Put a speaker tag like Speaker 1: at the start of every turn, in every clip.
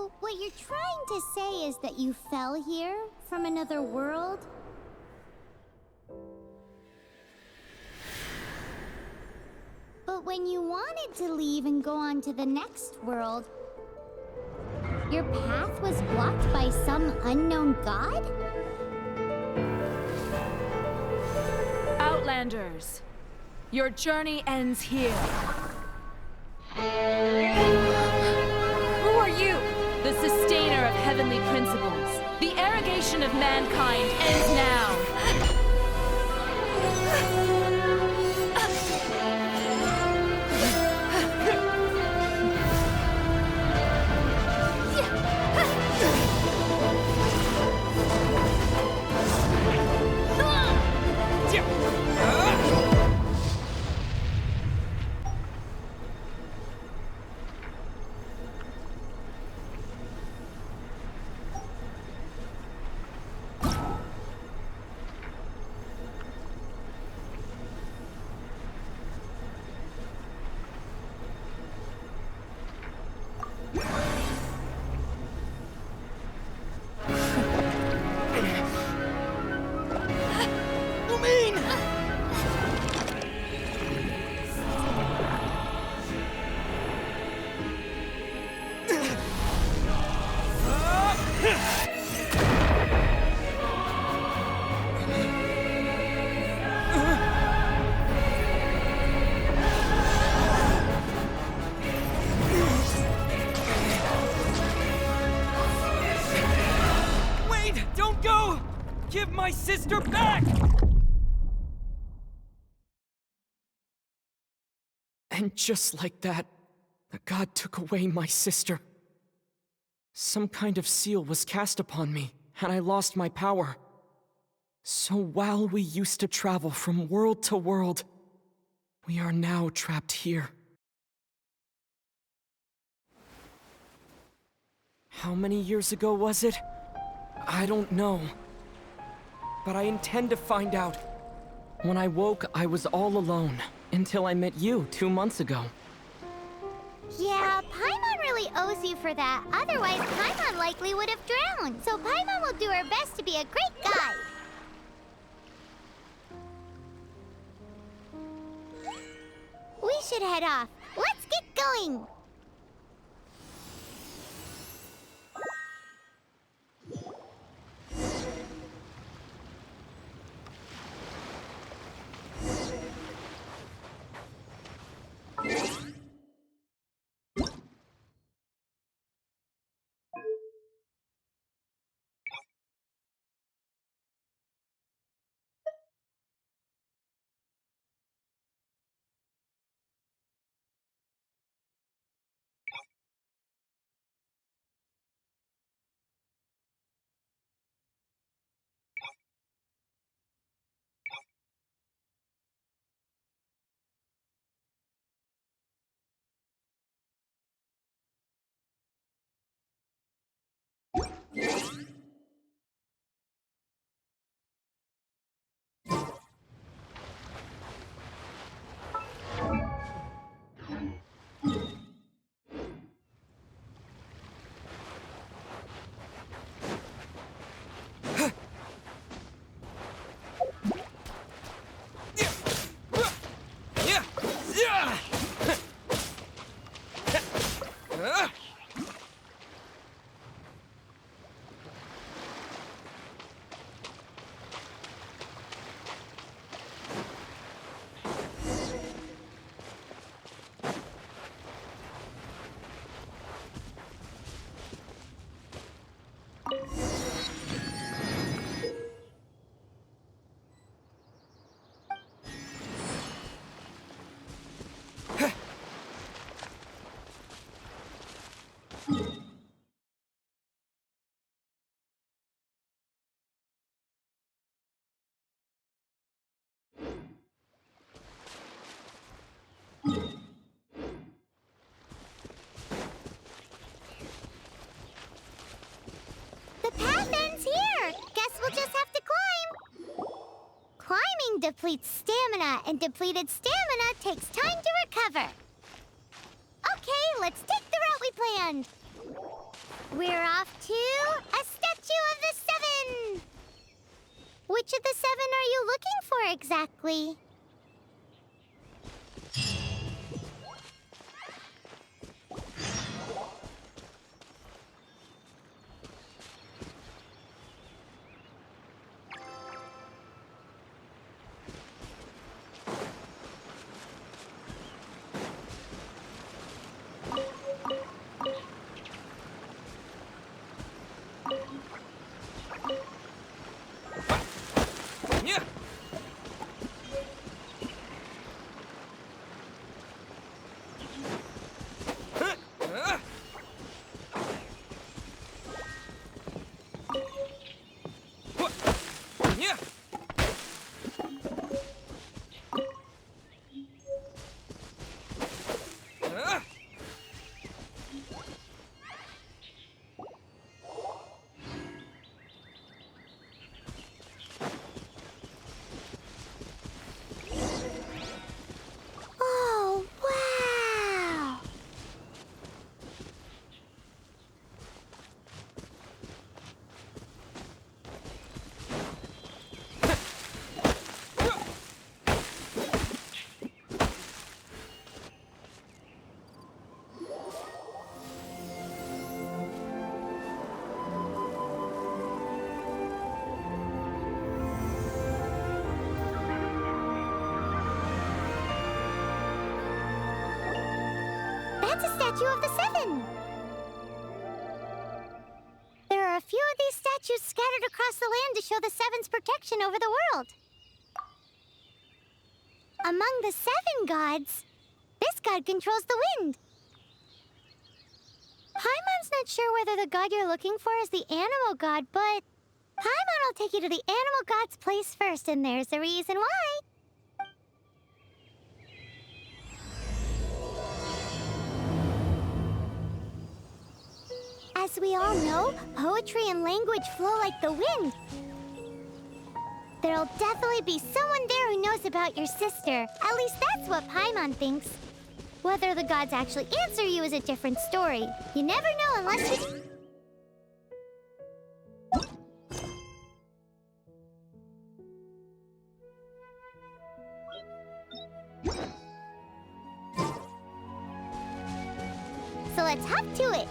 Speaker 1: So, what you're trying to say is that you fell here from another world? But when you wanted to leave and go on to the next world, your path was blocked by some unknown god?
Speaker 2: Outlanders, your journey ends here. Who are you? The sustainer of heavenly principles. The arrogation of mankind ends now.
Speaker 3: Give my sister back! And just like that, the god took away my sister. Some kind of seal was cast upon me, and I lost my power. So while we used to travel from world to world, we are now trapped here. How many years ago was it? I don't know. But I intend to find out. When I woke, I was all alone, until I met you 2 months ago.
Speaker 1: Yeah, Paimon really owes you for that. Otherwise, Paimon likely would have drowned. So Paimon will do her best to be a great guide. We should head off. Let's get going! The path ends here. Guess we'll just have to climb. Climbing depletes stamina, and depleted stamina takes time to recover. Okay, let's take the route we planned. We're off to a statue of the seven! Which of the seven are you looking for exactly? Oh, wow! That's a statue of the seven! There are a few of these statues scattered across the land to show the seven's protection over the world. Among the seven gods, this god controls the wind. Paimon's not sure whether the god you're looking for is the animal god, but Paimon will take you to the animal god's place first, and there's a reason why. As we all know, poetry and language flow like the wind. There'll definitely be someone there who knows about your sister. At least that's what Paimon thinks. Whether the gods actually answer you is a different story. You never know unless you... So let's hop to it.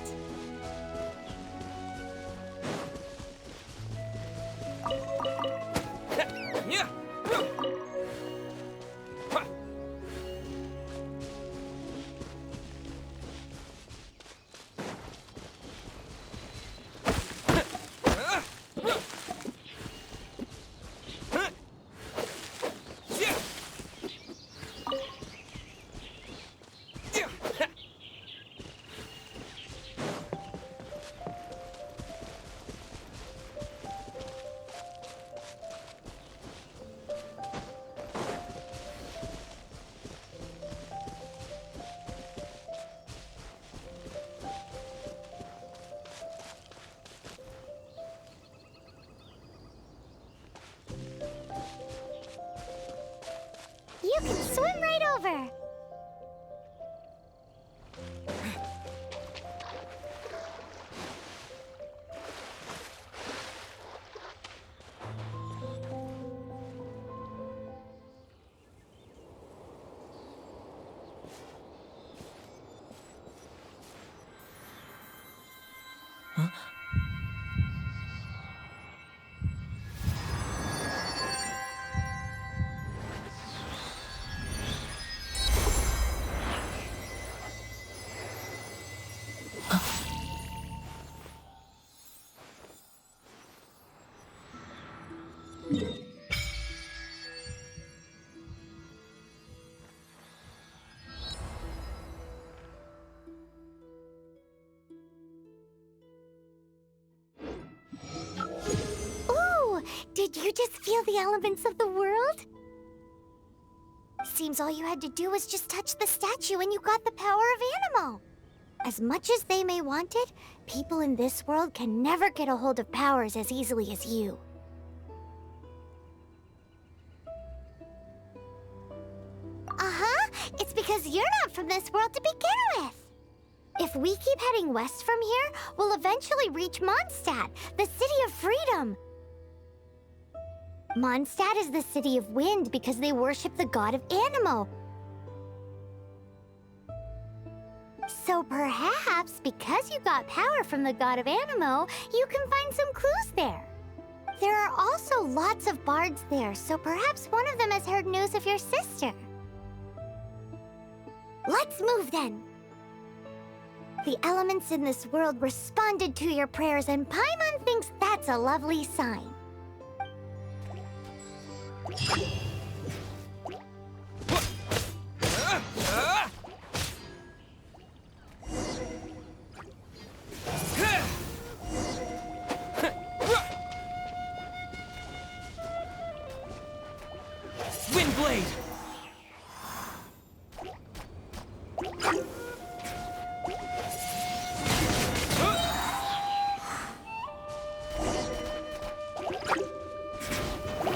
Speaker 1: You can swim right over. Did you just feel the elements of the world? Seems all you had to do was just touch the statue and you got the power of animal. As much as they may want it, people in this world can never get a hold of powers as easily as you. Uh-huh. It's because you're not from this world to begin with. If we keep heading west from here, we'll eventually reach Mondstadt, the City of Freedom. Mondstadt is the City of Wind because they worship the god of Animo. So perhaps, because you got power from the god of Animo, you can find some clues there. There are also lots of bards there, so perhaps one of them has heard news of your sister. Let's move then. The elements in this world responded to your prayers, and Paimon thinks that's a lovely sign.
Speaker 3: Windblade!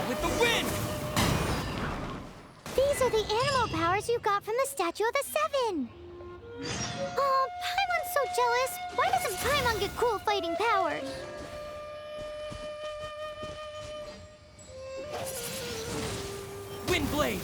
Speaker 3: With the wind!
Speaker 1: These are the animal powers you got from the Statue of the Seven. Oh, Paimon's so jealous. Why doesn't Paimon get cool fighting powers?
Speaker 3: Windblade!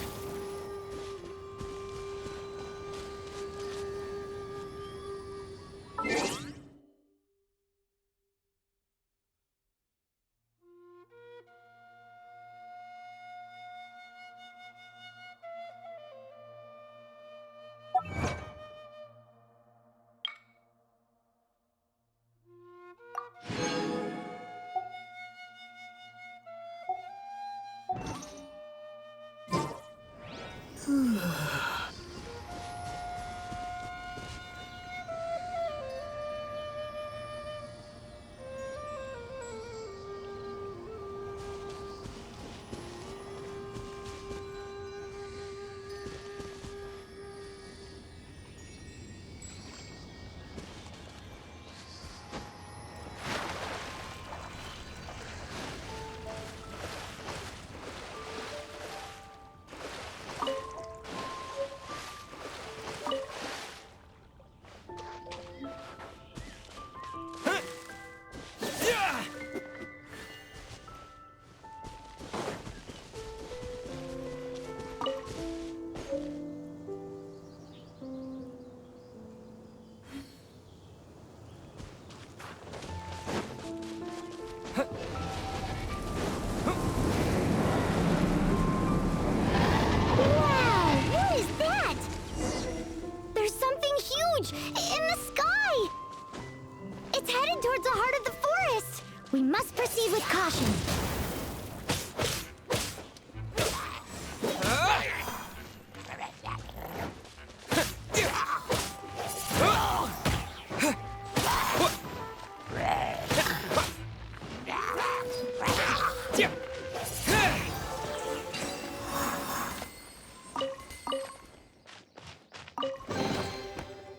Speaker 1: We must proceed with caution.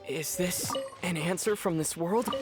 Speaker 3: Is this an answer from this world?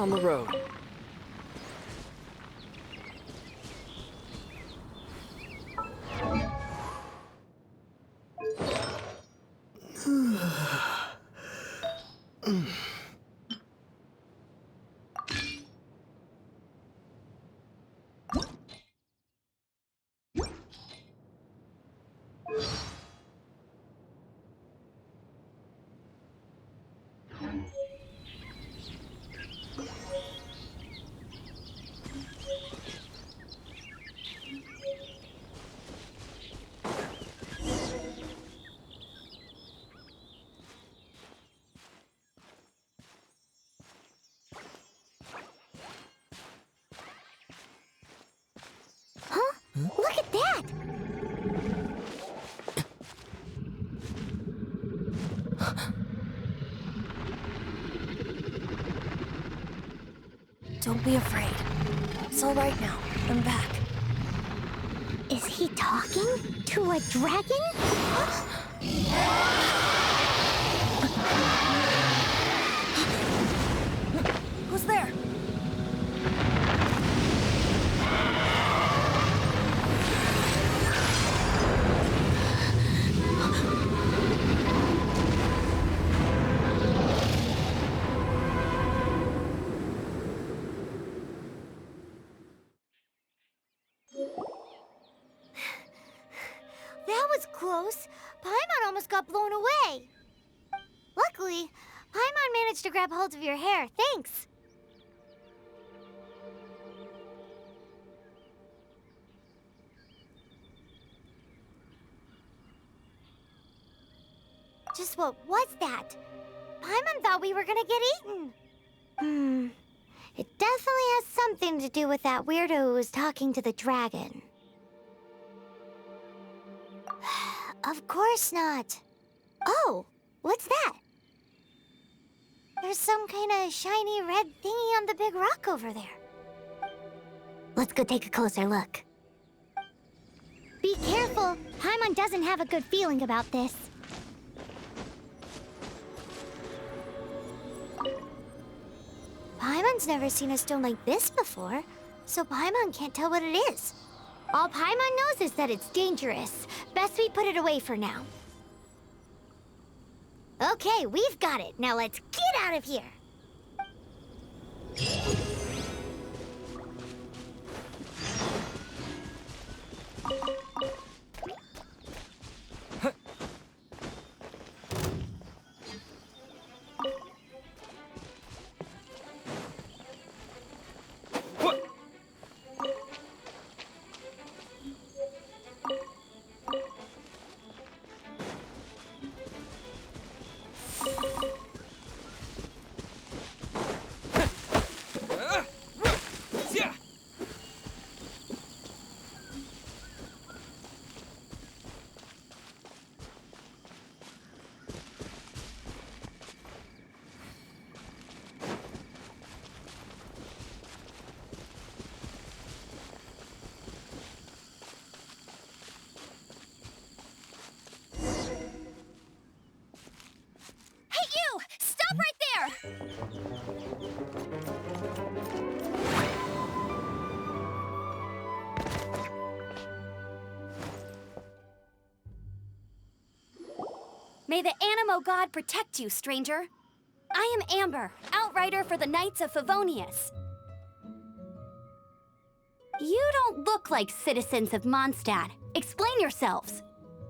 Speaker 3: down the road.
Speaker 1: Huh? Look at that!
Speaker 4: Don't be afraid. It's all right now. I'm back.
Speaker 1: Is he talking to a dragon?
Speaker 4: Who's there?
Speaker 1: That was close. Paimon almost got blown away. Luckily, Paimon managed to grab hold of your hair. Thanks. Just what was that? Paimon thought we were gonna get eaten. It definitely has something to do with that weirdo who was talking to the dragon. Of course not. Oh, what's that? There's some kind of shiny red thingy on the big rock over there. Let's go take a closer look. Be careful. Paimon doesn't have a good feeling about this. Paimon's never seen a stone like this before, so Paimon can't tell what it is. All Paimon knows is that it's dangerous. Best we put it away for now. Okay, we've got it. Now let's get out of here.
Speaker 4: Stop right there! May the Animo God protect you, stranger. I am Amber, outrider for the Knights of Favonius. You don't look like citizens of Mondstadt. Explain yourselves.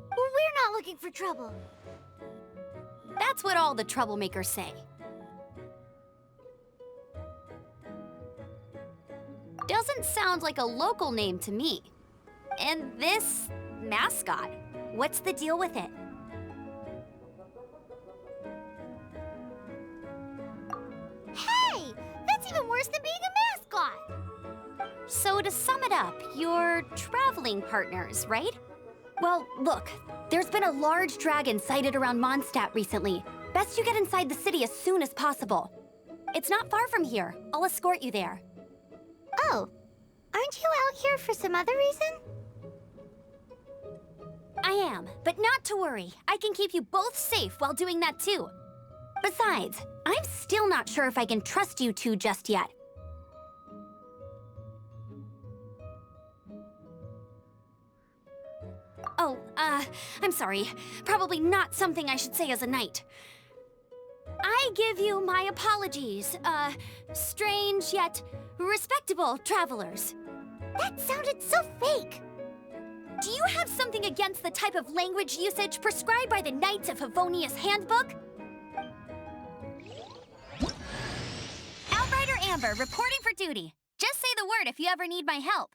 Speaker 1: Well, we're not looking for trouble.
Speaker 4: That's what all the troublemakers say. Doesn't sound like a local name to me. And this mascot, what's the deal with it?
Speaker 1: Hey! That's even worse than being a mascot!
Speaker 4: So to sum it up, you're traveling partners, right? Well, look, there's been a large dragon sighted around Mondstadt recently. Best you get inside the city as soon as possible. It's not far from here. I'll escort you there.
Speaker 1: Oh, aren't you out here for some other reason?
Speaker 4: I am, but not to worry. I can keep you both safe while doing that too. Besides, I'm still not sure if I can trust you two just yet. Oh, I'm sorry. Probably not something I should say as a knight. I give you my apologies, strange yet respectable travelers.
Speaker 1: That sounded so fake.
Speaker 4: Do you have something against the type of language usage prescribed by the Knights of Favonius Handbook? Outrider Amber, reporting for duty. Just say the word if you ever need my help.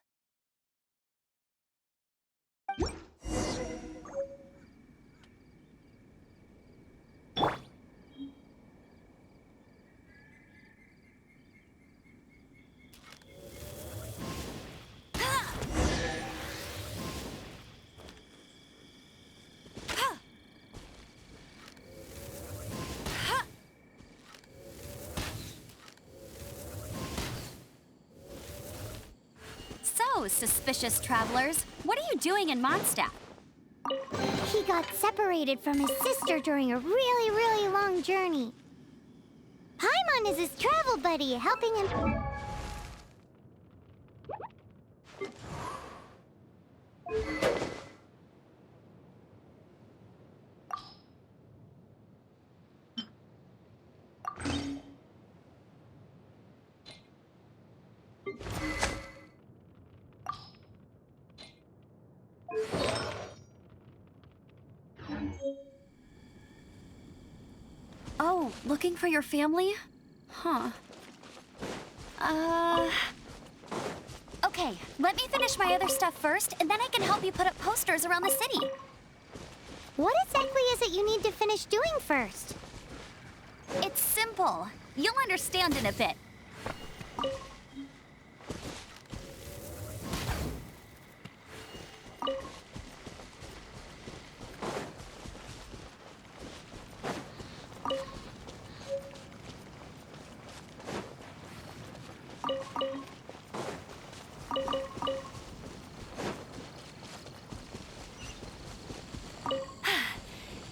Speaker 4: So, suspicious travelers, what are you doing in Mondstadt?
Speaker 1: He got separated from his sister during a really, really long journey. Paimon is his travel buddy, helping him...
Speaker 4: Oh, looking for your family? Huh. Okay, let me finish my other stuff first, and then I can help you put up posters around the city.
Speaker 1: What exactly is it you need to finish doing first?
Speaker 4: It's simple. You'll understand in a bit.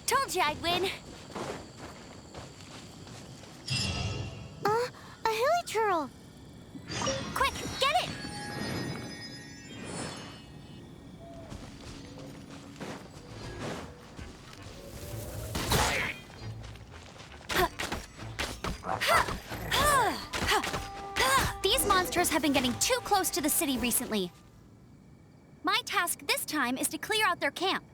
Speaker 4: Told you I'd win.
Speaker 1: A hilichurl.
Speaker 4: Quick, get it! These monsters have been getting too close to the city recently. My task this time is to clear out their camp.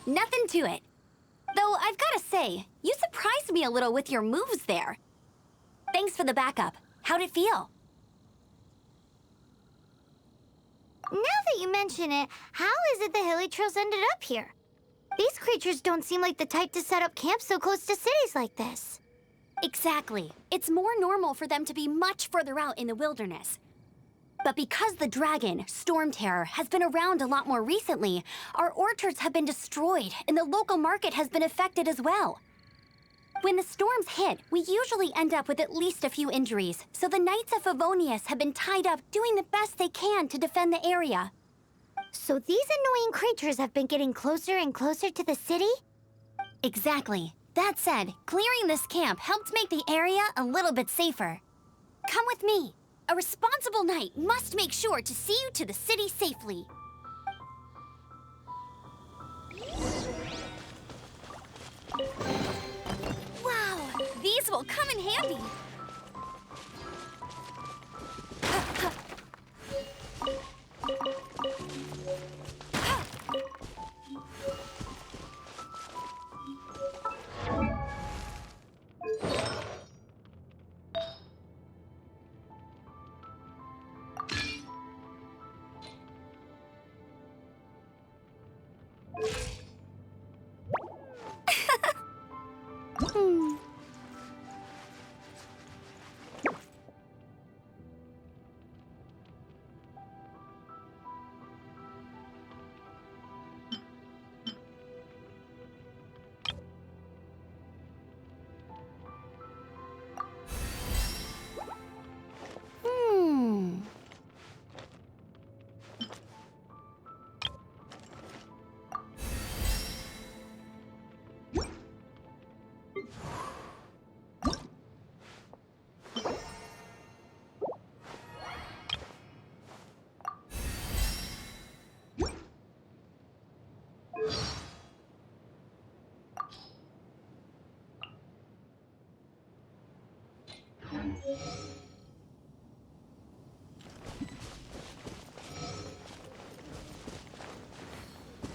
Speaker 4: Nothing to it. Though I've gotta say, you surprised me a little with your moves there. Thanks for the backup. How'd it feel?
Speaker 1: Now that you mention it, how is it the hilichurls ended up here? These creatures don't seem like the type to set up camp so close to cities like this.
Speaker 4: Exactly. It's more normal for them to be much further out in the wilderness. But because the dragon, Storm Terror, has been around a lot more recently, our orchards have been destroyed and the local market has been affected as well. When the storms hit, we usually end up with at least a few injuries, so the Knights of Favonius have been tied up doing the best they can to defend the area.
Speaker 1: So these annoying creatures have been getting closer and closer to the city?
Speaker 4: Exactly. That said, clearing this camp helped make the area a little bit safer. Come with me. A responsible knight must make sure to see you to the city safely. Wow, these will come in handy.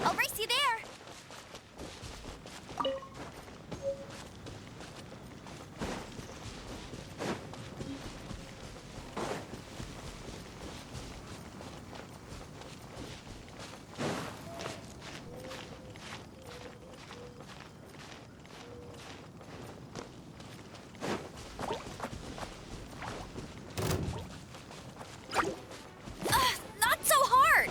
Speaker 4: I'll race you there. Not so hard.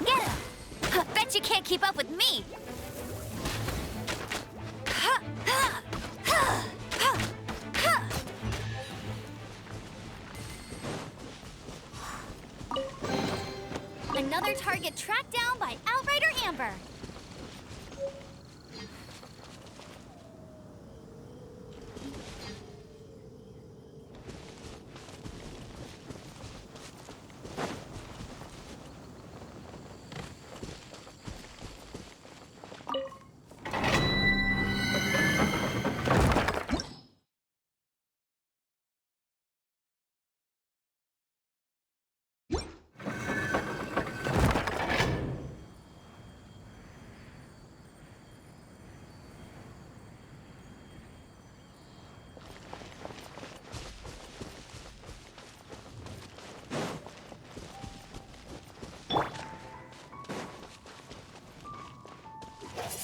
Speaker 4: Get him! Bet you can't keep up with me. Another target tracked down by Outrider Amber.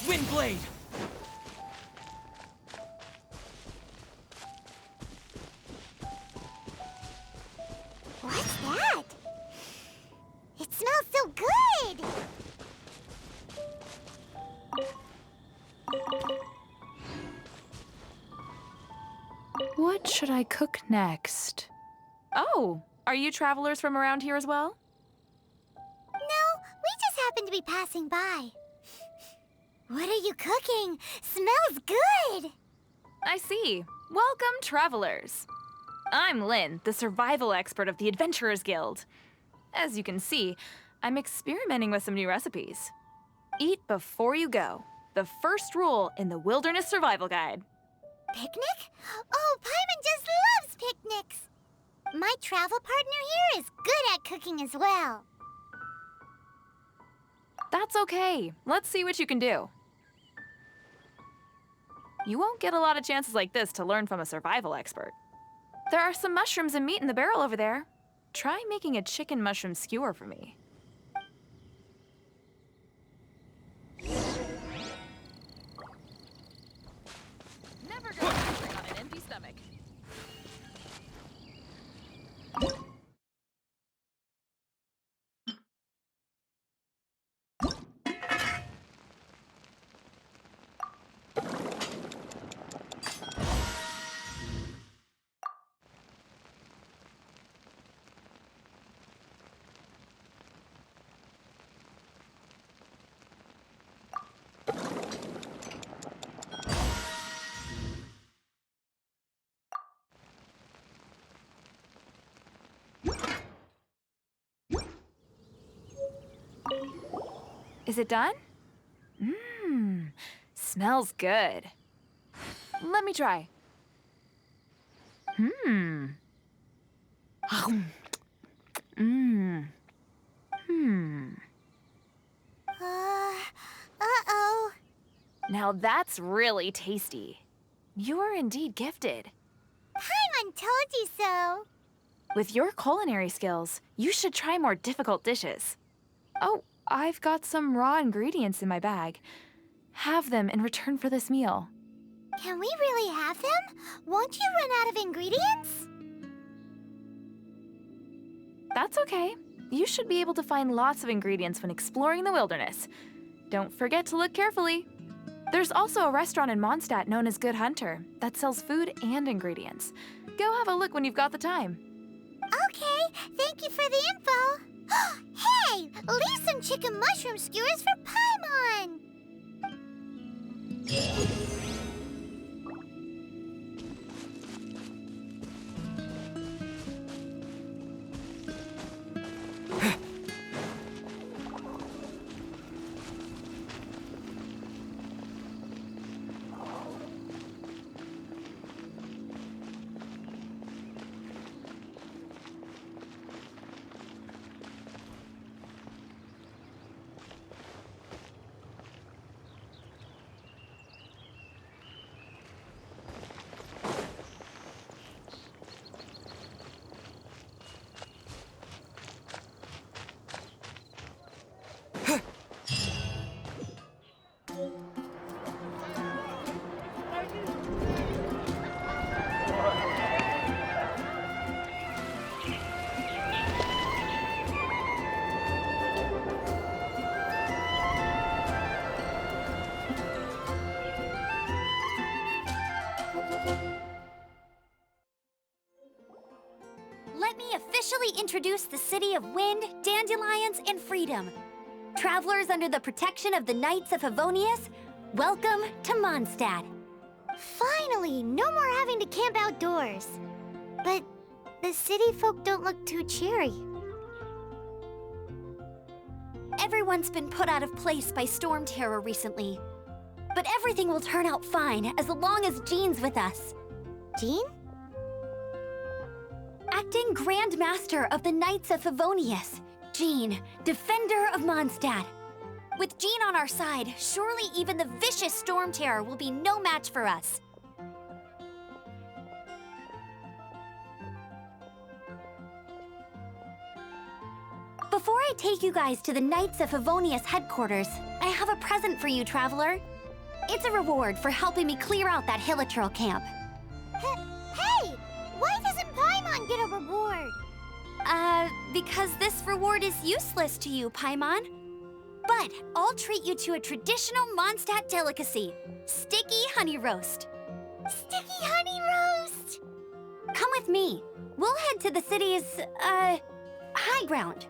Speaker 3: Windblade!
Speaker 1: What's that? It smells so good!
Speaker 2: What should I cook next? Oh, are you travelers from around here as well?
Speaker 1: No, we just happened to be passing by. What are you cooking? Smells good!
Speaker 2: I see. Welcome, travelers. I'm Lynn, the survival expert of the Adventurers Guild. As you can see, I'm experimenting with some new recipes. Eat before you go. The first rule in the Wilderness Survival Guide.
Speaker 1: Picnic? Oh, Paimon just loves picnics! My travel partner here is good at cooking as well.
Speaker 2: That's okay. Let's see what you can do. You won't get a lot of chances like this to learn from a survival expert. There are some mushrooms and meat in the barrel over there. Try making a chicken mushroom skewer for me. Is it done? Mmm, smells good. Let me try. Mmm. Mmm. Hmm.
Speaker 1: Uh-oh.
Speaker 2: Now that's really tasty. You're indeed gifted.
Speaker 1: Paimon told you so.
Speaker 2: With your culinary skills, you should try more difficult dishes. Oh, I've got some raw ingredients in my bag. Have them in return for this meal.
Speaker 1: Can we really have them? Won't you run out of ingredients?
Speaker 2: That's okay. You should be able to find lots of ingredients when exploring the wilderness. Don't forget to look carefully. There's also a restaurant in Mondstadt known as Good Hunter that sells food and ingredients. Go have a look when you've got the time.
Speaker 1: Okay, thank you for the info. Hey, leave some chicken mushroom skewers for Paimon.
Speaker 4: Let me officially introduce the city of wind, dandelions, and freedom. Travelers under the protection of the Knights of Favonius, welcome to Mondstadt.
Speaker 1: Finally, no more having to camp outdoors. But the city folk don't look too cheery.
Speaker 4: Everyone's been put out of place by storm terror recently. But everything will turn out fine as long as Jean's with us.
Speaker 1: Jean?
Speaker 4: Acting Grand Master of the Knights of Favonius, Jean, Defender of Mondstadt. With Jean on our side, surely even the vicious storm terror will be no match for us. Before I take you guys to the Knights of Favonius headquarters, I have a present for you, Traveler. It's a reward for helping me clear out that Hilichurl camp.
Speaker 1: Hey! Why doesn't Paimon get a reward?
Speaker 4: Because this reward is useless to you, Paimon. But I'll treat you to a traditional Mondstadt delicacy, sticky honey roast.
Speaker 1: Sticky honey roast!
Speaker 4: Come with me. We'll head to the city's, high ground.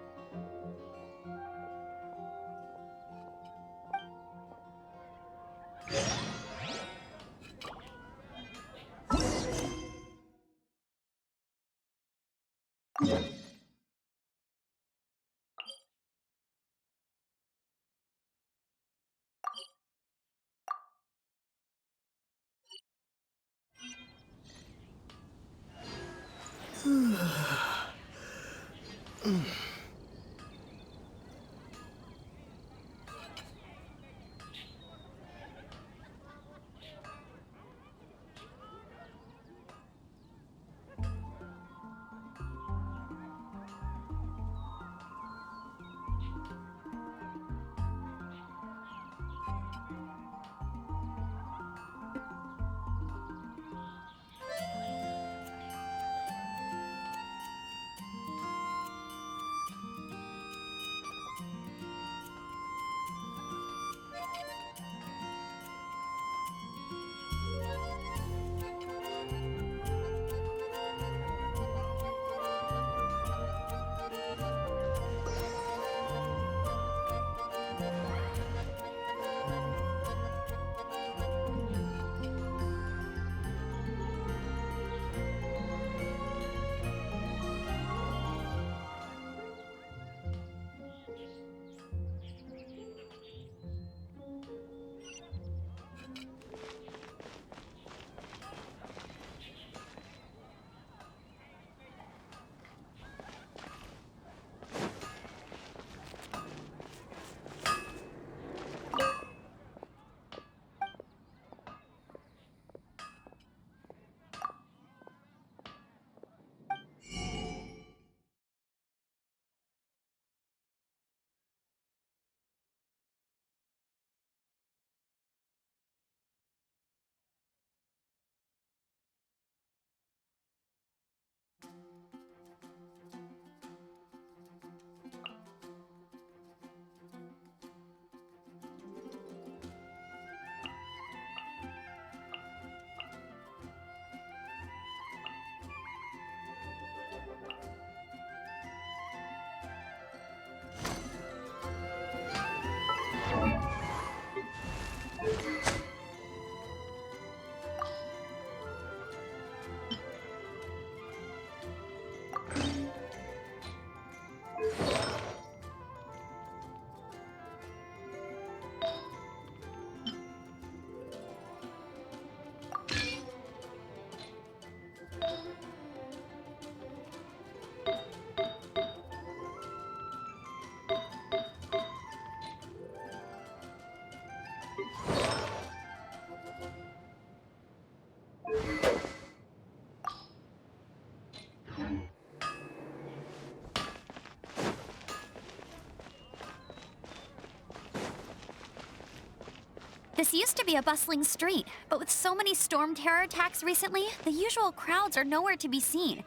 Speaker 4: This used to be a bustling street, but with so many storm terror attacks recently, the usual crowds are nowhere to be seen.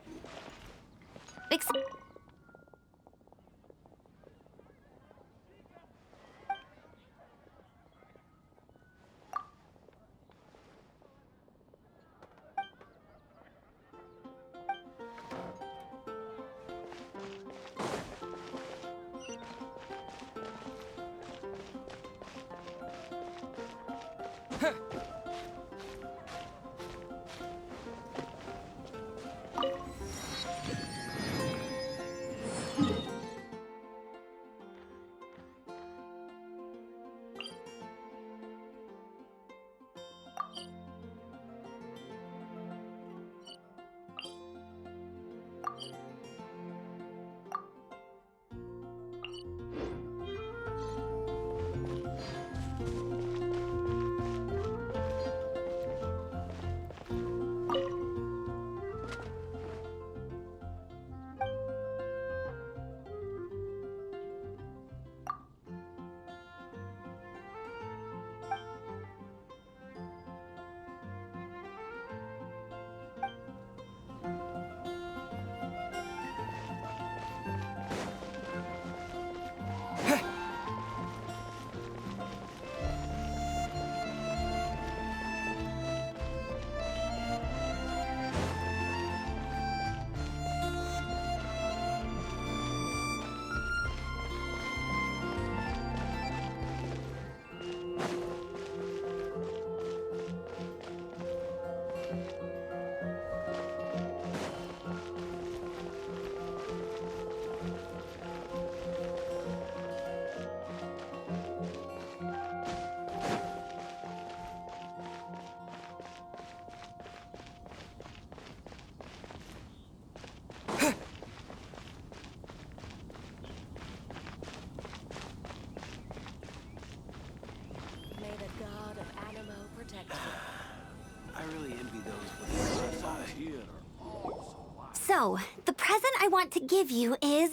Speaker 4: So, the present I want to give you is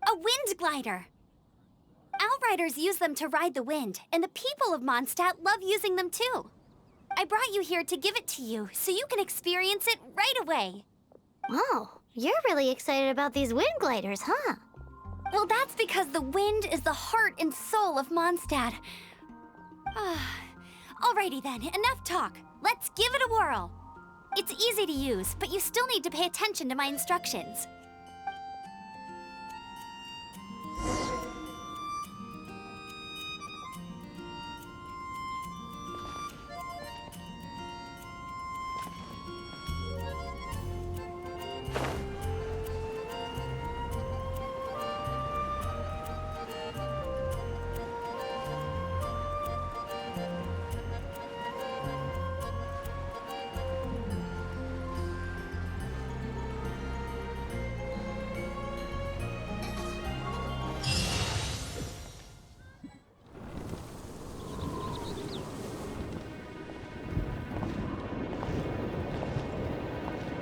Speaker 4: a wind glider. Outriders use them to ride the wind, and the people of Mondstadt love using them too. I brought you here to give it to you, so you can experience it right away.
Speaker 1: Oh, you're really excited about these wind gliders, huh?
Speaker 4: Well, that's because the wind is the heart and soul of Mondstadt. Alrighty then, enough talk. Let's give it a whirl. It's easy to use, but you still need to pay attention to my instructions.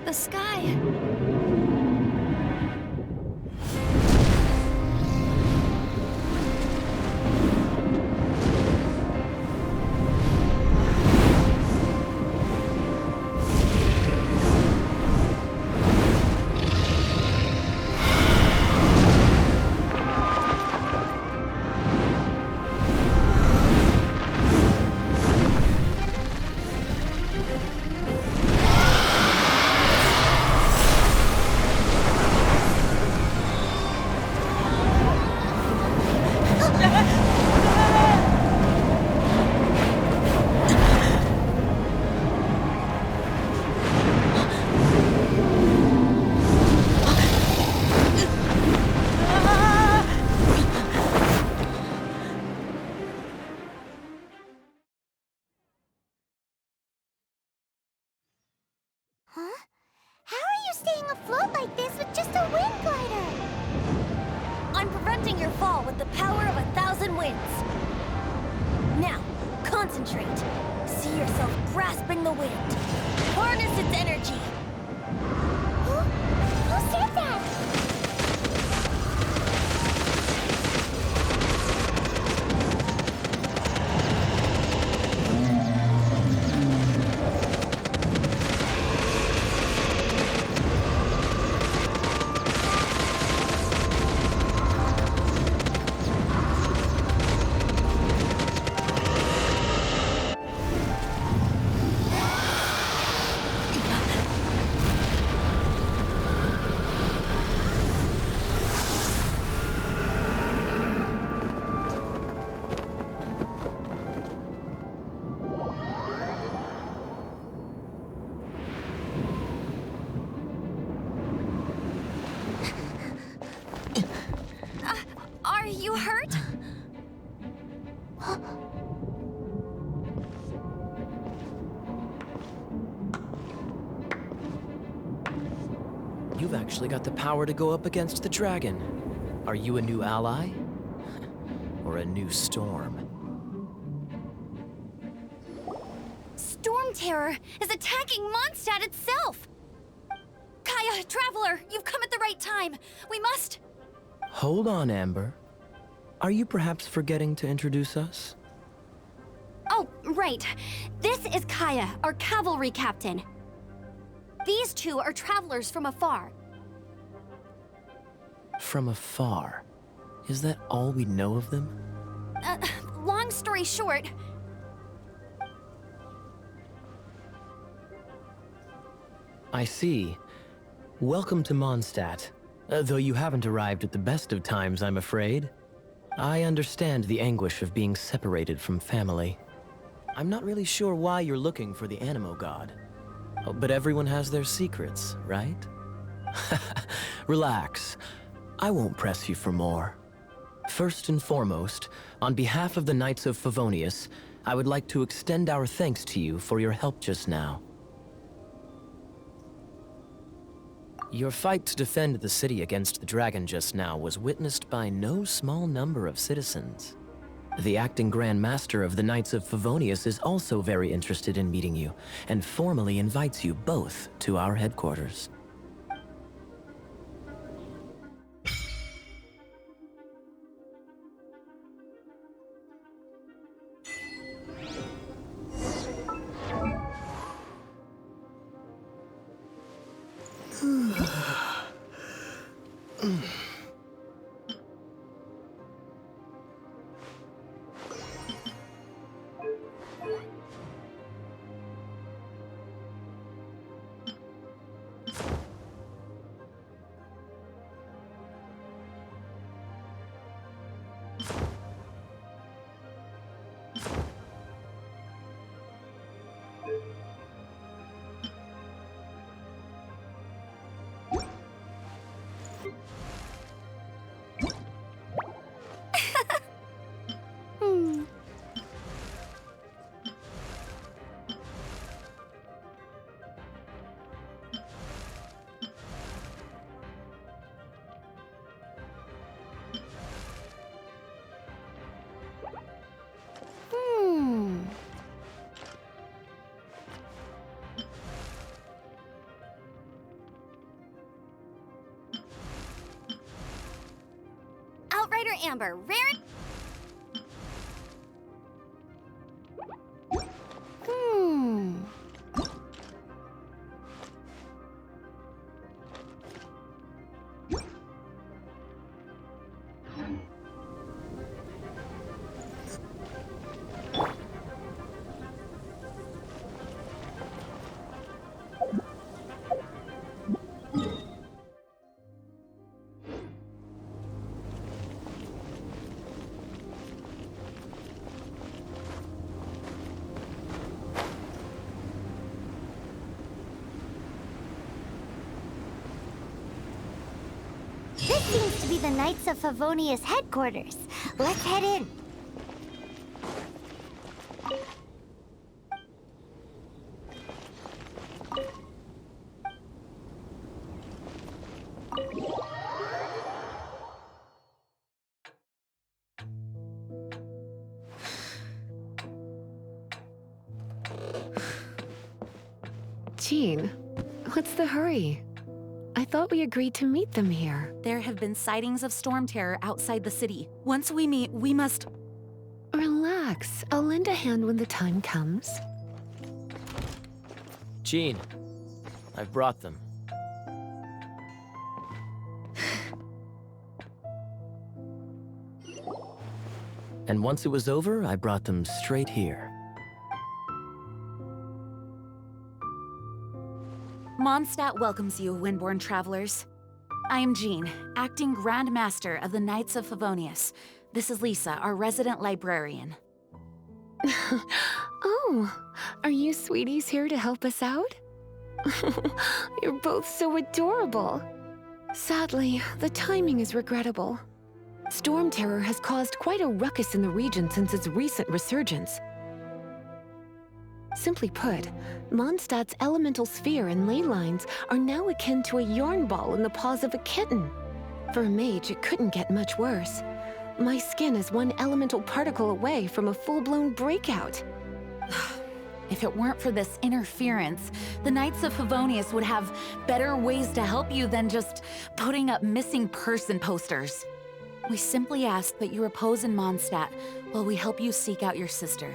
Speaker 4: The sky.
Speaker 1: Huh? How are you staying afloat like this with just a wind glider?
Speaker 4: I'm preventing your fall with the power of 1,000 winds. Now, concentrate. See yourself grasping the wind. Harness its energy.
Speaker 1: Who said that?
Speaker 4: you hurt?
Speaker 5: You've actually got the power to go up against the dragon. Are you a new ally? Or a new storm?
Speaker 4: Storm Terror is attacking Mondstadt itself! Kaya, Traveler, you've come at the right time. We must...
Speaker 5: Hold on, Amber. Are you perhaps forgetting to introduce us?
Speaker 4: Oh, right. This is Kaya, our cavalry captain. These two are travelers from afar.
Speaker 5: From afar? Is that all we know of them?
Speaker 4: Long story short...
Speaker 5: I see. Welcome to Mondstadt. Though you haven't arrived at the best of times, I'm afraid. I understand the anguish of being separated from family. I'm not really sure why you're looking for the Animo God. Oh, but everyone has their secrets, right? Relax. I won't press you for more. First and foremost, on behalf of the Knights of Favonius, I would like to extend our thanks to you for your help just now. Your fight to defend the city against the dragon just now was witnessed by no small number of citizens. The acting Grand Master of the Knights of Favonius is also very interested in meeting you, and formally invites you both to our headquarters.
Speaker 4: Outrider Amber, rare...
Speaker 1: This seems to be the Knights of Favonius headquarters. Let's head in.
Speaker 6: Jean, what's the hurry? I thought we agreed to meet them here.
Speaker 7: There have been sightings of storm terror outside the city. Once we meet, we must...
Speaker 6: Relax. I'll lend a hand when the time comes.
Speaker 5: Jean, I've brought them. And once it was over, I brought them straight here.
Speaker 7: Mondstadt welcomes you, Windborn travelers. I am Jean, acting Grand Master of the Knights of Favonius. This is Lisa, our resident librarian.
Speaker 6: Oh, are you sweeties here to help us out? You're both so adorable. Sadly, the timing is regrettable. Storm Terror has caused quite a ruckus in the region since its recent resurgence. Simply put, Mondstadt's elemental sphere and ley lines are now akin to a yarn ball in the paws of a kitten. For a mage, it couldn't get much worse. My skin is one elemental particle away from a full-blown breakout.
Speaker 7: If it weren't for this interference, the Knights of Favonius would have better ways to help you than just putting up missing person posters. We simply ask that you repose in Mondstadt while we help you seek out your sister.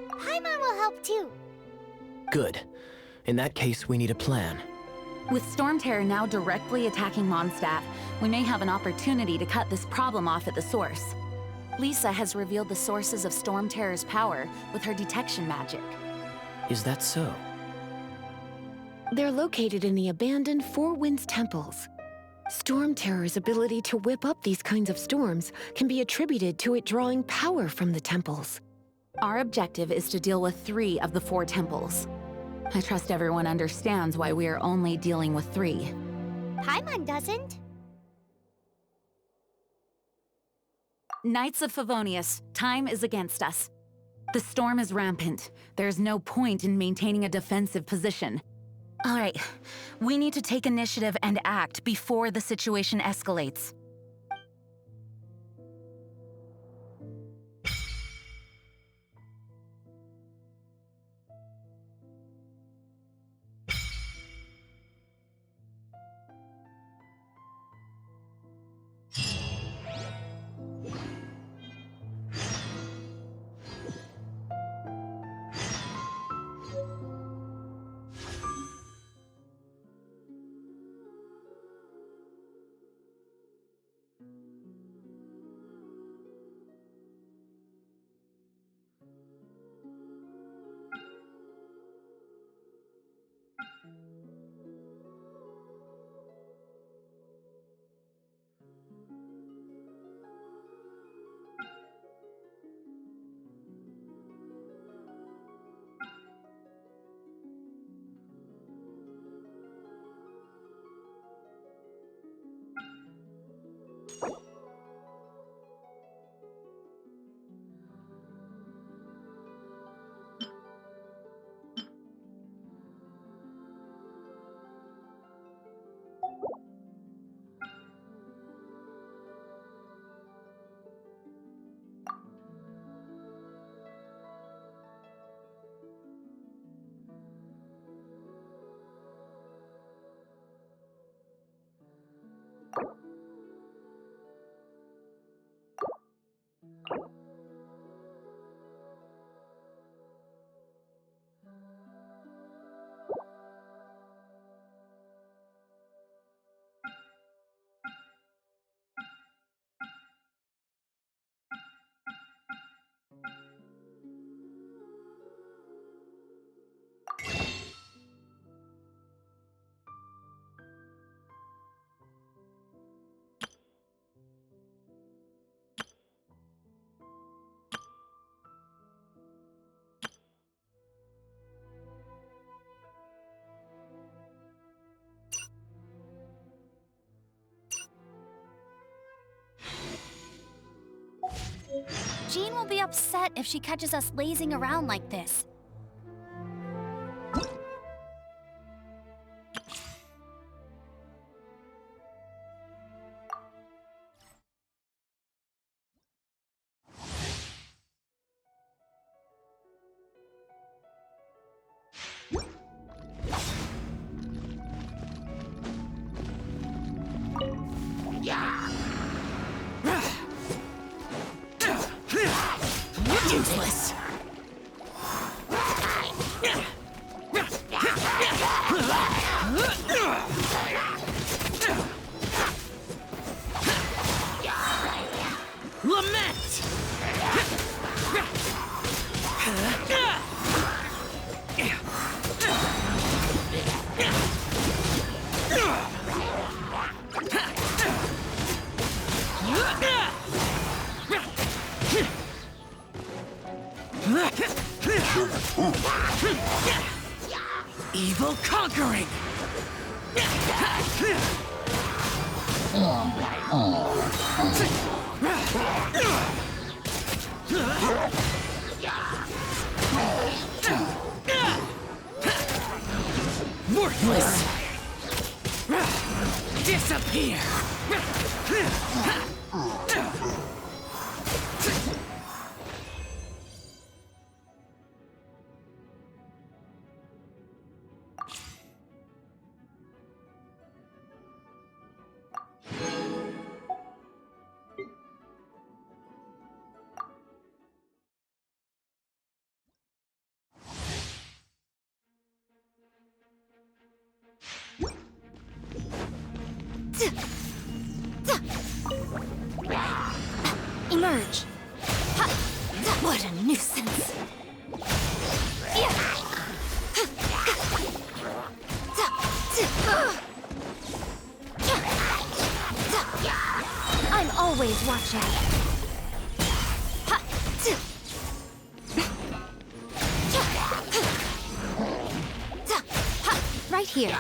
Speaker 1: Paimon will help too.
Speaker 5: Good. In that case, we need a plan.
Speaker 7: With Storm Terror now directly attacking Mondstadt, we may have an opportunity to cut this problem off at the source. Lisa has revealed the sources of Storm Terror's power with her detection magic.
Speaker 5: Is that so?
Speaker 6: They're located in the abandoned Four Winds temples. Storm Terror's ability to whip up these kinds of storms can be attributed to it drawing power from the temples.
Speaker 7: Our objective is to deal with 3 of the 4 temples. I trust everyone understands why we are only dealing with 3.
Speaker 1: Paimon doesn't.
Speaker 7: Knights of Favonius, time is against us. The storm is rampant. There's no point in maintaining a defensive position. All right, we need to take initiative and act before the situation escalates.
Speaker 4: Jean will be upset if she catches us lazing around like this.
Speaker 7: Useless!
Speaker 3: Lament! Evil conquering! Worthless! Disappear!
Speaker 4: Emerge. Ha! What a nuisance. I'm always watching. Right here.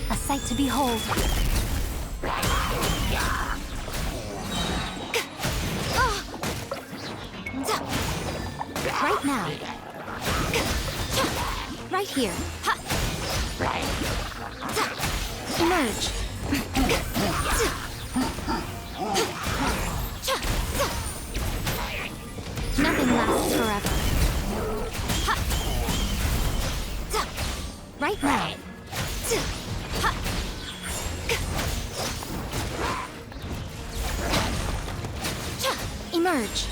Speaker 4: A sight to behold. Right now. Right here. Emerge. Nothing lasts forever. Right now. Emerge.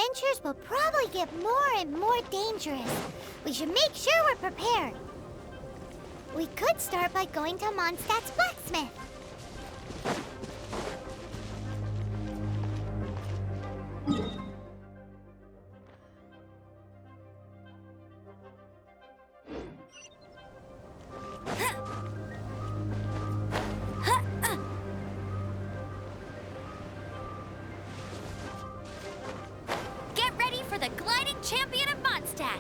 Speaker 1: adventures will probably get more and more dangerous. We should make sure we're prepared. We could start by going to Mondstadt's blacksmith.
Speaker 4: Get ready for the gliding champion of Mondstadt!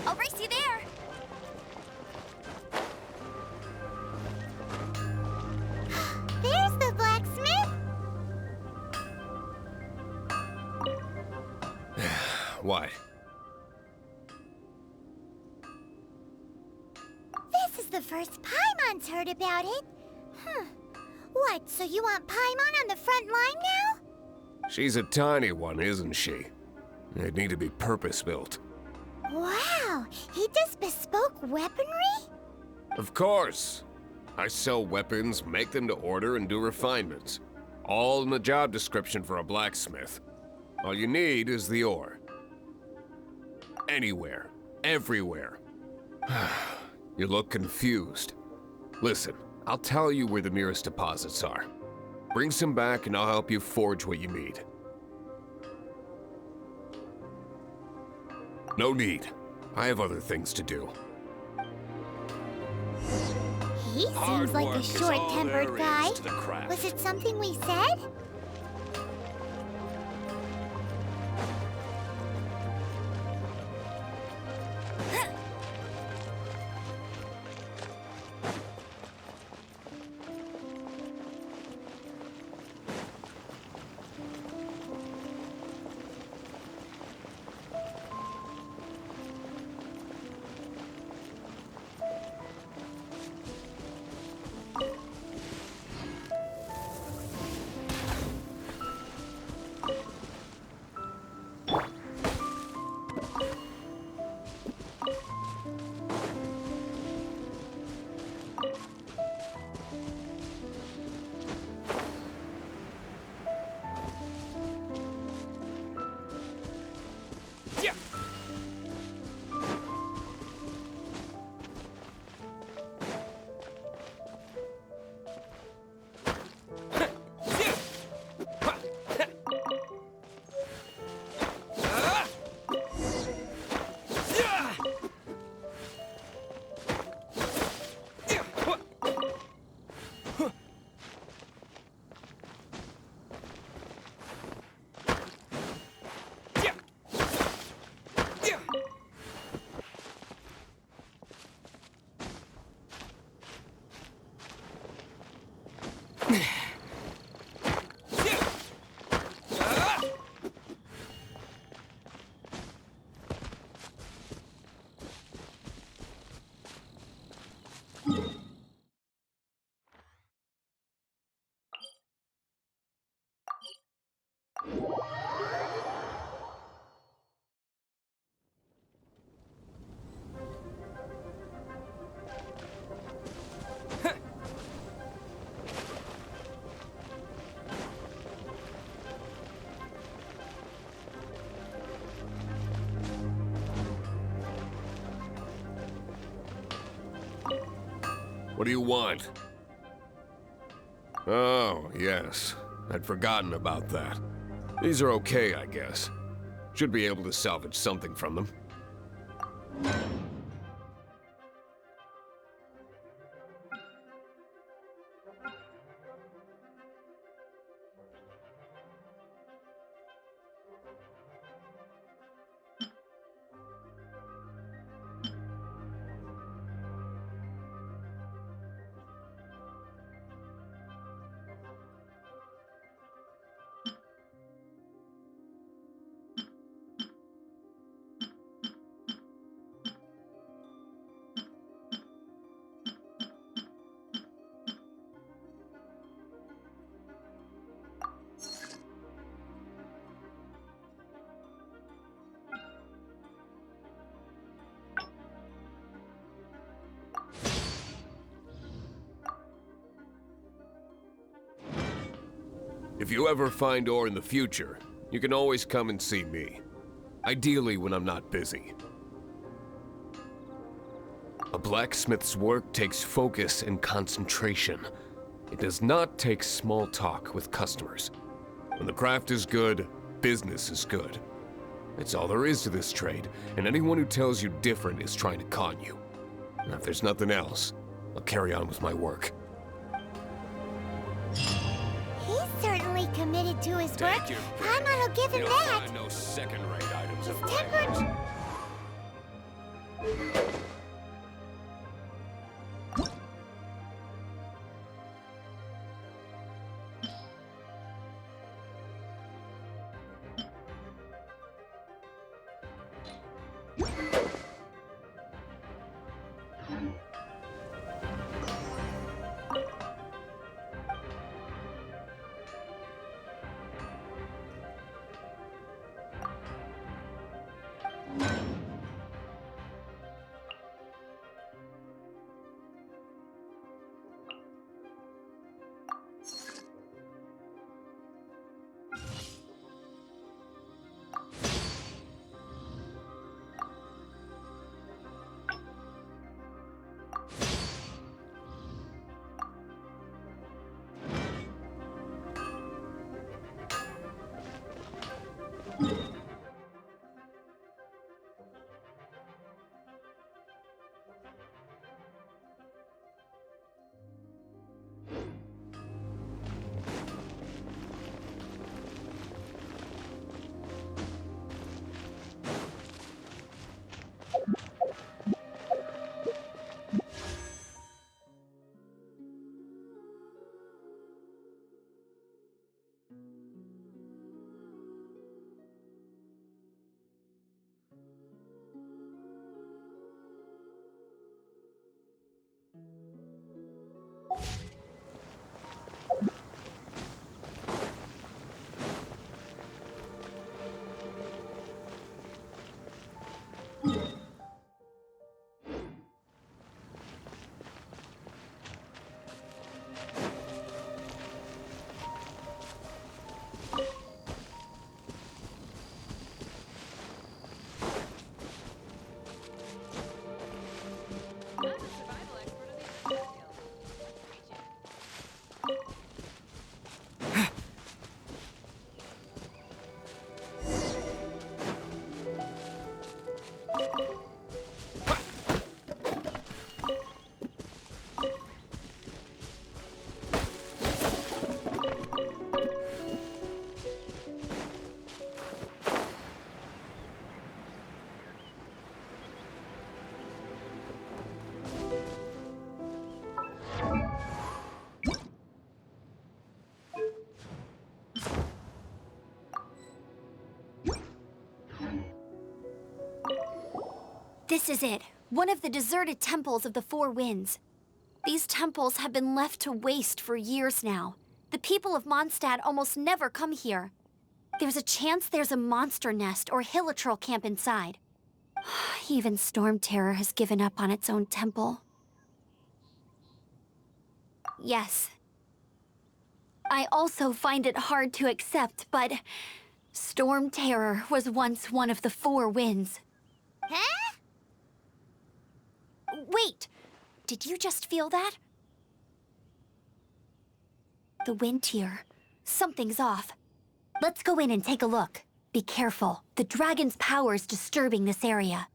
Speaker 4: I'll race you there!
Speaker 1: There's the blacksmith!
Speaker 8: What?
Speaker 1: This is the first Paimon's heard about it. What, so you want Paimon on the front line now?
Speaker 8: She's a tiny one, isn't she? They'd need to be purpose-built.
Speaker 1: Wow, he does bespoke weaponry?
Speaker 8: Of course! I sell weapons, make them to order, and do refinements. All in the job description for a blacksmith. All you need is the ore. Anywhere. Everywhere. You look confused. Listen, I'll tell you where the nearest deposits are. Bring some back and I'll help you forge what you need. No need. I have other things to do.
Speaker 1: He
Speaker 8: Hard
Speaker 1: seems like
Speaker 8: work
Speaker 1: a
Speaker 8: is
Speaker 1: short-tempered
Speaker 8: all there
Speaker 1: guy.
Speaker 8: is to the craft.
Speaker 1: Was it something we said?
Speaker 8: What do you want? Oh, yes. I'd forgotten about that. These are okay, I guess. Should be able to salvage something from them. If you ever find ore in the future, you can always come and see me. Ideally when I'm not busy. A blacksmith's work takes focus and concentration. It does not take small talk with customers. When the craft is good, business is good. It's all there is to this trade, and anyone who tells you different is trying to con you. And if there's nothing else, I'll carry on with my work.
Speaker 1: He's certainly committed to his work.
Speaker 8: Take your pick.
Speaker 1: Paimon will give him
Speaker 8: You'll
Speaker 1: that.
Speaker 8: find no second-rate items
Speaker 1: His
Speaker 8: of
Speaker 1: temper...
Speaker 4: This is it. One of the deserted temples of the Four Winds. These temples have been left to waste for years now. The people of Mondstadt almost never come here. There's a chance there's a monster nest or hilichurl camp inside. Even Storm Terror has given up on its own temple. Yes. I also find it hard to accept, but Storm Terror was once one of the Four Winds.
Speaker 1: Huh?
Speaker 4: Wait! Did you just feel that? The wind here. Something's off. Let's go in and take a look. Be careful. The dragon's power is disturbing this area.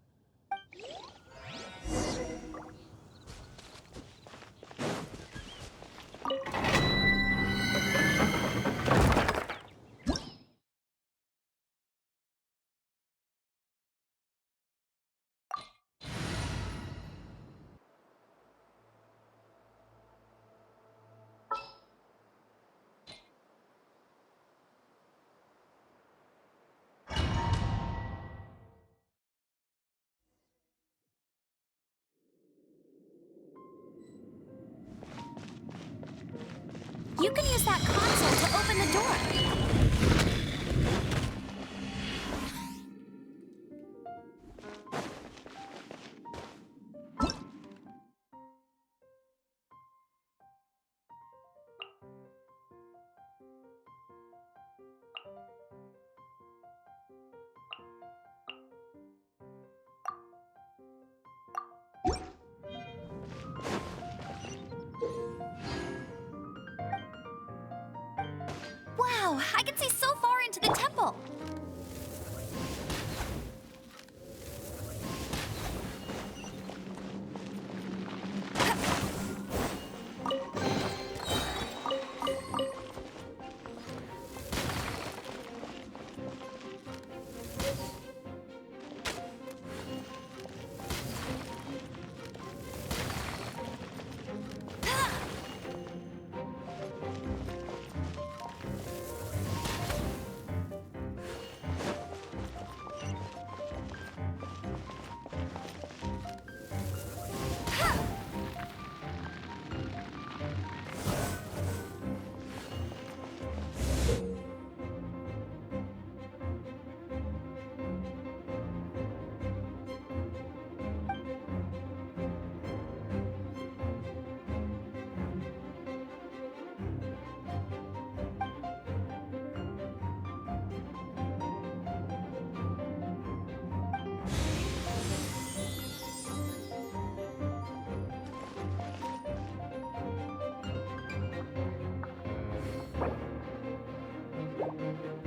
Speaker 4: You can use that console to open the door. Wow, I can see so far into the temple.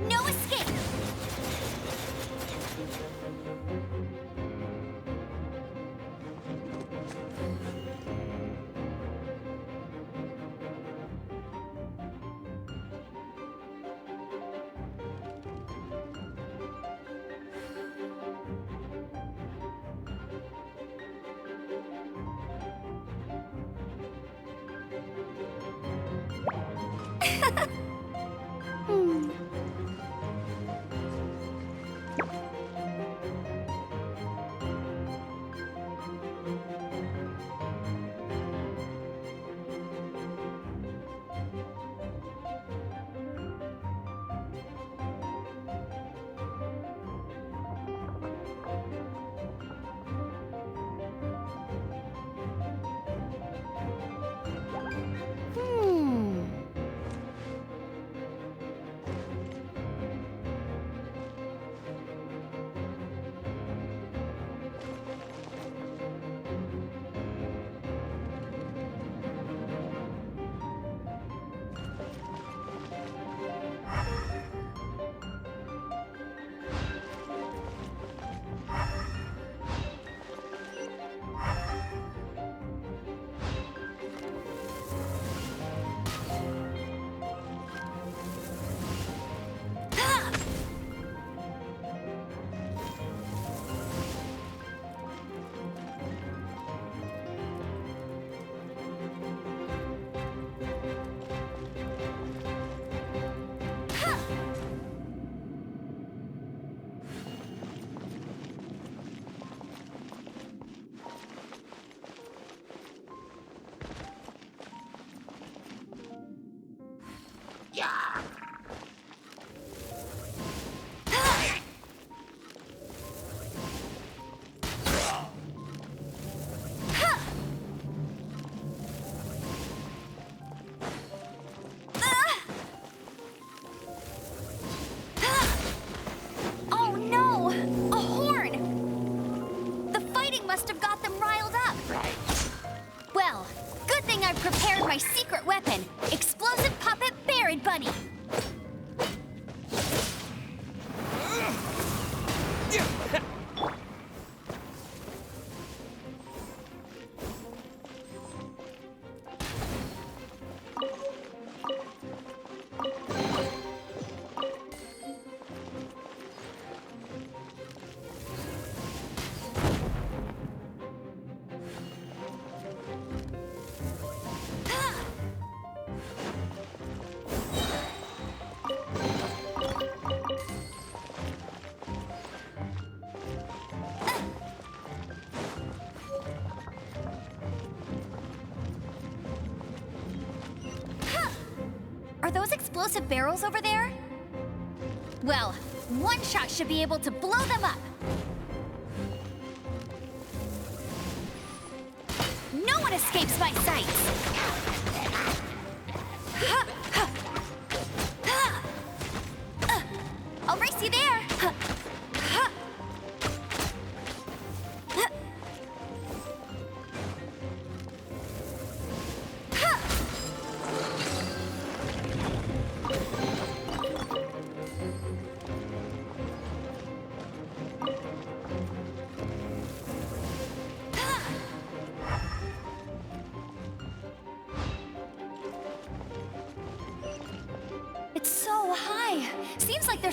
Speaker 4: No escape! Oh no! A horn! The fighting must have got them riled up. Right. Well, good thing I've prepared my secret weapon, explosive puppet Buried Bunny. Are those explosive barrels over there? Well, one shot should be able to blow them up. No one escapes my sights. I'll race you there.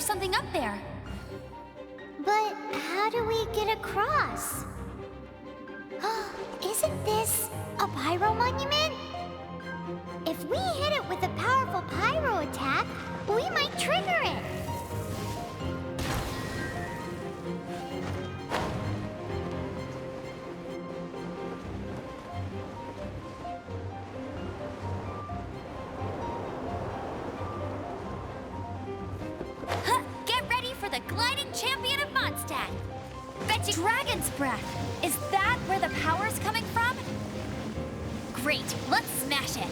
Speaker 4: there's something up there.
Speaker 1: But how do we get across? Isn't this a pyro monument? If we hit it with a powerful pyro attack, we might trigger it.
Speaker 4: Get ready for the gliding champion of Mondstadt. Betcha Dragon's Breath. Is that where the power's coming from? Great, let's smash it.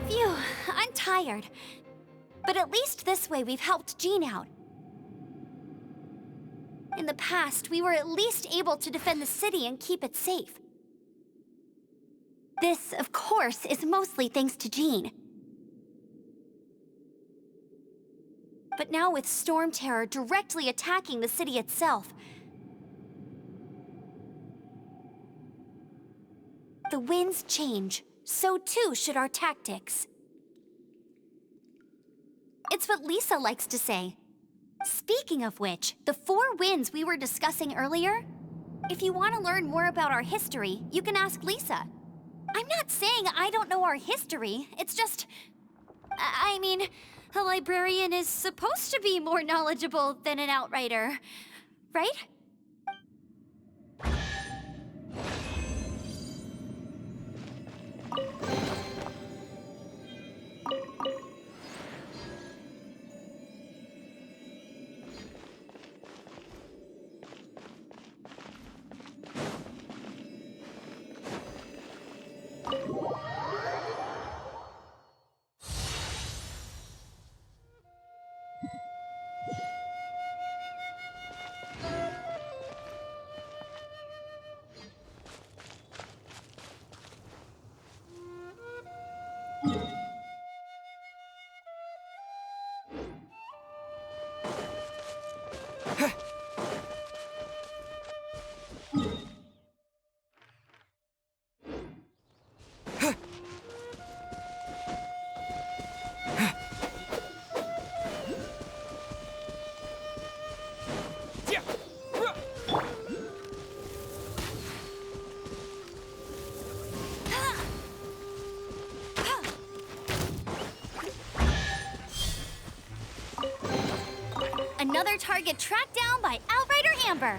Speaker 4: Phew, I'm tired. But at least this way we've helped Jean out. In the past, we were at least able to defend the city and keep it safe. This, of course, is mostly thanks to Jean. But now with Storm Terror directly attacking the city itself, the winds change, so too should our tactics. It's what Lisa likes to say. Speaking of which, the 4 winds we were discussing earlier, if you want to learn more about our history, you can ask Lisa. I'm not saying I don't know our history, it's just... I mean, a librarian is supposed to be more knowledgeable than an outrider, right? Another target tracked down by Outrider Amber.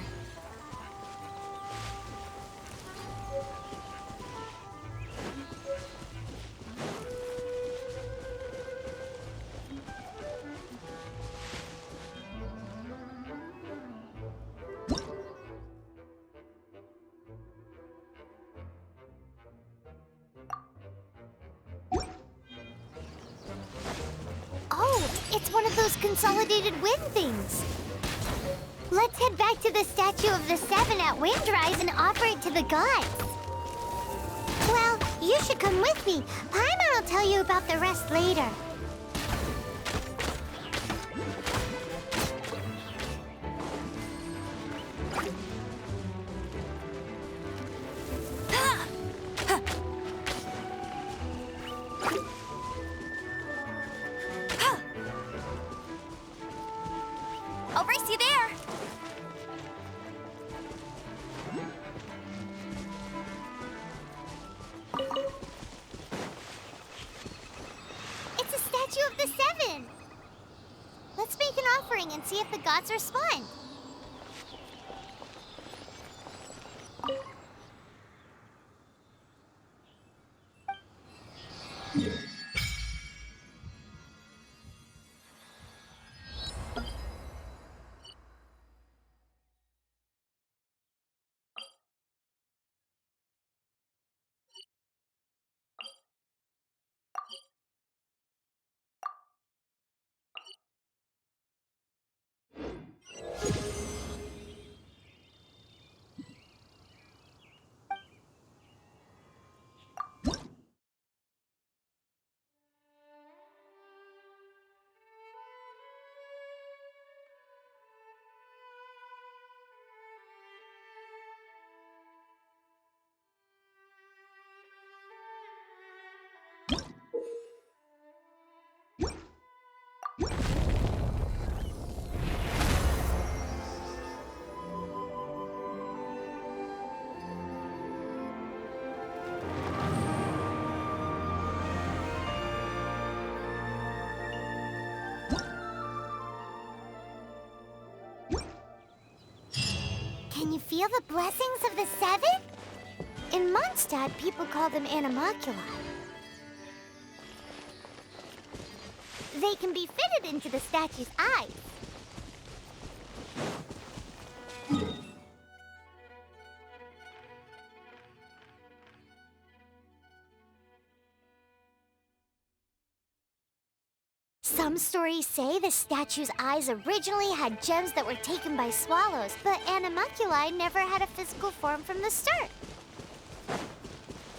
Speaker 1: Oh, it's one of those consolidated wind things. Let's head back to the Statue of the Seven at Windrise and offer it to the gods. Well, you should come with me. Paimon will tell you about the rest later.
Speaker 4: I'll race you there.
Speaker 1: It's a Statue of the Seven. Let's make an offering and see if the gods respond. feel the blessings of the seven? In Mondstadt, people call them animalculi. They can be fitted into the statue's eyes. Some stories say the statue's eyes originally had gems that were taken by swallows, but animalculi never had a physical form from the start.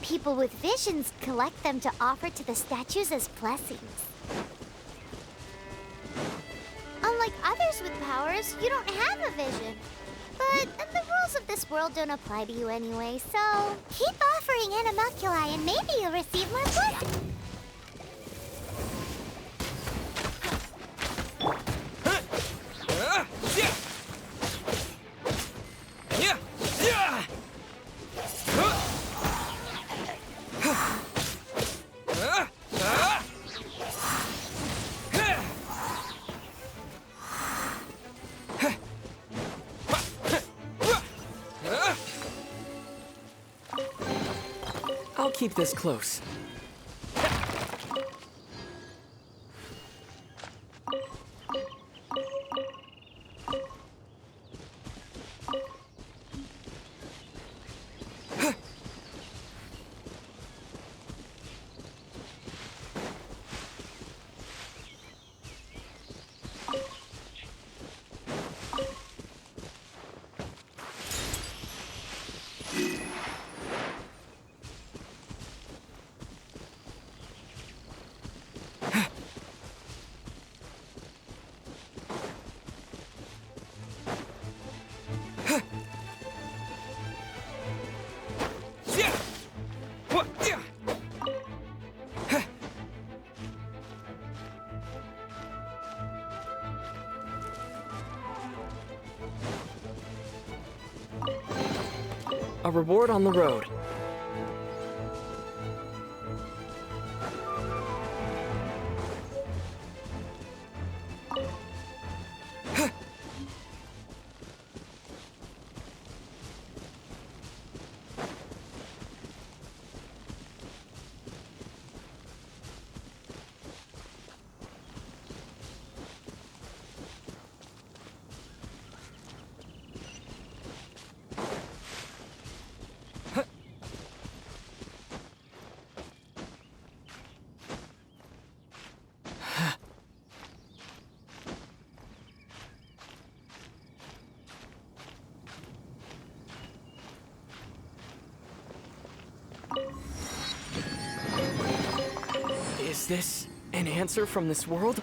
Speaker 1: People with visions collect them to offer to the statues as blessings. Unlike others with powers, you don't have a vision. But the rules of this world don't apply to you anyway, so keep offering animalculi and maybe you'll receive more blessings.
Speaker 3: I'll keep this close. A reward on the road. Is this an answer from this world?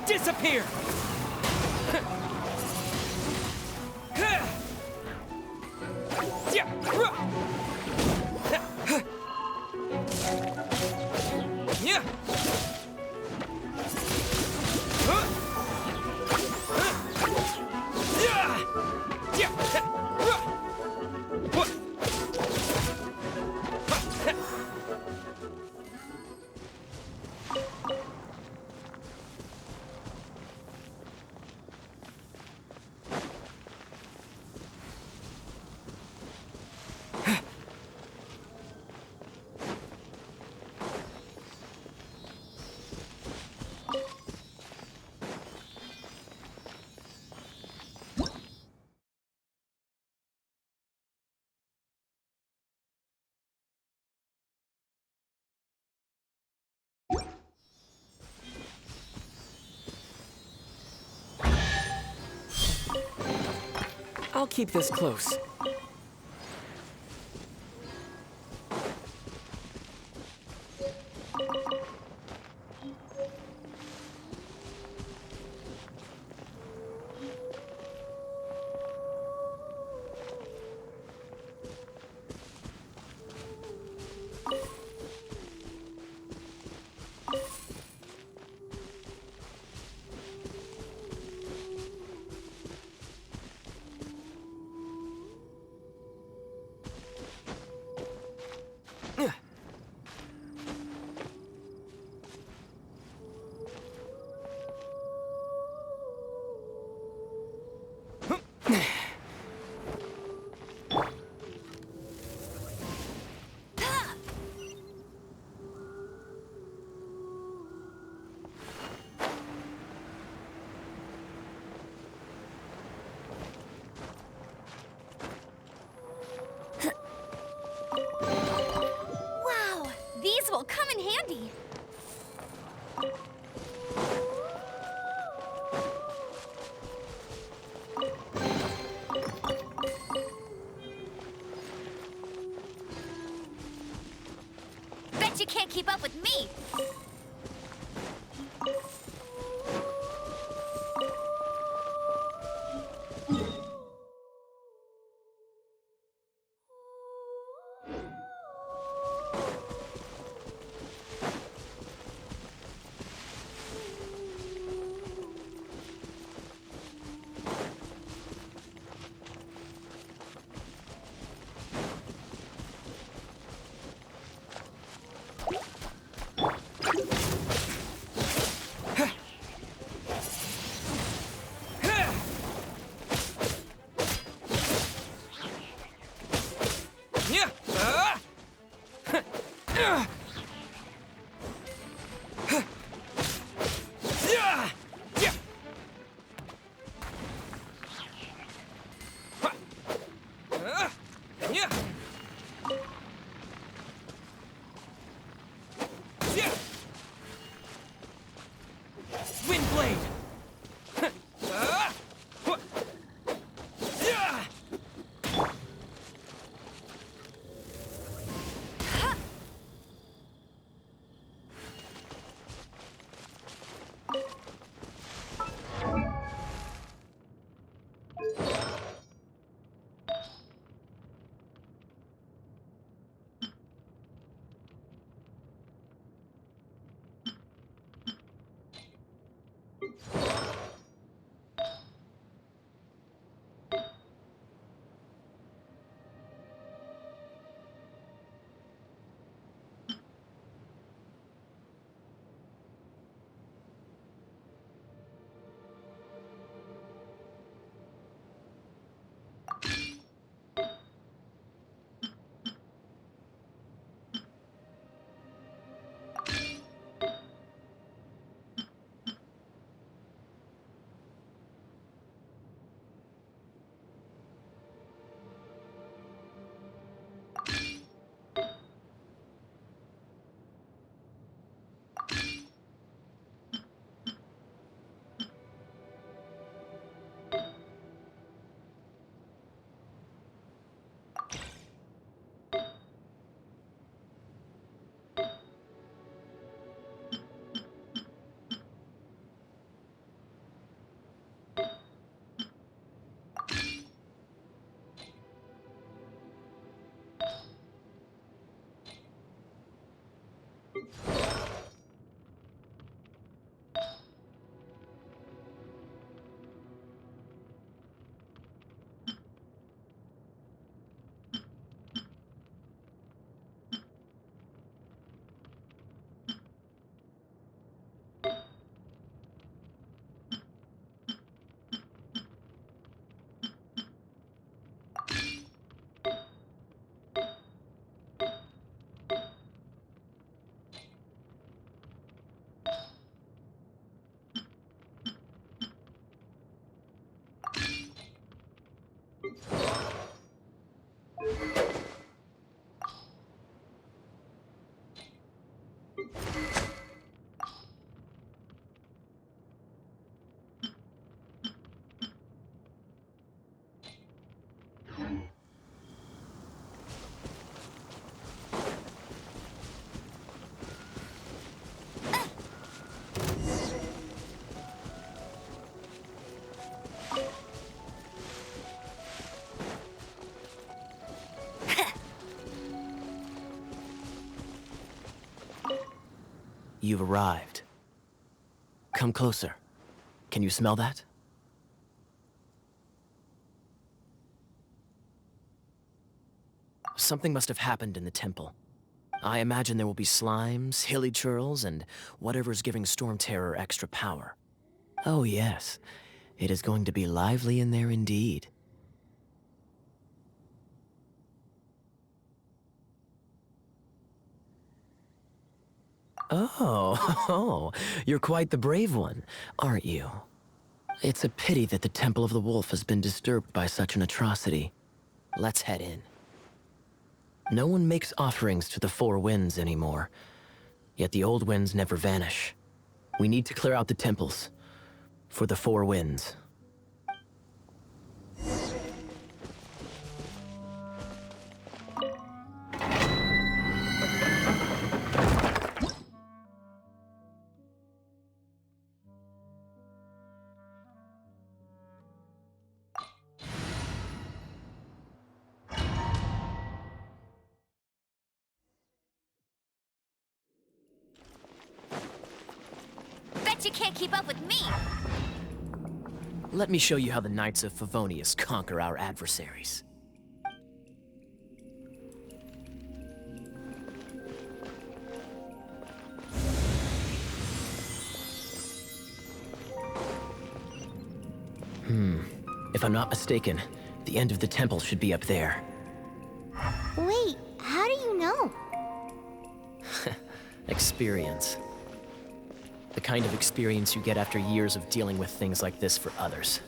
Speaker 3: Disappear! I'll keep this close.
Speaker 4: Wow, these will come in handy. Bet you can't keep up with me.
Speaker 5: you've arrived. Come closer. Can you smell that? Something must have happened in the temple. I imagine there will be slimes, hilly churls, and whatever's giving Storm Terror extra power. Oh yes, it is going to be lively in there indeed. Oh, you're quite the brave one, aren't you? It's a pity that the Temple of the Wolf has been disturbed by such an atrocity. Let's head in. No one makes offerings to the Four Winds anymore, yet the old winds never vanish. We need to clear out the temples for the Four Winds.
Speaker 4: Bet you can't keep up with me!
Speaker 5: Let me show you how the Knights of Favonius conquer our adversaries. If I'm not mistaken, the end of the temple should be up there.
Speaker 1: Wait, how do you know?
Speaker 5: Experience. The kind of experience you get after years of dealing with things like this for others.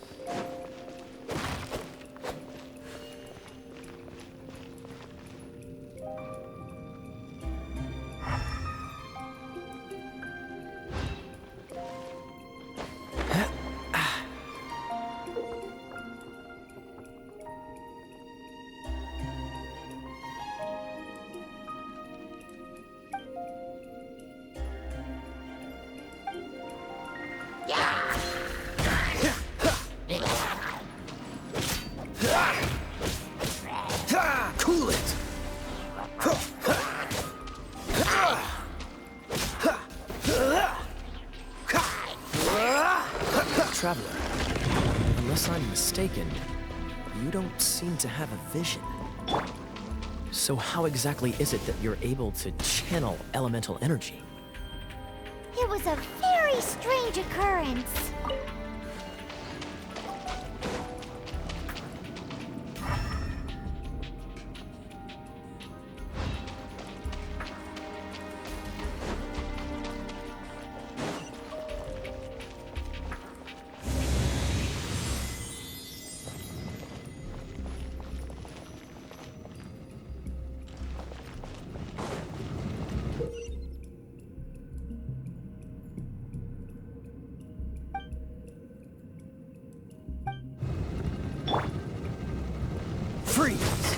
Speaker 5: Cool it! Traveler, unless I'm mistaken, you don't seem to have a vision. So how exactly is it that you're able to channel elemental energy?
Speaker 1: It was a very strange occurrence.
Speaker 5: Freeze!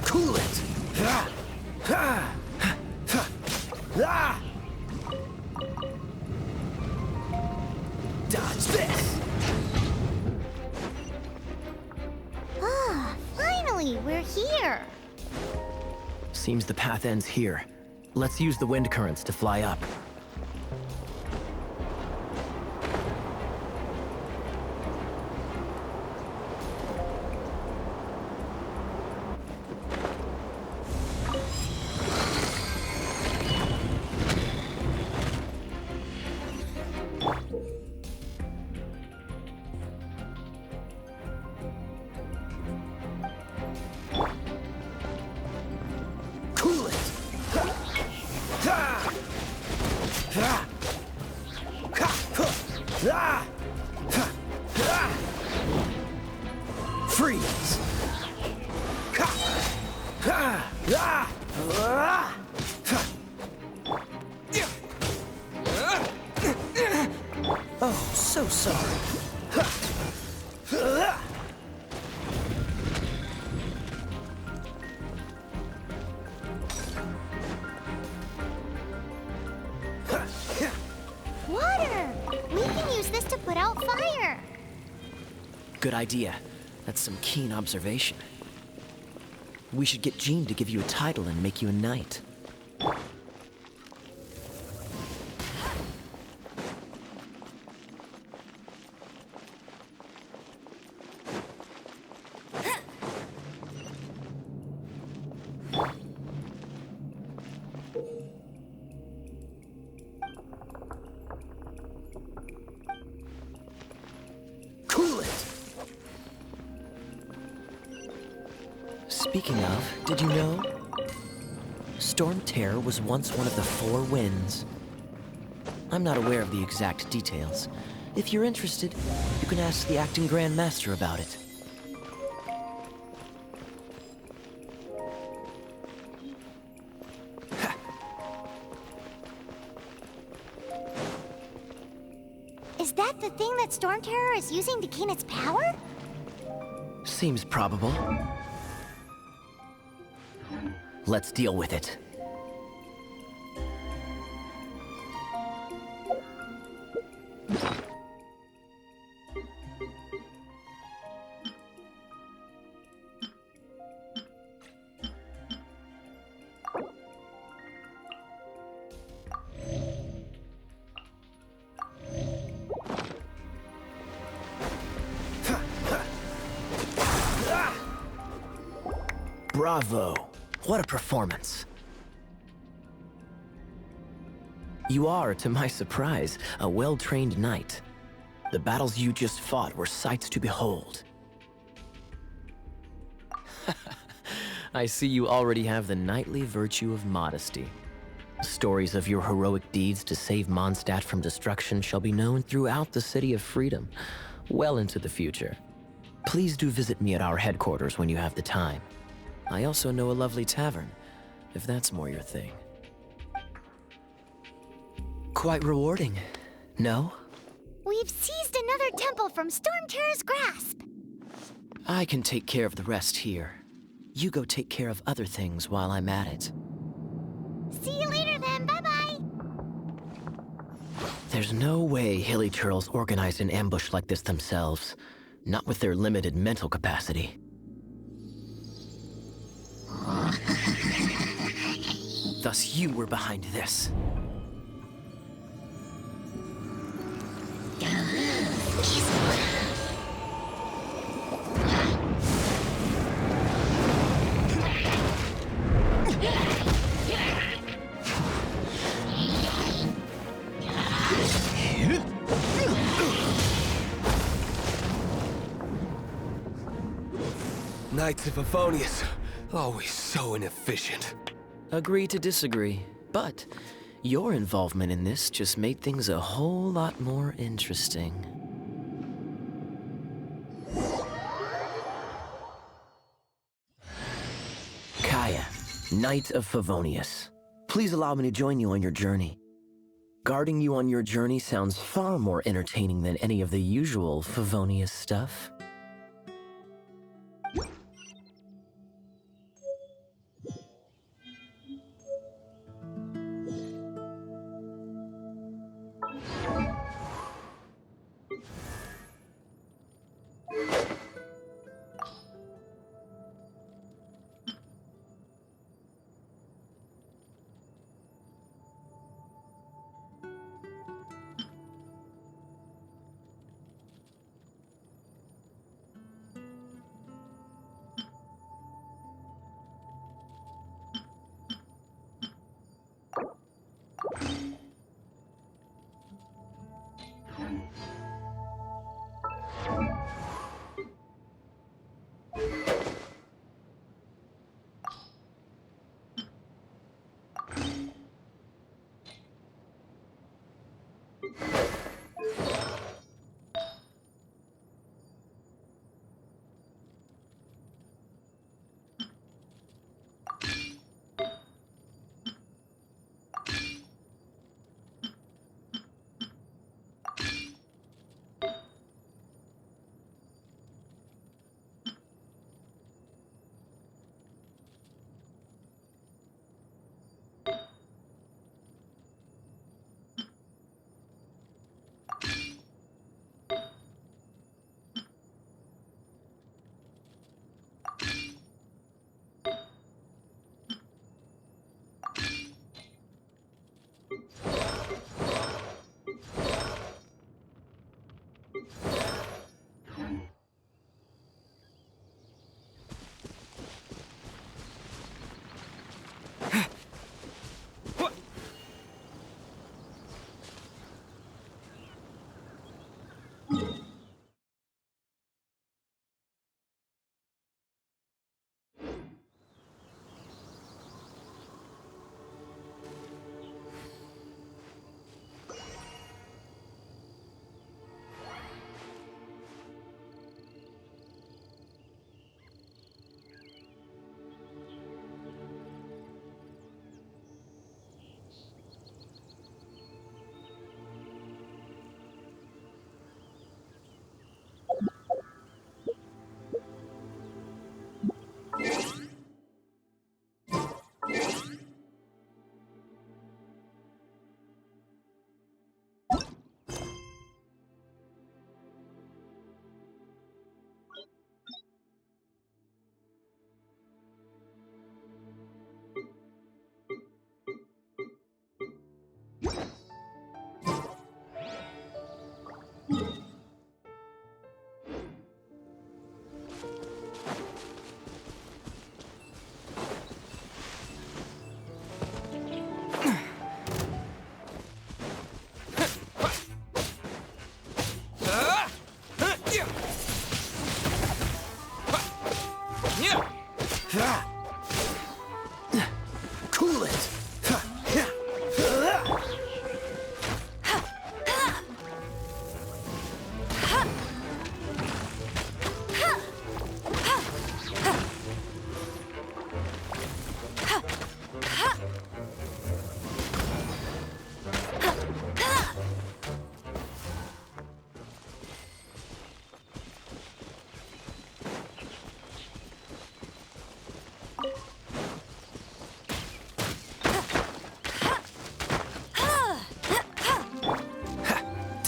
Speaker 5: Cool it! Dodge this!
Speaker 1: Ah, finally, we're here.
Speaker 5: Seems the path ends here. Let's use the wind currents to fly up. Cool it! Freeze! Oh, so sorry.
Speaker 1: Water! We can use this to put out fire.
Speaker 9: Good idea. That's some keen observation. We should get Jean to give you a title and make you a knight. Cool it! Speaking of, did you know? Storm Terror was once one of the 4 winds. I'm not aware of the exact details. If you're interested, you can ask the acting Grand Master about it.
Speaker 1: Is that the thing that Storm Terror is using to gain its power?
Speaker 9: Seems probable. Let's deal with it. Bravo! What a performance! You are, to my surprise, a well-trained knight. The battles you just fought were sights to behold. I see you already have the knightly virtue of modesty. Stories of your heroic deeds to save Mondstadt from destruction shall be known throughout the City of Freedom, well into the future. Please do visit me at our headquarters when you have the time. I also know a lovely tavern, if that's more your thing. Quite rewarding, no?
Speaker 1: We've seized another temple from Storm Terror's grasp.
Speaker 9: I can take care of the rest here. You go take care of other things while I'm at it.
Speaker 1: See you later then, bye-bye.
Speaker 9: There's no way Hilly Churls organized an ambush like this themselves. Not with their limited mental capacity. Thus you were behind this.
Speaker 8: Knights of Favonius, always so inefficient.
Speaker 9: Agree to disagree, but your involvement in this just made things a whole lot more interesting. Kaya, Knight of Favonius. Please allow me to join you on your journey. Guarding you on your journey sounds far more entertaining than any of the usual Favonius stuff.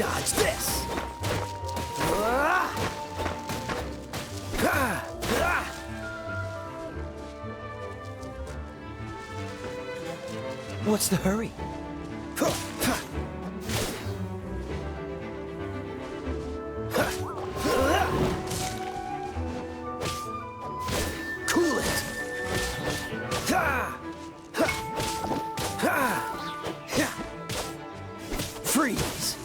Speaker 10: Dodge this! What's the hurry? Cool it! Freeze!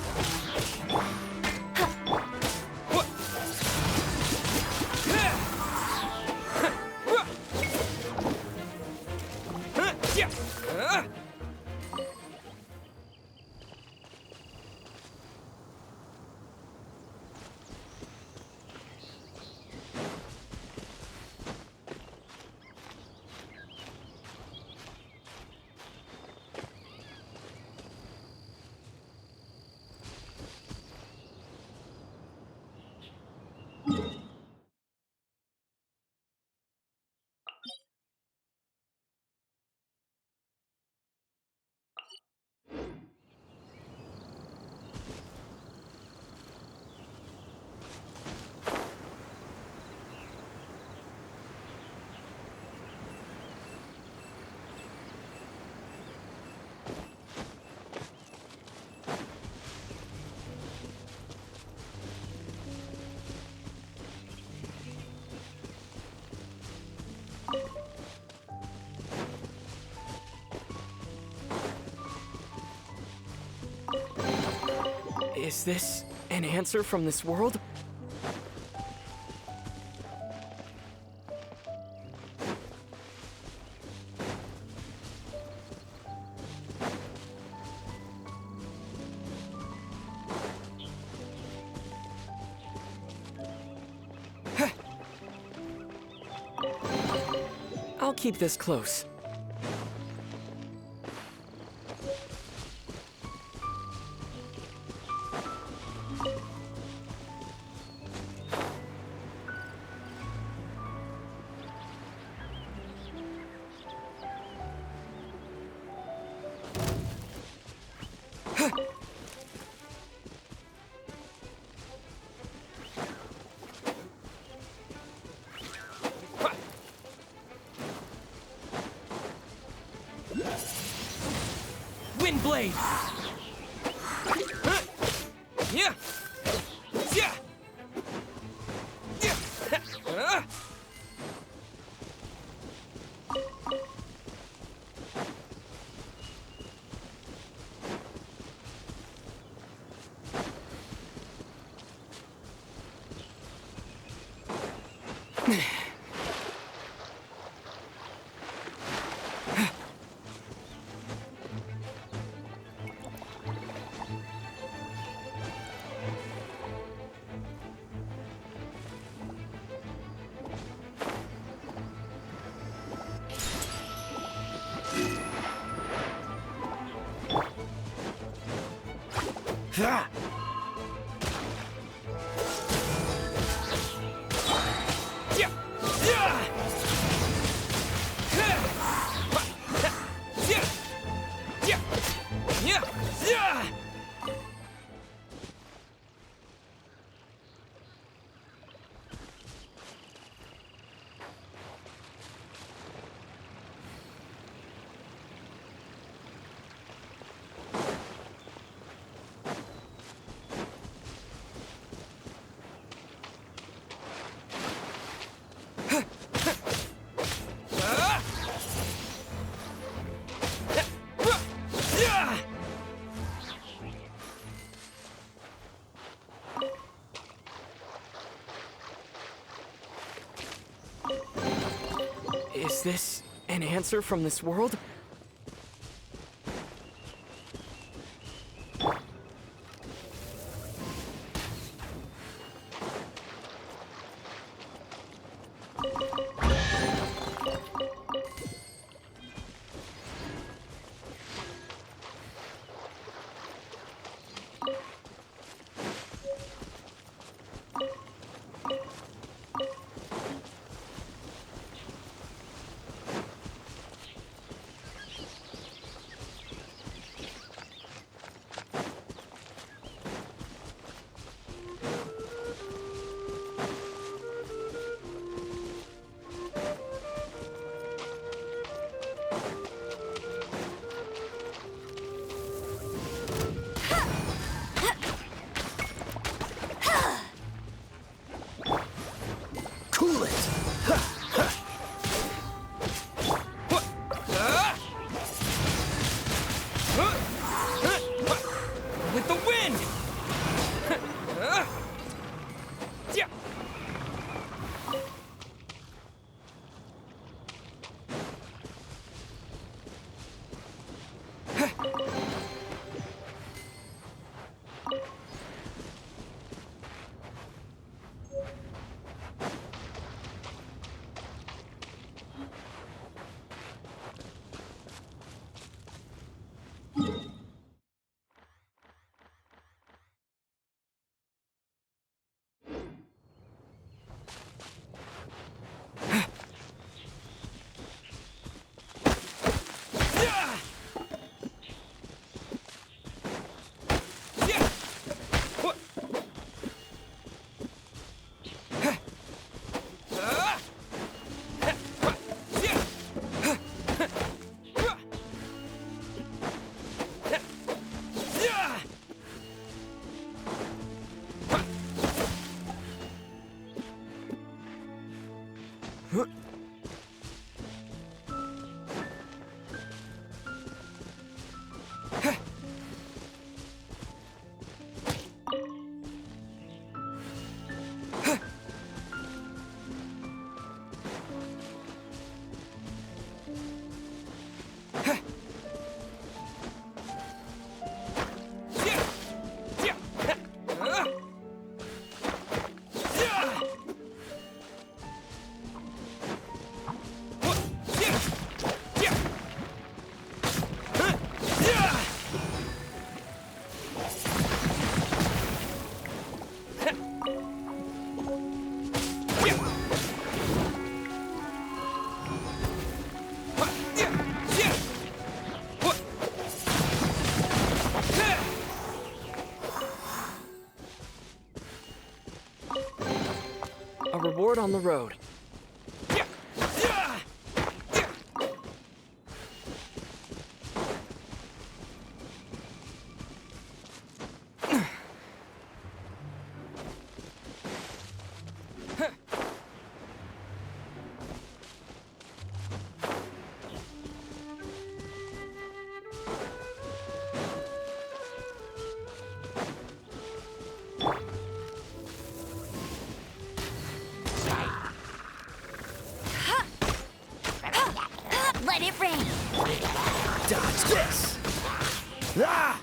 Speaker 3: Is this an answer from this world? I'll keep this close.
Speaker 10: Windblade! Yeah! Yeah! Yeah! Ah! Yeah! Yeah! Yeah! Yeah! Yeah! Yeah!
Speaker 3: Is this an answer from this world? A reward on the road.
Speaker 4: Let it rain!
Speaker 10: Dodge this! Ah!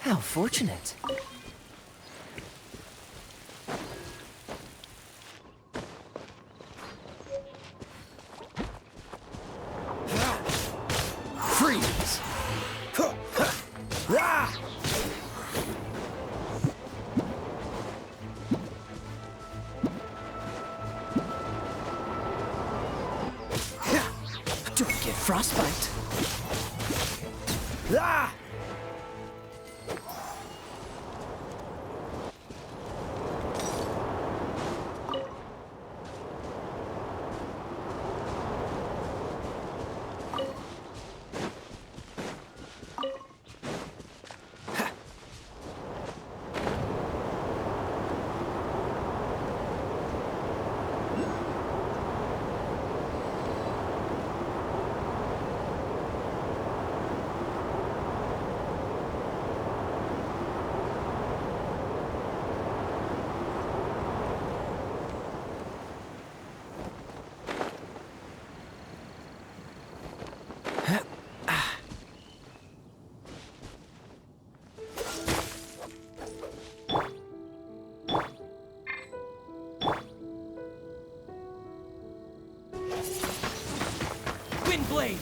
Speaker 9: How fortunate.
Speaker 10: Freeze!
Speaker 9: Don't get frostbite.
Speaker 10: Ah! Windblade!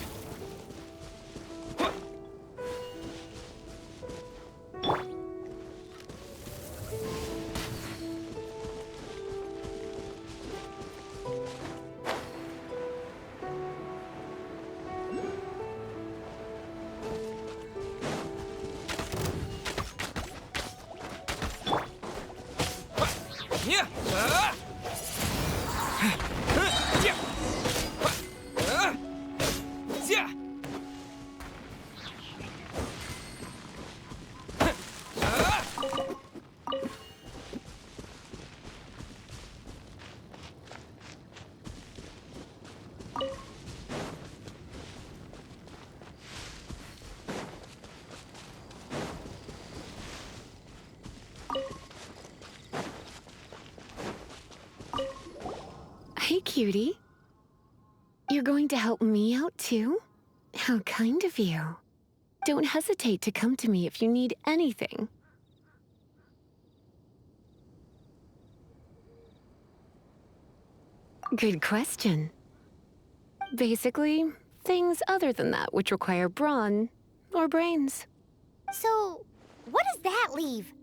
Speaker 10: Yeah! Yeah!
Speaker 6: Hey, cutie. You're going to help me out, too? How kind of you. Don't hesitate to come to me if you need anything. Good question. Basically, things other than that which require brawn or brains.
Speaker 1: So, what does that leave?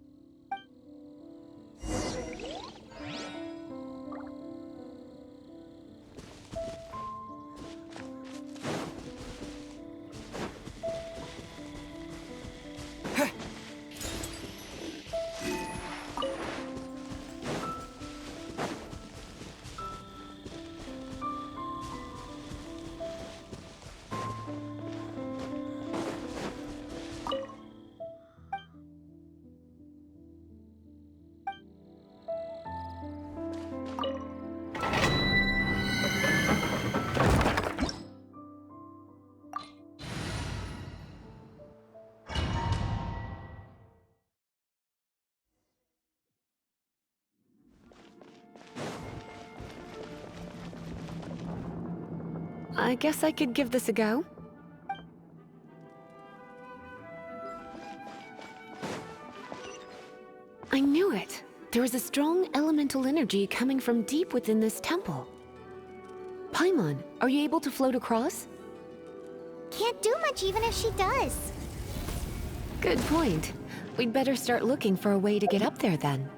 Speaker 6: I guess I could give this a go. I knew it. There is a strong elemental energy coming from deep within this temple. Paimon, are you able to float across?
Speaker 1: Can't do much even if she does.
Speaker 6: Good point. We'd better start looking for a way to get up there then.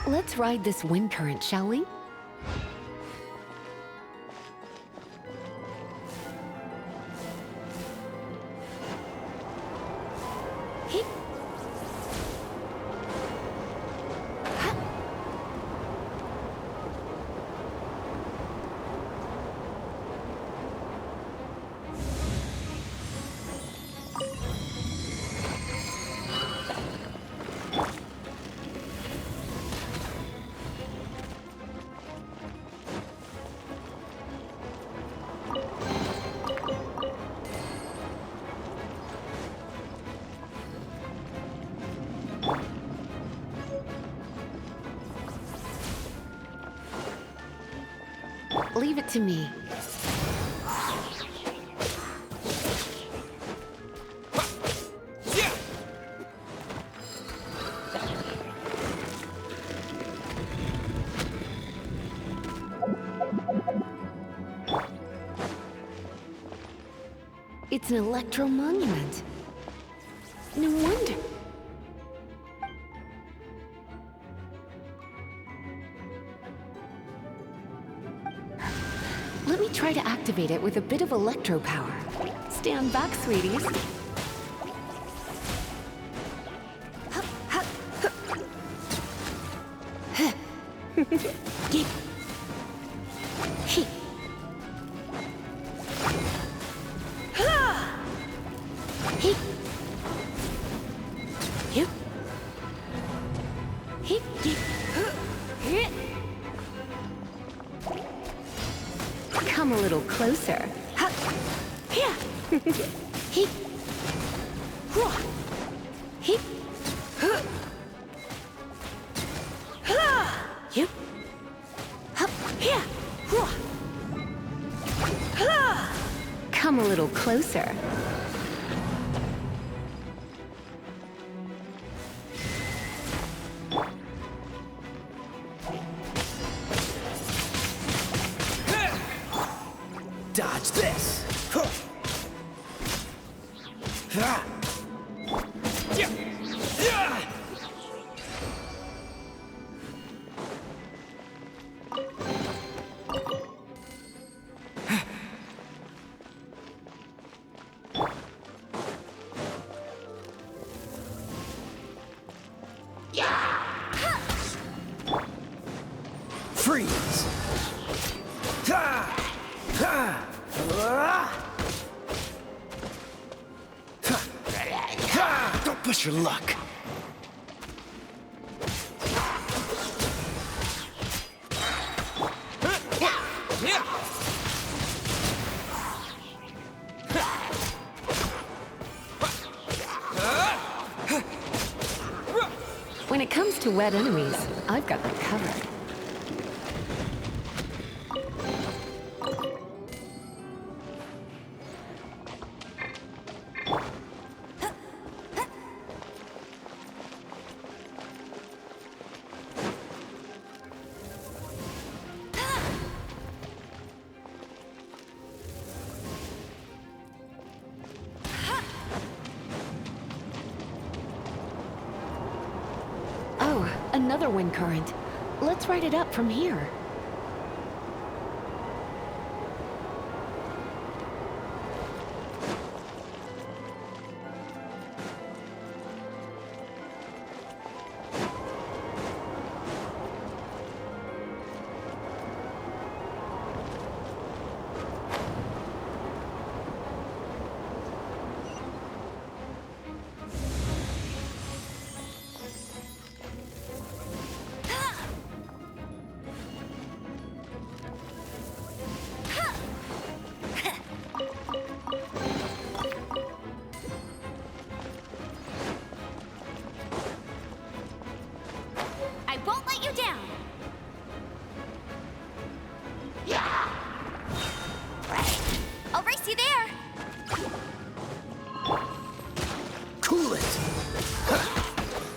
Speaker 6: Let's ride this wind current, shall we? Leave it to me. It's an electro monument. No wonder. Let me try to activate it with a bit of electro power. Stand back, sweeties. Come a little closer. Come a little closer.
Speaker 10: Dodge this! Freeze! Don't push your luck.
Speaker 6: When it comes to wet enemies, I've got them covered. Oh, another wind current. Let's ride it up from here.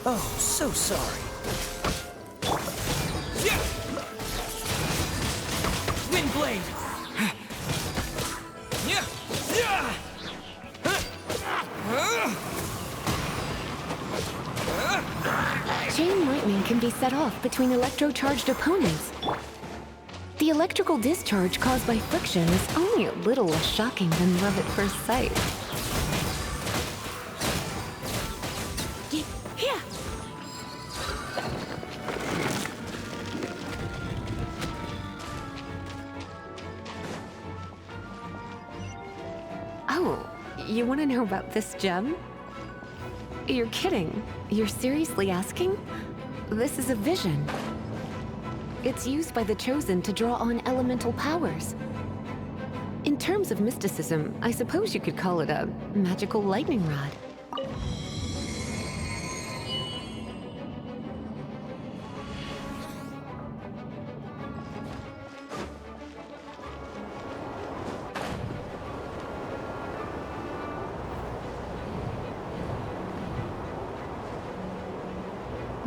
Speaker 10: Oh, so sorry. Windblade!
Speaker 6: Chain lightning can be set off between electro-charged opponents. The electrical discharge caused by friction is only a little less shocking than love at first sight. Oh, you want to know about this gem? You're kidding. You're seriously asking? This is a vision. It's used by the Chosen to draw on elemental powers. In terms of mysticism, I suppose you could call it a magical lightning rod.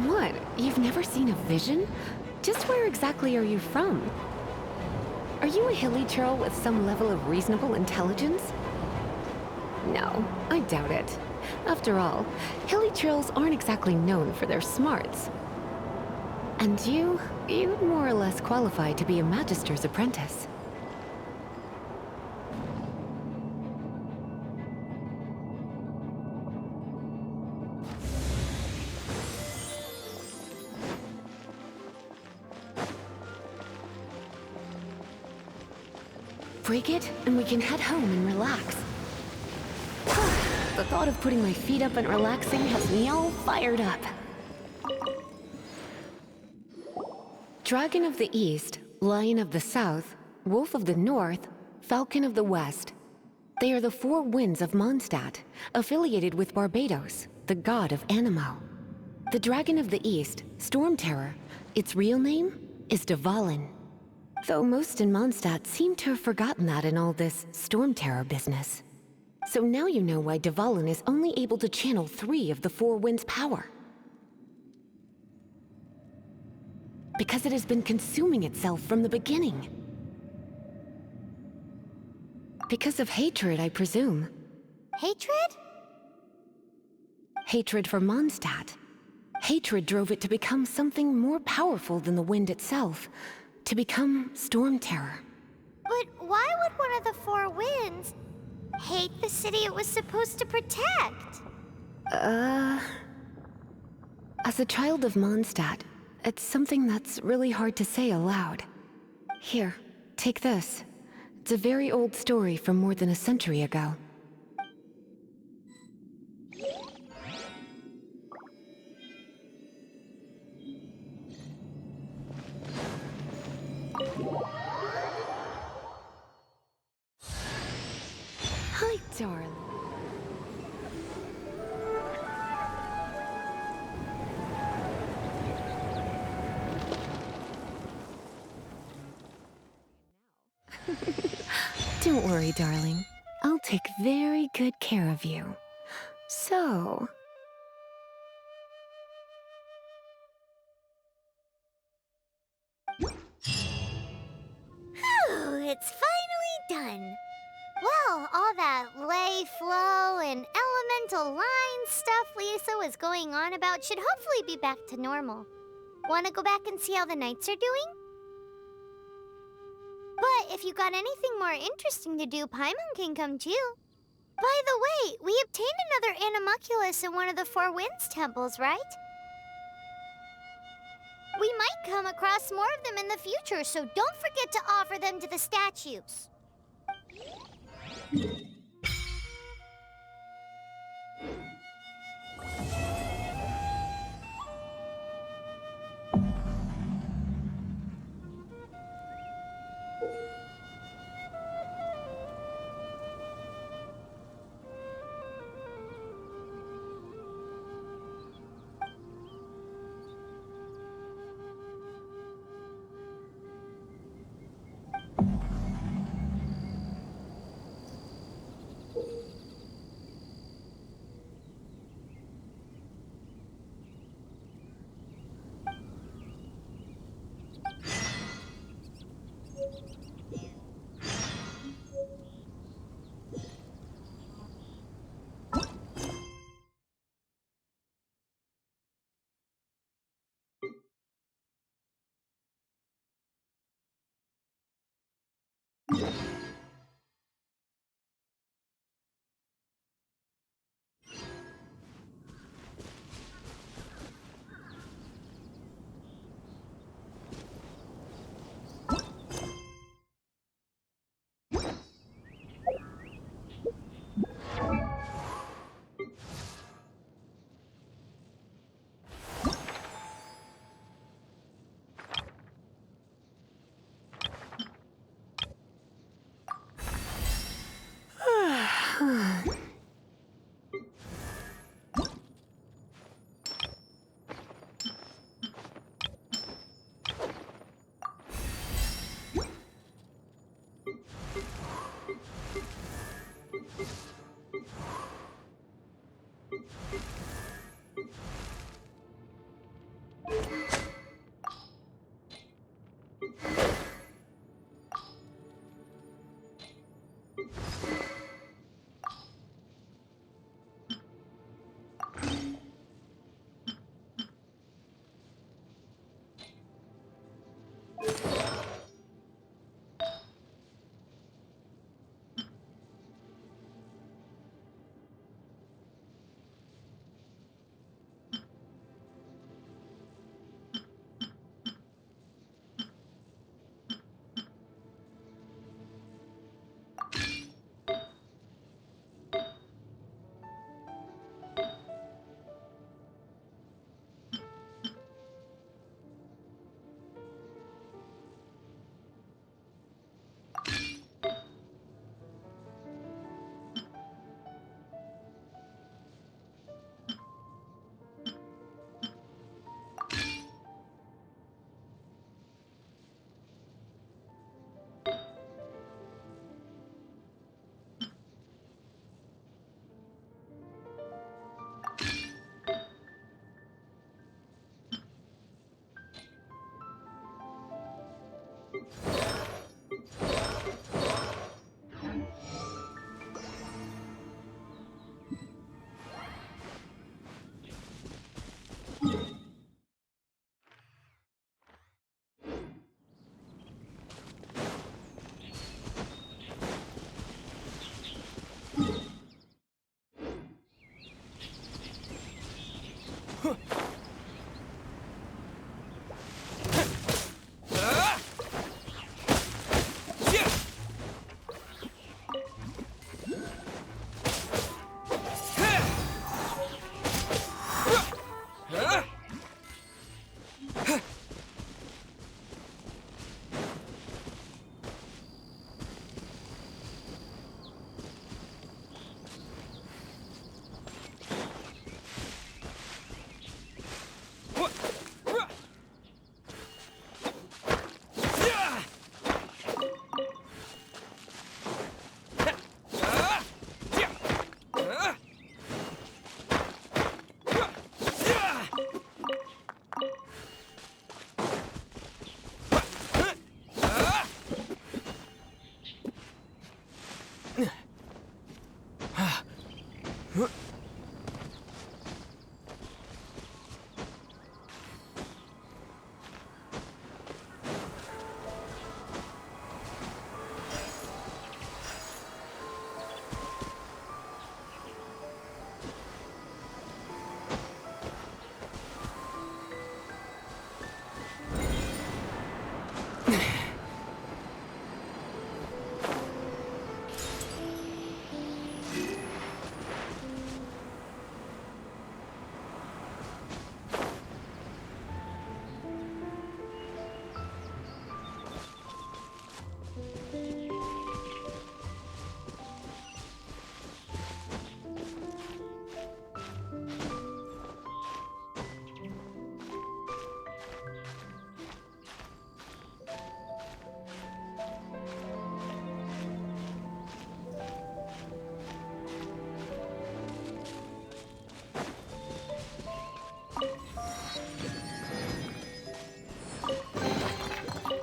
Speaker 6: What? You've never seen a vision? Just where exactly are you from? Are you a hilly churl with some level of reasonable intelligence? No, I doubt it. After all, hilly churls aren't exactly known for their smarts. And you'd more or less qualify to be a magister's apprentice. Break it, and we can head home and relax. The thought of putting my feet up and relaxing has me all fired up. Dragon of the East, Lion of the South, Wolf of the North, Falcon of the West. They are the four winds of Mondstadt, affiliated with Barbados, the god of Anemo. The Dragon of the East, Storm Terror, its real name is Dvalin. Though most in Mondstadt seem to have forgotten that in all this Storm Terror business. So now you know why Dvalin is only able to channel 3 of the four winds' power. Because it has been consuming itself from the beginning. Because of hatred, I presume.
Speaker 1: Hatred?
Speaker 6: Hatred for Mondstadt. Hatred drove it to become something more powerful than the wind itself. To become Storm Terror.
Speaker 1: But why would one of the four winds hate the city it was supposed to protect?
Speaker 6: As a child of Mondstadt, it's something that's really hard to say aloud. Here, take this. It's a very old story from more than a century ago. Hi, darling. Don't worry, darling. I'll take very good care of you. So...
Speaker 1: Whew, it's finally done. Well, all that lay, flow, and elemental line stuff Lisa was going on about should hopefully be back to normal. Want to go back and see how the knights are doing? But if you got anything more interesting to do, Paimon can come too. By the way, we obtained another Animalculus in one of the Four Winds temples, right? We might come across more of them in the future, so don't forget to offer them to the statues.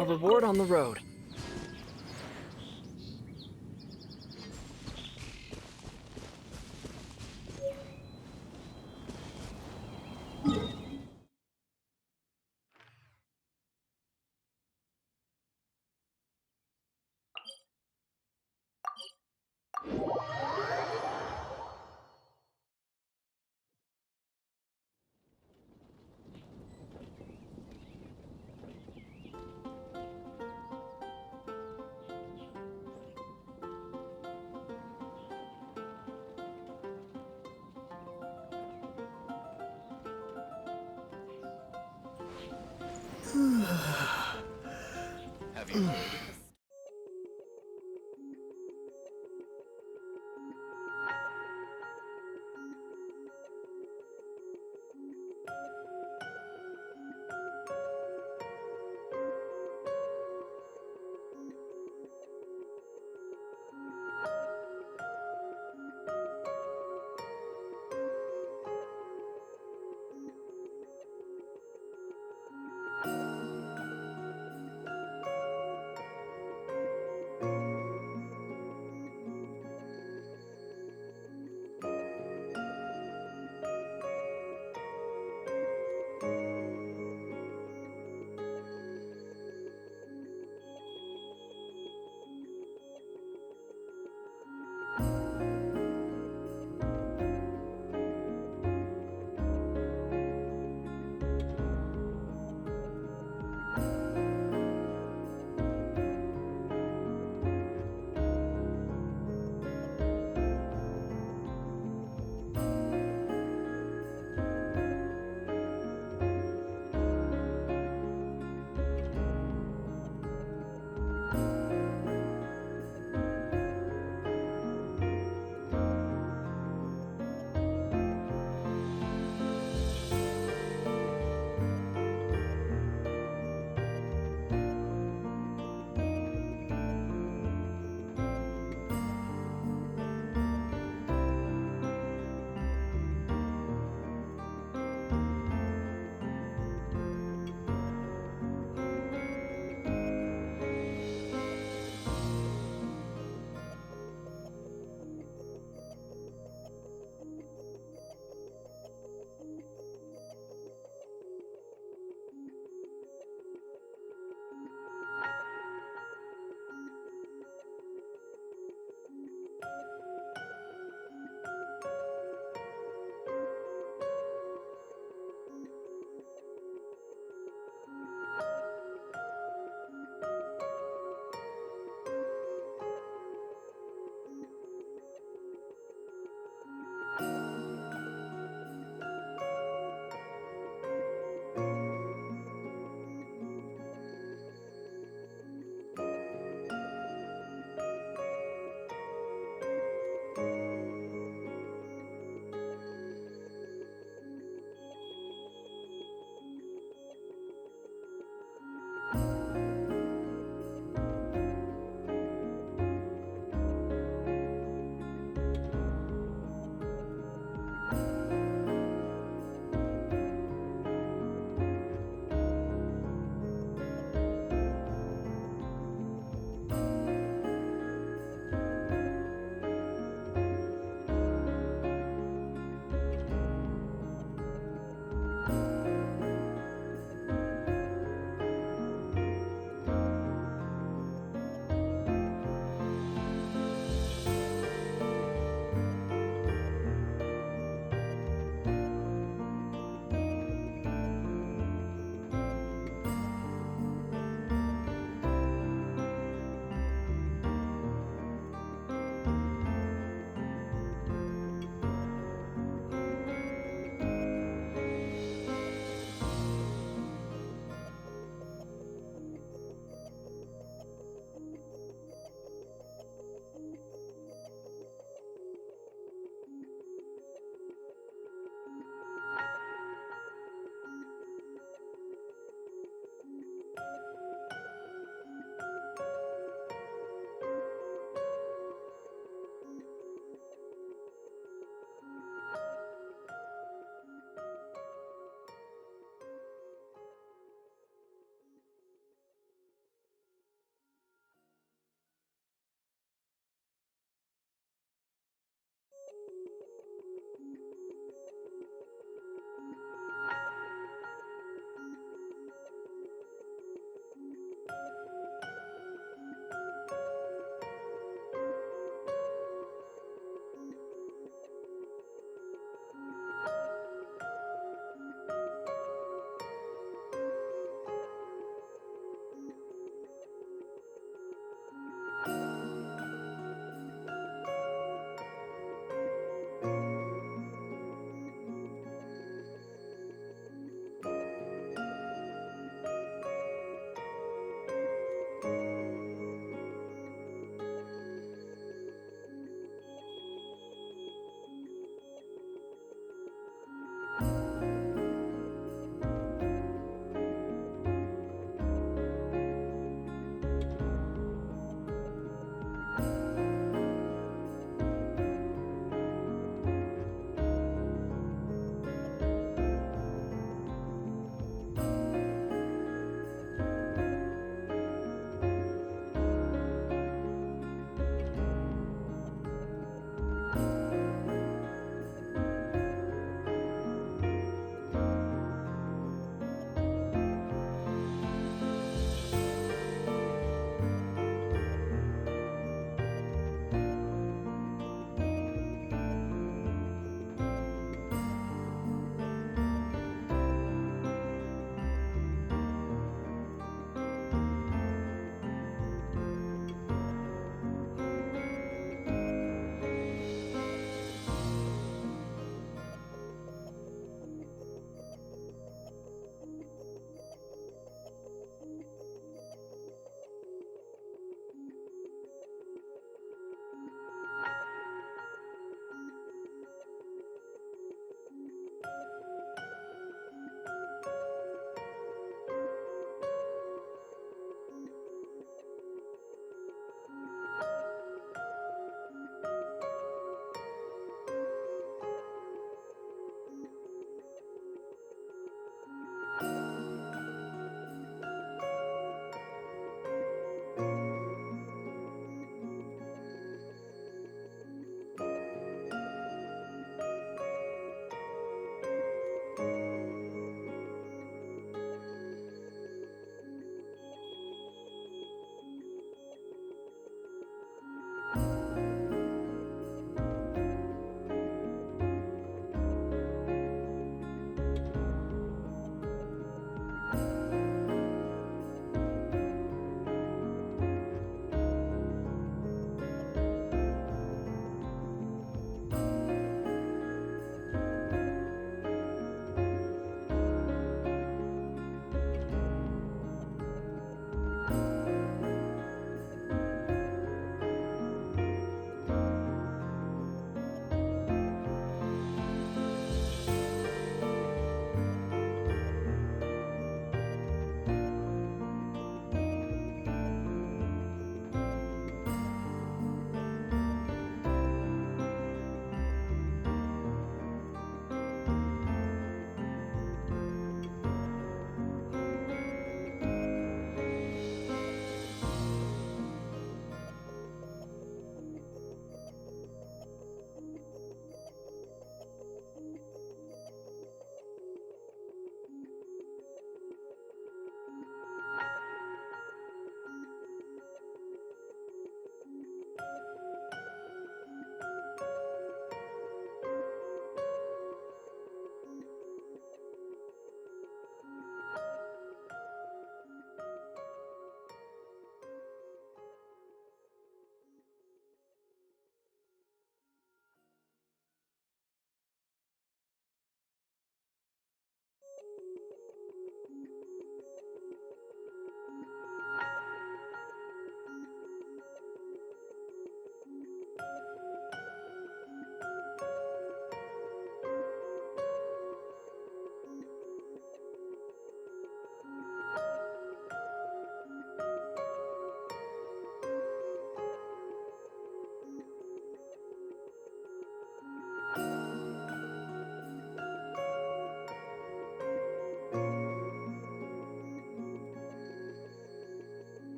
Speaker 3: A reward on the road.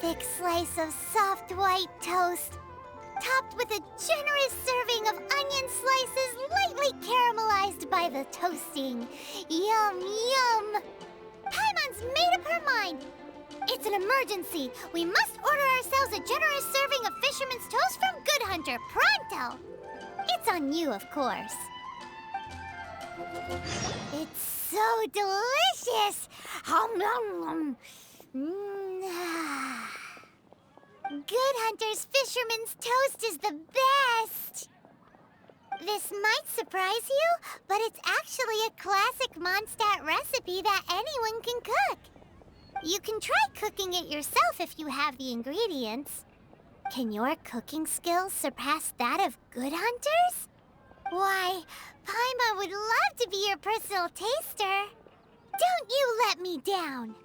Speaker 1: thick slice of soft white toast, topped with a generous serving of onion slices lightly caramelized by the toasting. Yum, yum! Paimon's made up her mind. It's an emergency. We must order ourselves a generous serving of Fisherman's Toast from Good Hunter, pronto! It's on you, of course. It's so delicious! Hum, nom, nom. Good Hunter's Fisherman's Toast is the best! This might surprise you, but it's actually a classic Mondstadt recipe that anyone can cook. You can try cooking it yourself if you have the ingredients. Can your cooking skills surpass that of Good Hunter's? Why, Paimon would love to be your personal taster. Don't you let me down!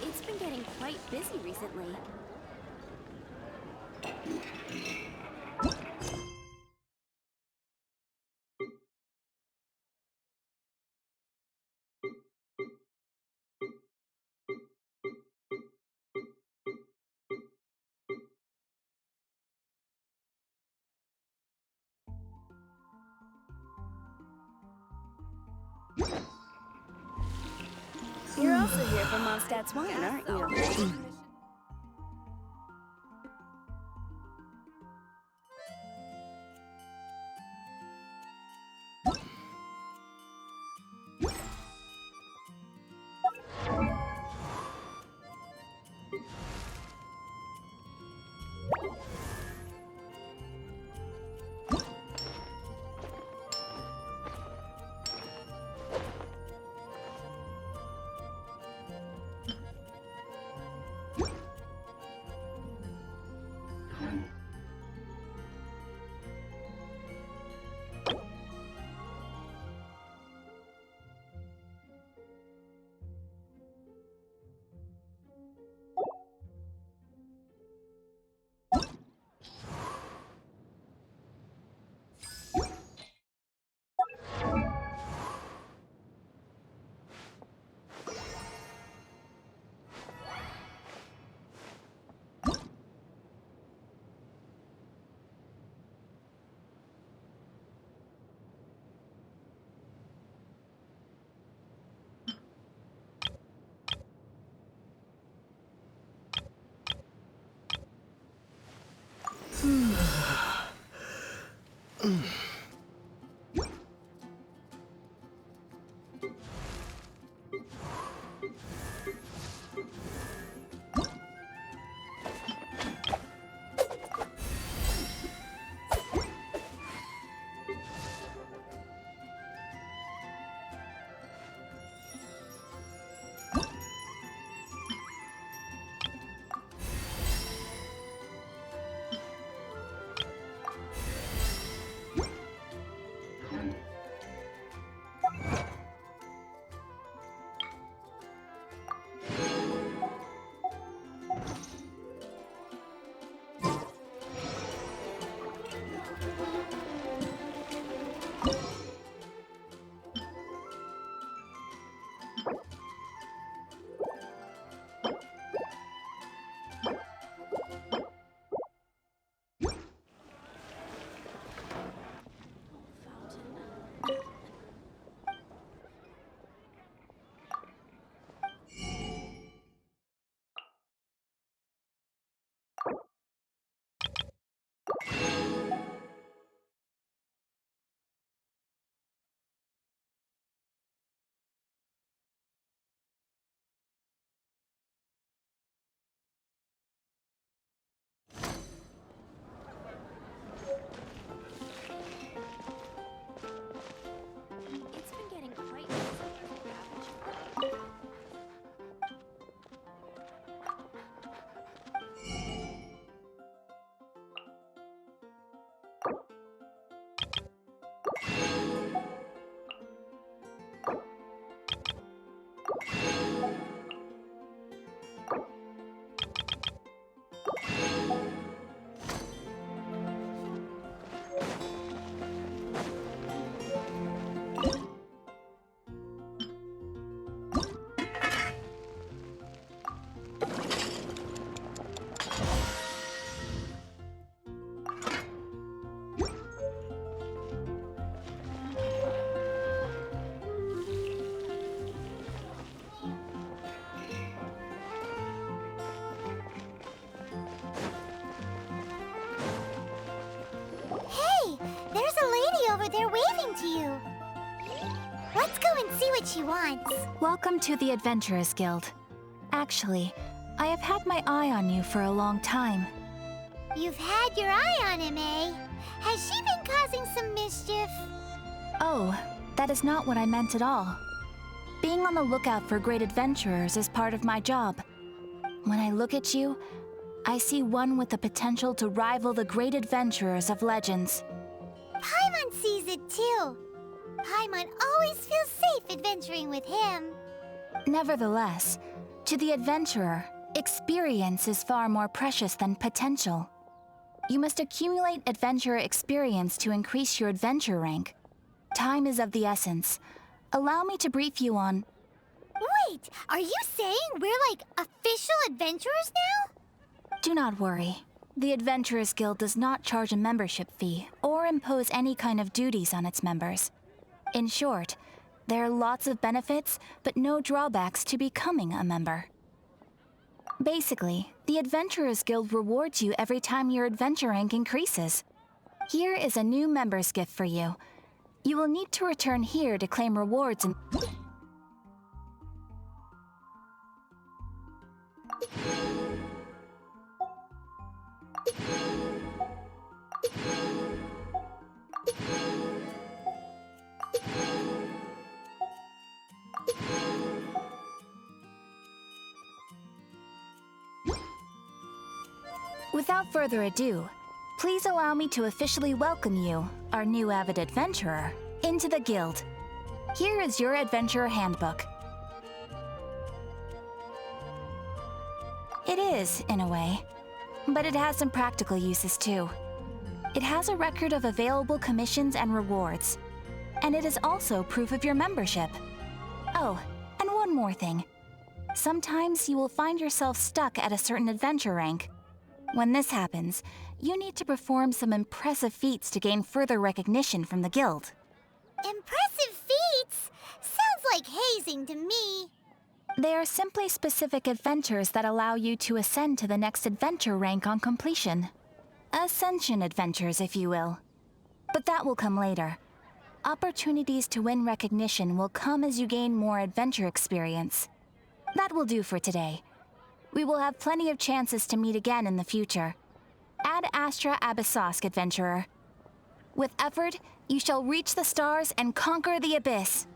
Speaker 4: It's been getting quite busy recently.
Speaker 11: You're also here for Mondstadt's wine, aren't you?
Speaker 1: talking to you. Let's go and see what she wants.
Speaker 7: Welcome to the Adventurers Guild. Actually, I have had my eye on you for a long time.
Speaker 1: You've had your eye on him, eh? Has she been causing some mischief?
Speaker 7: Oh, that is not what I meant at all. Being on the lookout for great adventurers is part of my job. When I look at you, I see one with the potential to rival the great adventurers of legends.
Speaker 1: Paimon sees it too. Paimon always feels safe adventuring with him.
Speaker 7: Nevertheless, to the adventurer, experience is far more precious than potential. You must accumulate adventurer experience to increase your adventure rank. Time is of the essence. Allow me to brief you on...
Speaker 1: Wait, are you saying we're like official adventurers now?
Speaker 7: Do not worry. The Adventurers Guild does not charge a membership fee or impose any kind of duties on its members. In short, there are lots of benefits, but no drawbacks to becoming a member. Basically, the Adventurers Guild rewards you every time your adventure rank increases. Here is a new member's gift for you. You will need to return here to claim rewards and... Without further ado, please allow me to officially welcome you, our new avid adventurer, into the guild. Here is your adventurer handbook. It is, in a way, but it has some practical uses too. It has a record of available commissions and rewards, and it is also proof of your membership. Oh, and one more thing. Sometimes you will find yourself stuck at a certain adventure rank. When this happens, you need to perform some impressive feats to gain further recognition from the guild.
Speaker 1: Impressive feats? Sounds like hazing to me.
Speaker 7: They are simply specific adventures that allow you to ascend to the next adventure rank on completion. Ascension adventures, if you will. But that will come later. Opportunities to win recognition will come as you gain more adventure experience. That will do for today. We will have plenty of chances to meet again in the future. Ad Astra Abyssosk, adventurer. With effort, you shall reach the stars and conquer the abyss.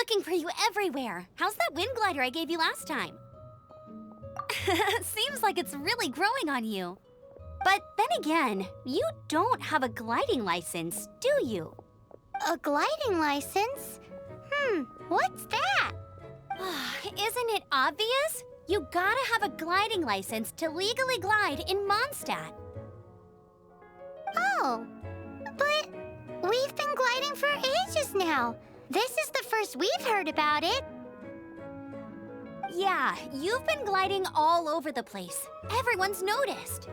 Speaker 4: looking for you everywhere. How's that wind glider I gave you last time? Seems like it's really growing on you. But then again, you don't have a gliding license, do you?
Speaker 1: A gliding license? What's that?
Speaker 4: Isn't it obvious? You gotta have a gliding license to legally glide in Mondstadt.
Speaker 1: Oh, but we've been gliding for ages now. This is the first we've heard about it.
Speaker 4: Yeah, you've been gliding all over the place. Everyone's noticed.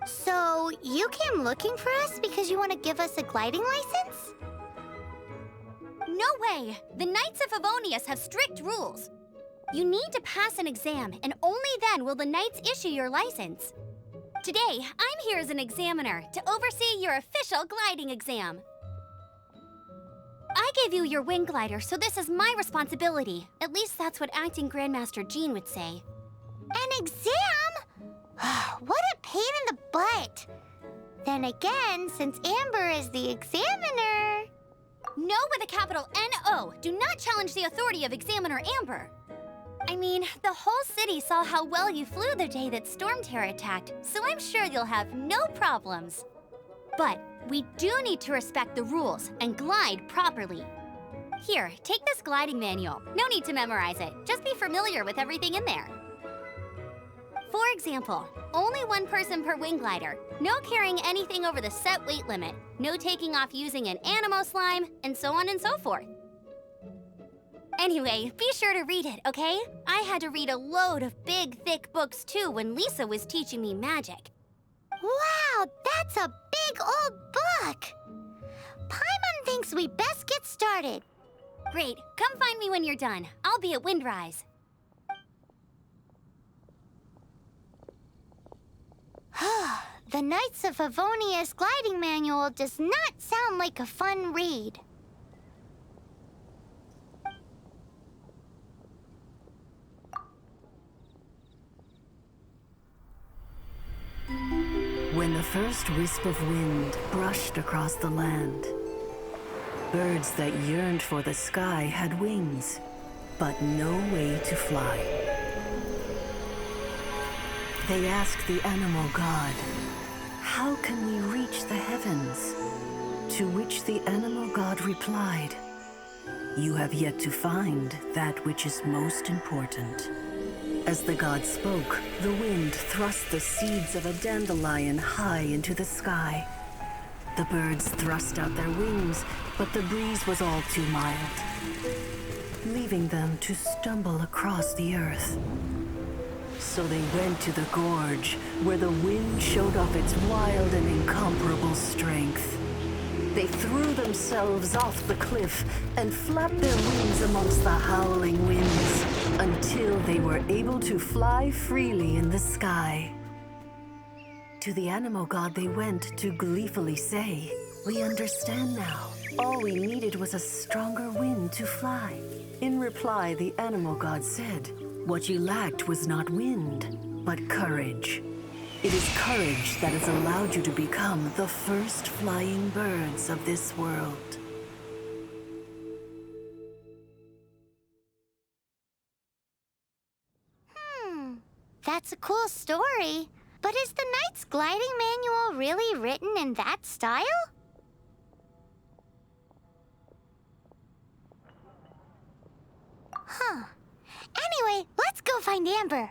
Speaker 1: So, you came looking for us because you want to give us a gliding license?
Speaker 4: No way! The Knights of Favonius have strict rules. You need to pass an exam, and only then will the Knights issue your license. Today, I'm here as an examiner to oversee your official gliding exam. I gave you your wing glider, so this is my responsibility. At least that's what Acting Grandmaster Jean would say.
Speaker 1: An exam? What a pain in the butt. Then again, since Amber is the examiner...
Speaker 4: No with a capital N-O. Do not challenge the authority of Examiner Amber. I mean, the whole city saw how well you flew the day that Storm Terror attacked, so I'm sure you'll have no problems. But we do need to respect the rules and glide properly. Here, take this gliding manual. No need to memorize it. Just be familiar with everything in there. For example, only one person per wing glider, no carrying anything over the set weight limit, no taking off using an animo slime, and so on and so forth. Anyway, be sure to read it, okay? I had to read a load of big, thick books too when Lisa was teaching me magic.
Speaker 1: Wow, that's a big old book! Paimon thinks we best get started.
Speaker 4: Great, come find me when you're done. I'll be at Windrise.
Speaker 1: The Knights of Favonius gliding manual does not sound like a fun read.
Speaker 12: When the first wisp of wind brushed across the land, birds that yearned for the sky had wings, but no way to fly. They asked the animal god, "How can we reach the heavens?" To which the animal god replied, "You have yet to find that which is most important." As the god spoke, the wind thrust the seeds of a dandelion high into the sky. The birds thrust out their wings, but the breeze was all too mild, leaving them to stumble across the earth. So they went to the gorge, where the wind showed off its wild and incomparable strength. They threw themselves off the cliff and flapped their wings amongst the howling winds until they were able to fly freely in the sky. To the animal god they went to gleefully say, "We understand now. All we needed was a stronger wind to fly." In reply, the animal god said, "What you lacked was not wind, but courage. It is courage that has allowed you to become the first flying birds of this world."
Speaker 1: That's a cool story. But is the Knight's gliding manual really written in that style? Huh. Anyway, let's go find Amber.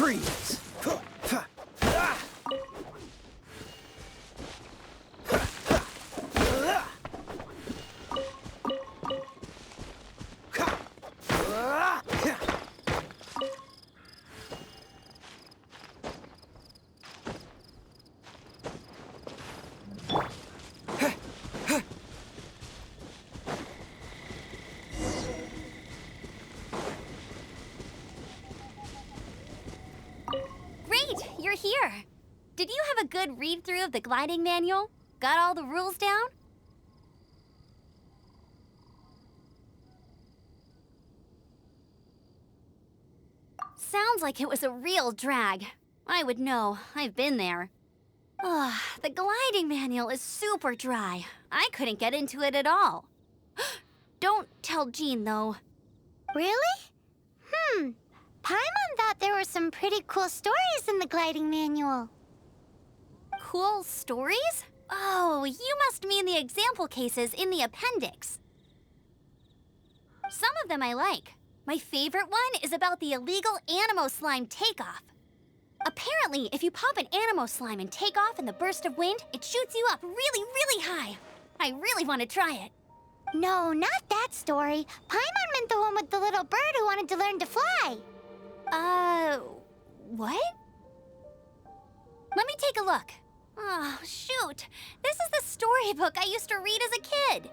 Speaker 10: Freeze!
Speaker 4: Great, you're here. Did you have a good read-through of the gliding manual? Got all the rules down? Sounds like it was a real drag. I would know. I've been there. Ugh, the gliding manual is super dry. I couldn't get into it at all. Don't tell Jean, though.
Speaker 1: Really? Paimon thought there were some pretty cool stories in the gliding manual.
Speaker 4: Cool stories? Oh, you must mean the example cases in the appendix. Some of them I like. My favorite one is about the illegal Animo slime takeoff. Apparently, if you pop an Animo slime and take off in the burst of wind, it shoots you up really, really high. I really want to try it.
Speaker 1: No, not that story. Paimon meant the one with the little bird who wanted to learn to fly.
Speaker 4: What? Let me take a look. Oh, shoot. This is the storybook I used to read as a kid.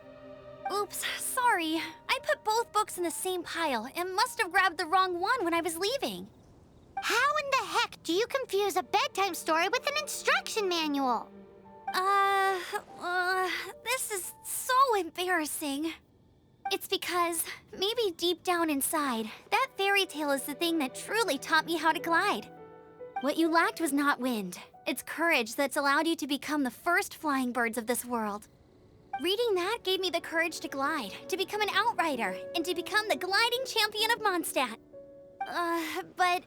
Speaker 4: Oops, sorry. I put both books in the same pile and must have grabbed the wrong one when I was leaving.
Speaker 1: How in the heck do you confuse a bedtime story with an instruction manual?
Speaker 4: This is so embarrassing. It's because, maybe deep down inside, that fairy tale is the thing that truly taught me how to glide. What you lacked was not wind. It's courage that's allowed you to become the first flying birds of this world. Reading that gave me the courage to glide, to become an outrider, and to become the gliding champion of Mondstadt. But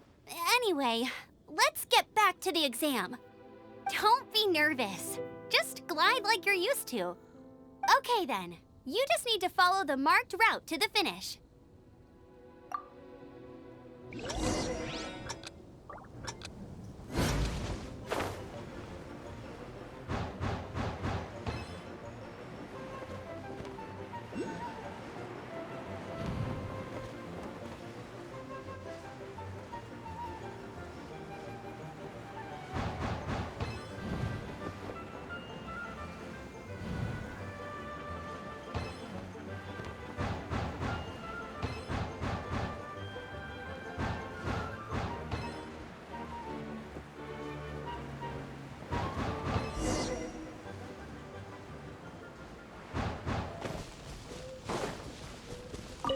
Speaker 4: anyway, let's get back to the exam. Don't be nervous. Just glide like you're used to. Okay then, you just need to follow the marked route to the finish.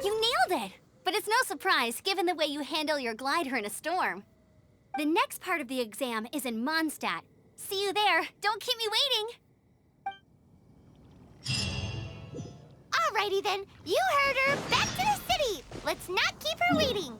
Speaker 4: You nailed it! But it's no surprise, given the way you handle your glider in a storm. The next part of the exam is in Mondstadt. See you there. Don't keep me waiting!
Speaker 1: Alrighty then, you heard her. Back to the city! Let's not keep her waiting!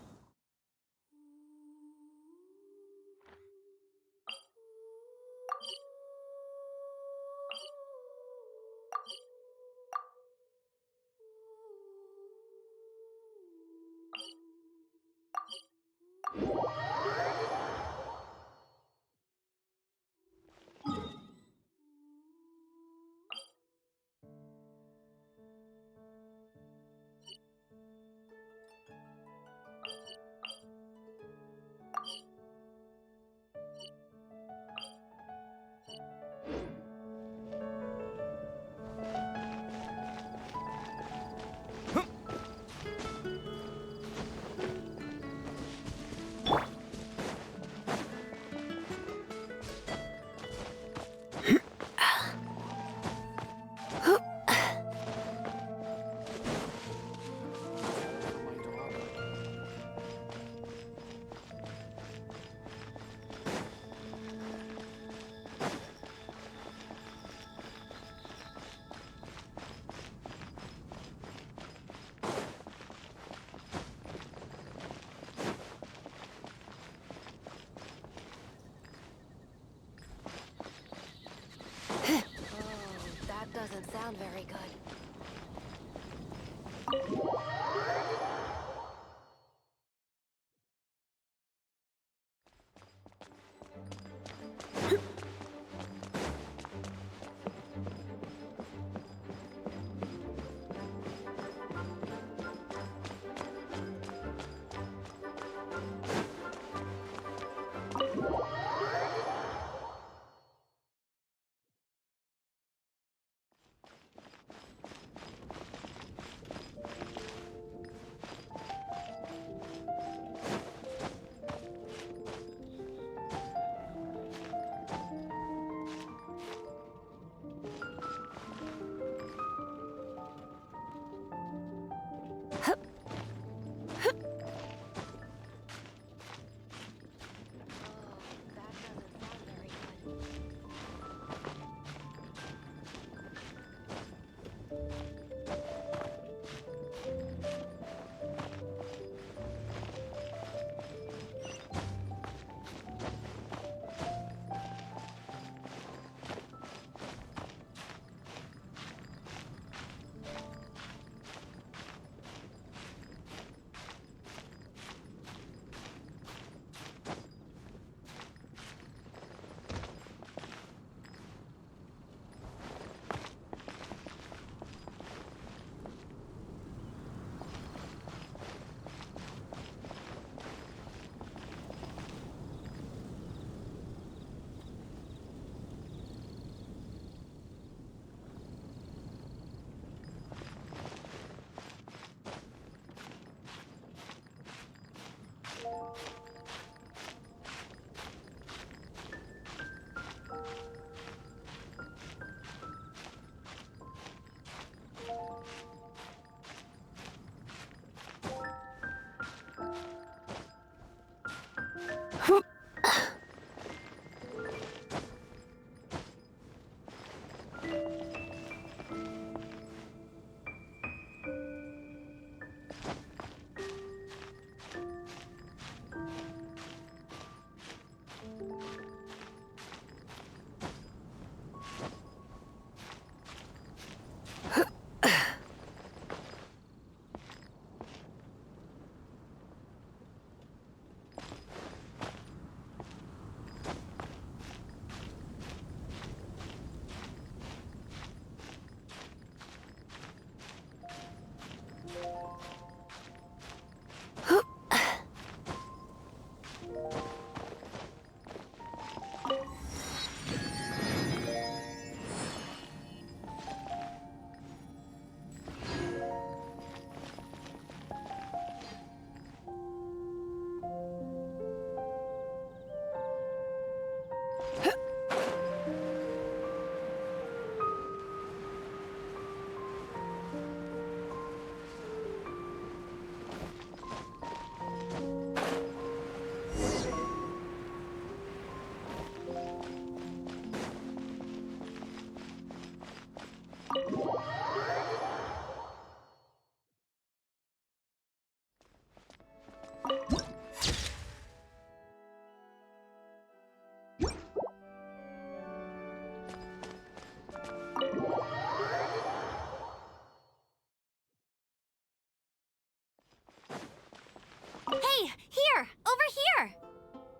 Speaker 4: Hey, here! Over here!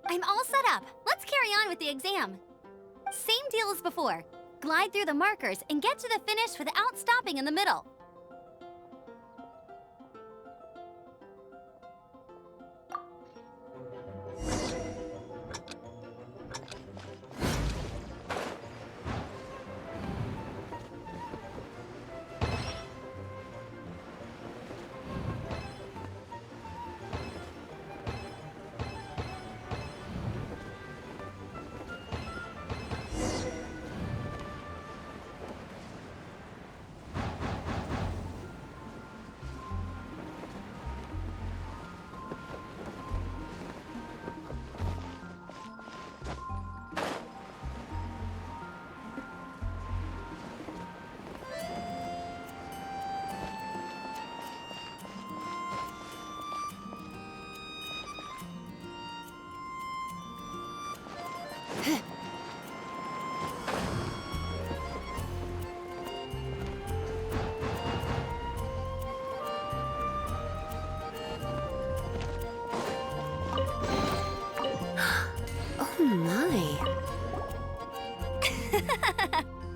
Speaker 4: I'm all set up. Let's carry on with the exam. Same deal as before. Glide through the markers and get to the finish without stopping in the middle.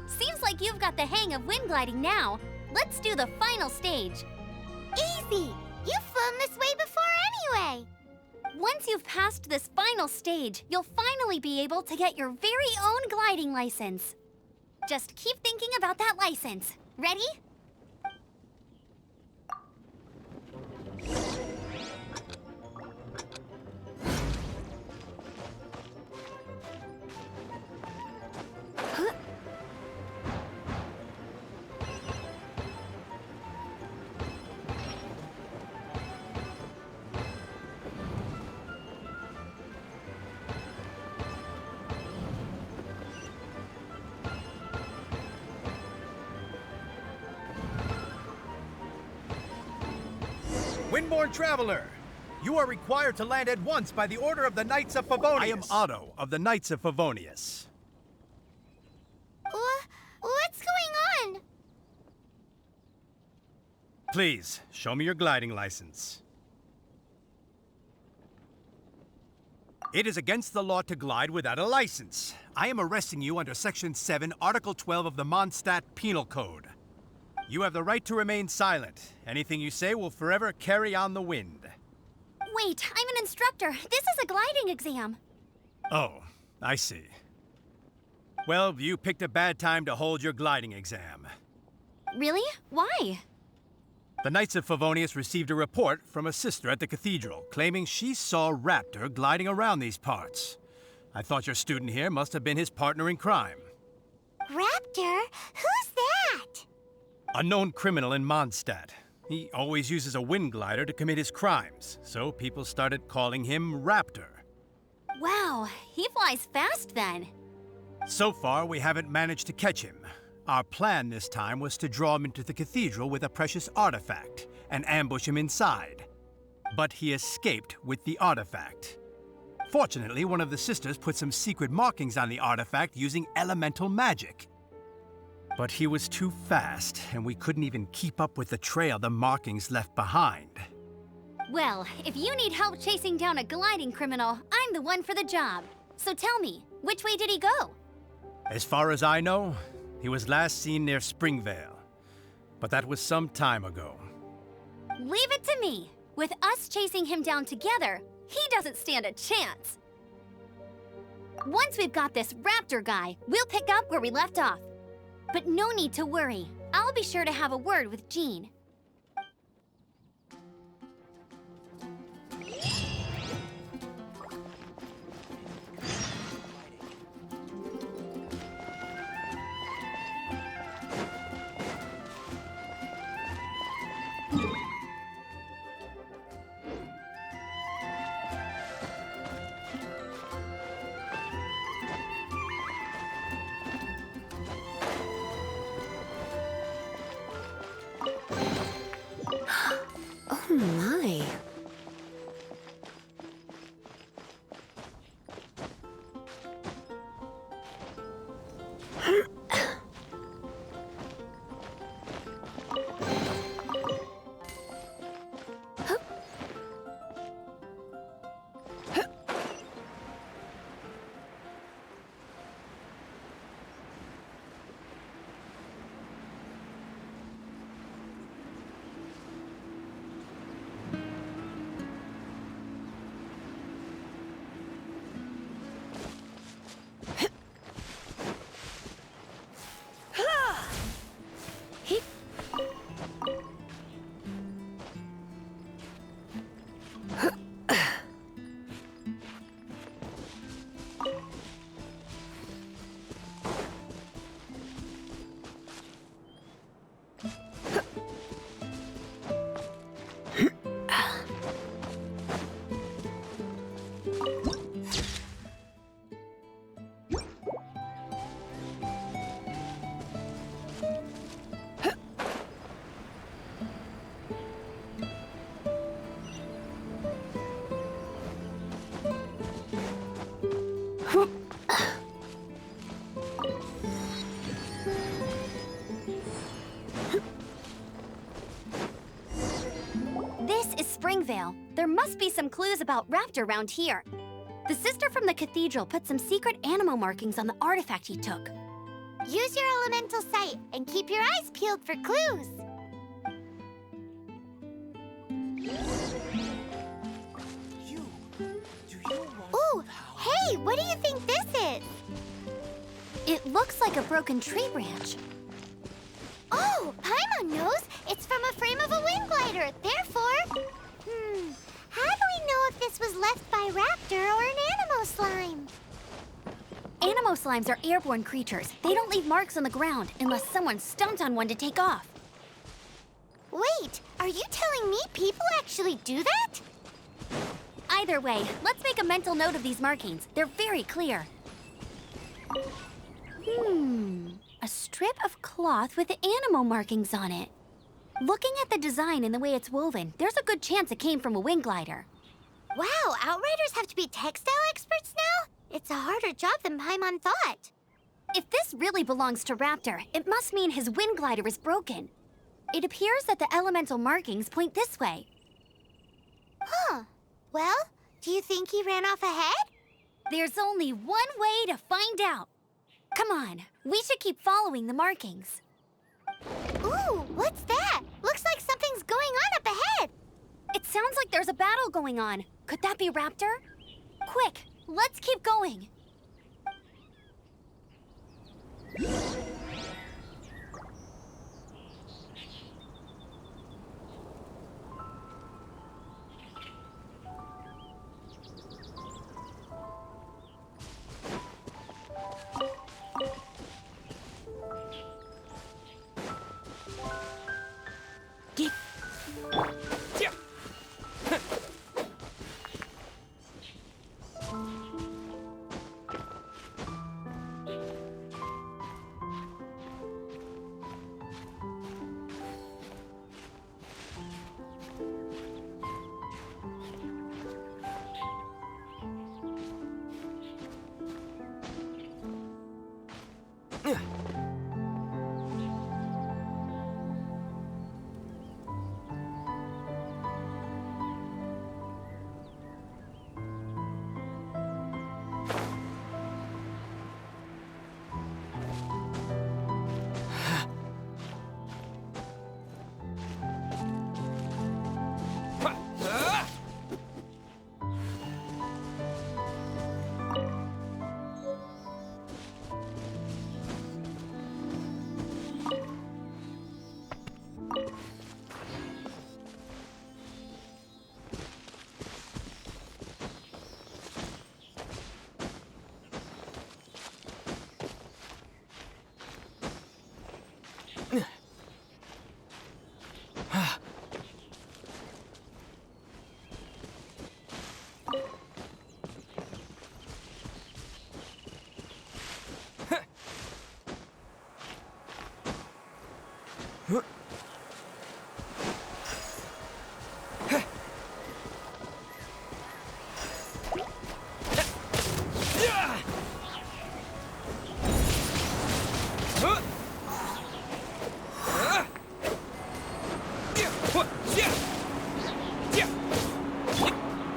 Speaker 4: Seems like you've got the hang of wind gliding now. Let's do the final stage.
Speaker 1: Easy! You've flown this way before anyway!
Speaker 4: Once you've passed this final stage, you'll finally be able to get your very own gliding license. Just keep thinking about that license. Ready?
Speaker 13: Windborne Traveler, you are required to land at once by the order of the Knights of Favonius. I am Otto of the Knights of Favonius.
Speaker 1: What's going on?
Speaker 13: Please, show me your gliding license. It is against the law to glide without a license. I am arresting you under Section 7, Article 12 of the Mondstadt Penal Code. You have the right to remain silent. Anything you say will forever carry on the wind.
Speaker 4: Wait, I'm an instructor. This is a gliding exam.
Speaker 13: Oh, I see. Well, you picked a bad time to hold your gliding exam.
Speaker 4: Really? Why?
Speaker 13: The Knights of Favonius received a report from a sister at the cathedral claiming she saw Raptor gliding around these parts. I thought your student here must have been his partner in crime.
Speaker 1: Raptor? Who's that?
Speaker 13: A known criminal in Mondstadt. He always uses a wind glider to commit his crimes, so people started calling him Raptor.
Speaker 4: Wow, he flies fast then.
Speaker 13: So far, we haven't managed to catch him. Our plan this time was to draw him into the cathedral with a precious artifact and ambush him inside. But he escaped with the artifact. Fortunately, one of the sisters put some secret markings on the artifact using elemental magic. But he was too fast, and we couldn't even keep up with the trail the markings left behind.
Speaker 4: Well, if you need help chasing down a gliding criminal, I'm the one for the job. So tell me, which way did he go?
Speaker 13: As far as I know, he was last seen near Springvale. But that was some time ago.
Speaker 4: Leave it to me. With us chasing him down together, he doesn't stand a chance. Once we've got this Raptor guy, we'll pick up where we left off. But no need to worry. I'll be sure to have a word with Jean.
Speaker 6: Oh my.
Speaker 4: This is Springvale. There must be some clues about Raptor around here. The sister from the cathedral put some secret animal markings on the artifact he took.
Speaker 1: Use your elemental sight and keep your eyes peeled for clues. Ooh, hey, what do you think this is?
Speaker 4: It looks like a broken tree branch.
Speaker 1: Oh, Paimon knows. It's from a frame of a wind glider. Therefore, how do we know if this was left by Raptor or an animal slime?
Speaker 4: Animo slimes are airborne creatures. They don't leave marks on the ground unless someone stomped on one to take off.
Speaker 1: Wait, are you telling me people actually do that?
Speaker 4: Either way, let's make a mental note of these markings. They're very clear. A strip of cloth with animo markings on it. Looking at the design and the way it's woven, there's a good chance it came from a wind glider.
Speaker 1: Wow, Outriders have to be textile experts now? It's a harder job than Paimon thought.
Speaker 4: If this really belongs to Raptor, it must mean his wind glider is broken. It appears that the elemental markings point this way.
Speaker 1: Huh. Well, do you think he ran off ahead?
Speaker 4: There's only one way to find out. Come on, we should keep following the markings.
Speaker 1: Ooh, what's that? Looks like something's going on up ahead.
Speaker 4: It sounds like there's a battle going on. Could that be Raptor? Quick, let's keep going.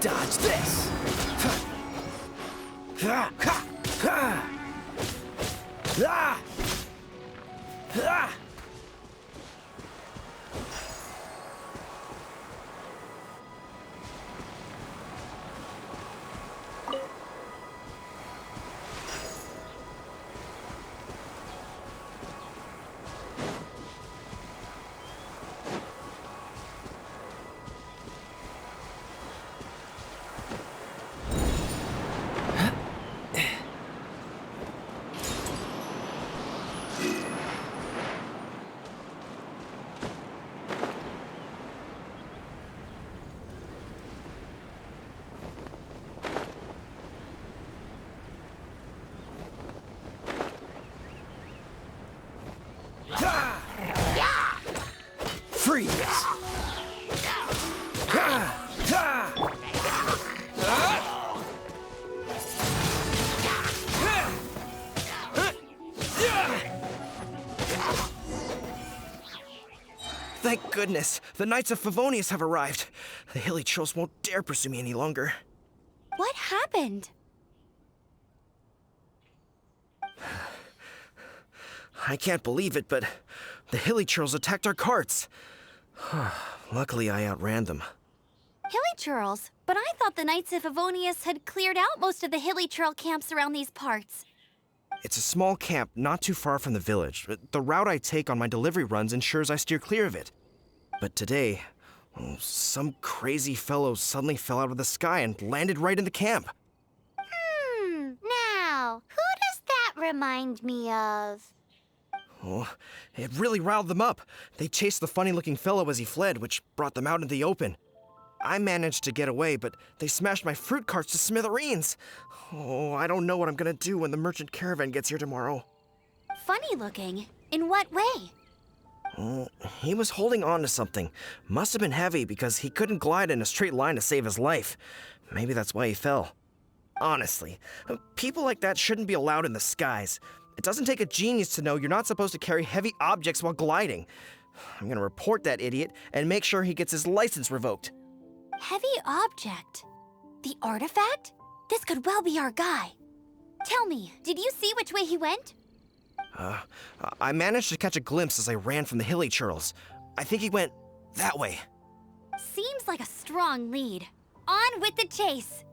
Speaker 10: Dodge this! Freeze!
Speaker 14: Thank goodness, the Knights of Favonius have arrived. The hilly trolls won't dare pursue me any longer.
Speaker 4: What happened?
Speaker 14: I can't believe it, but the hilly trolls attacked our carts. Luckily, I outran them.
Speaker 4: Hilly churls? But I thought the Knights of Favonius had cleared out most of the hilly churl camps around these parts.
Speaker 14: It's a small camp not too far from the village. The route I take on my delivery runs ensures I steer clear of it. But today, some crazy fellow suddenly fell out of the sky and landed right in the camp.
Speaker 1: Now, who does that remind me of?
Speaker 14: Oh, it really riled them up. They chased the funny-looking fellow as he fled, which brought them out into the open. I managed to get away, but they smashed my fruit carts to smithereens. Oh, I don't know what I'm gonna do when the merchant caravan gets here tomorrow.
Speaker 4: Funny looking? In what way?
Speaker 14: Oh, he was holding on to something. Must have been heavy because he couldn't glide in a straight line to save his life. Maybe that's why he fell. Honestly, people like that shouldn't be allowed in the skies. It doesn't take a genius to know you're not supposed to carry heavy objects while gliding. I'm gonna report that idiot and make sure he gets his license revoked.
Speaker 4: Heavy object? The artifact? This could well be our guy. Tell me, did you see which way he went?
Speaker 14: I managed to catch a glimpse as I ran from the hilly churls. I think he went that way.
Speaker 4: Seems like a strong lead. On with the chase!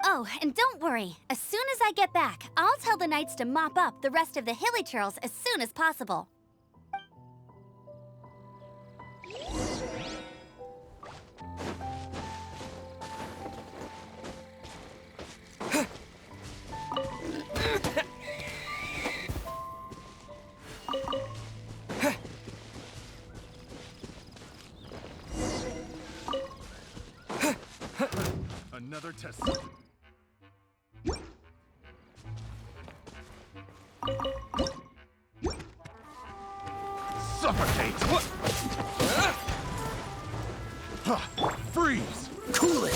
Speaker 4: Oh, and don't worry. As soon as I get back, I'll tell the knights to mop up the rest of the hilly churls as soon as possible.
Speaker 13: Another test. Suffocate! Freeze!
Speaker 10: Cool it!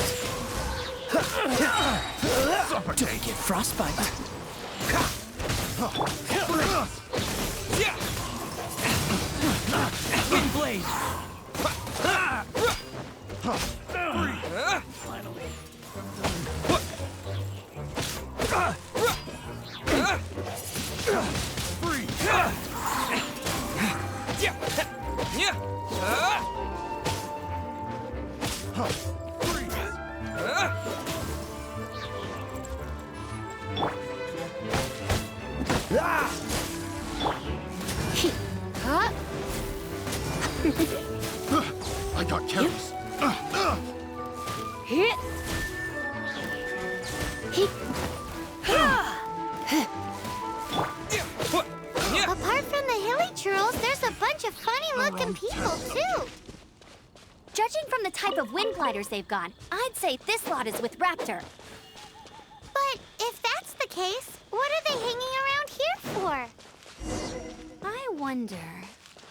Speaker 13: Suffocate!
Speaker 10: Don't get frostbite. Wind blade!
Speaker 15: I got careless.
Speaker 1: Apart from the hilly churls, there's a bunch of funny-looking people, too.
Speaker 4: Judging from the type of wind gliders they've got, I'd say this lot is with Raptor.
Speaker 1: But if that's the case, what are they hanging around here for?
Speaker 4: I wonder...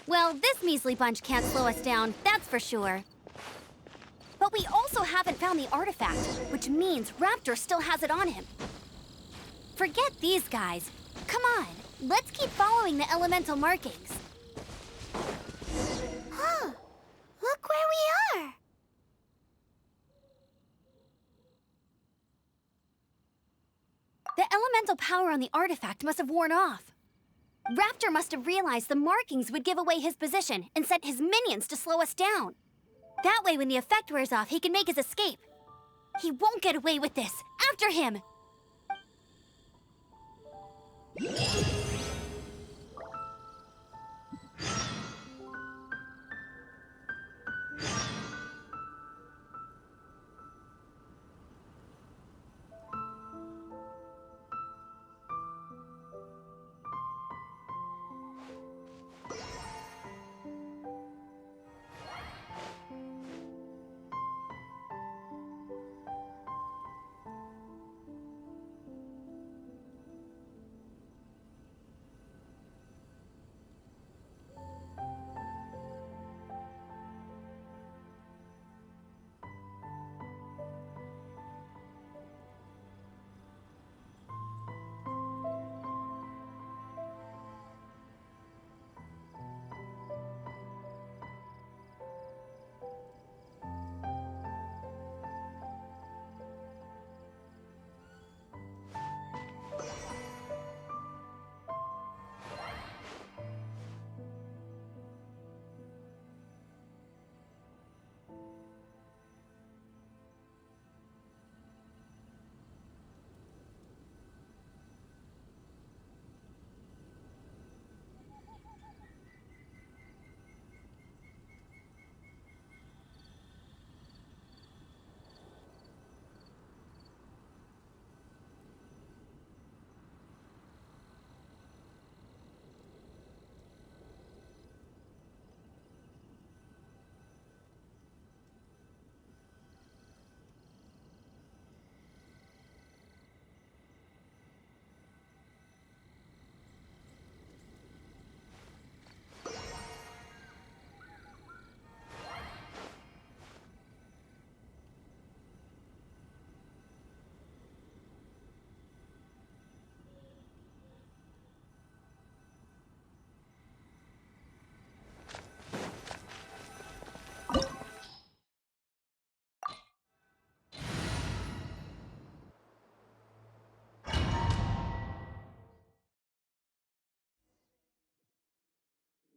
Speaker 4: Well, this measly bunch can't slow us down, that's for sure. But we also haven't found the artifact, which means Raptor still has it on him. Forget these guys. Come on, let's keep following the elemental markings.
Speaker 1: Huh. Look where we are.
Speaker 4: The elemental power on the artifact must have worn off. Raptor must have realized the markings would give away his position and sent his minions to slow us down. That way, when the effect wears off, he can make his escape. He won't get away with this. After him!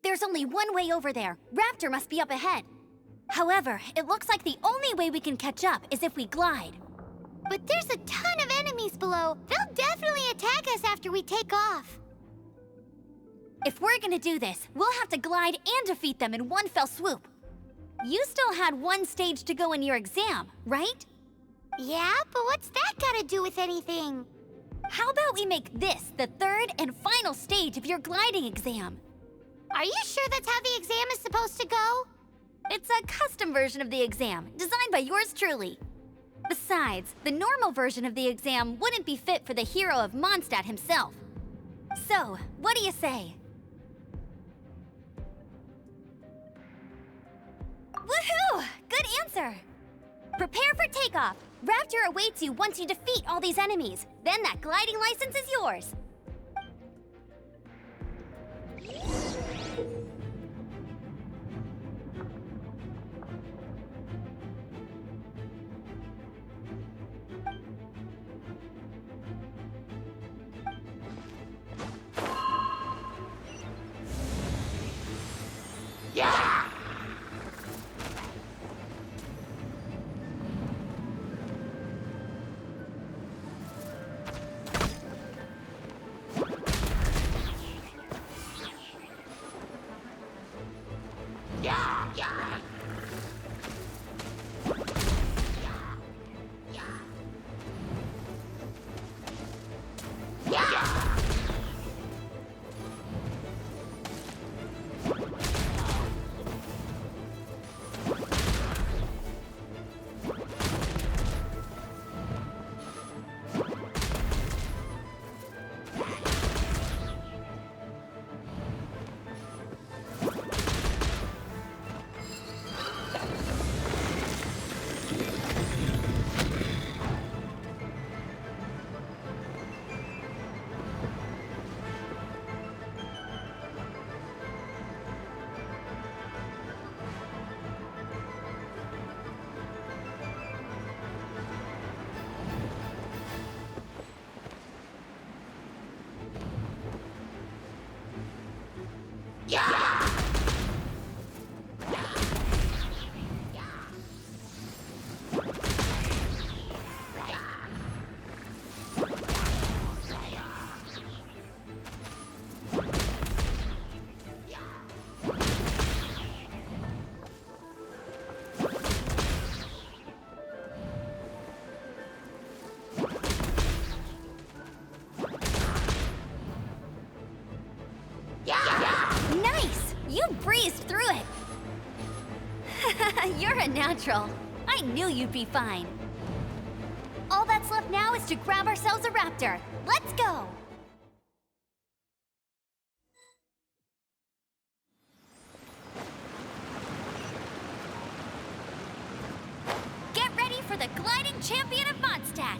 Speaker 4: There's only one way over there. Raptor must be up ahead. However, it looks like the only way we can catch up is if we glide.
Speaker 1: But there's a ton of enemies below. They'll definitely attack us after we take off.
Speaker 4: If we're gonna do this, we'll have to glide and defeat them in one fell swoop. You still had one stage to go in your exam, right?
Speaker 1: Yeah, but what's that gotta do with anything?
Speaker 4: How about we make this the third and final stage of your gliding exam?
Speaker 1: Are you sure that's how the exam is supposed to go?
Speaker 4: It's a custom version of the exam, designed by yours truly. Besides, the normal version of the exam wouldn't be fit for the hero of Mondstadt himself. So, what do you say? Woohoo! Good answer! Prepare for takeoff. Raptor awaits you once you defeat all these enemies. Then that gliding license is yours. Nice! You breezed through it! You're a natural. I knew you'd be fine. All that's left now is to grab ourselves a raptor. Let's go! Get ready for the gliding champion of Mondstadt!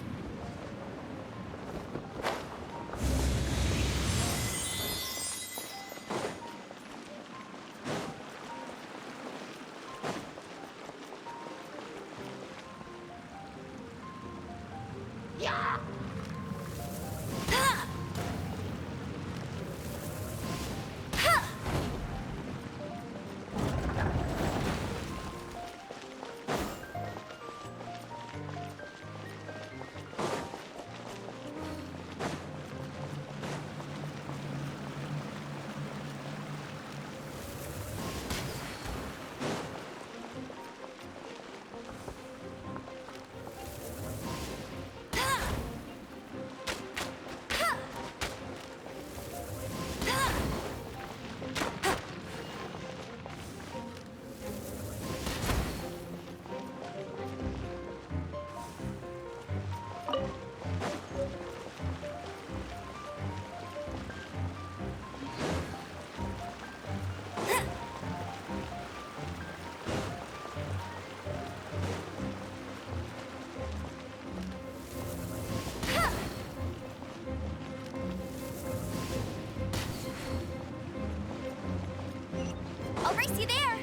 Speaker 4: I'll race you there!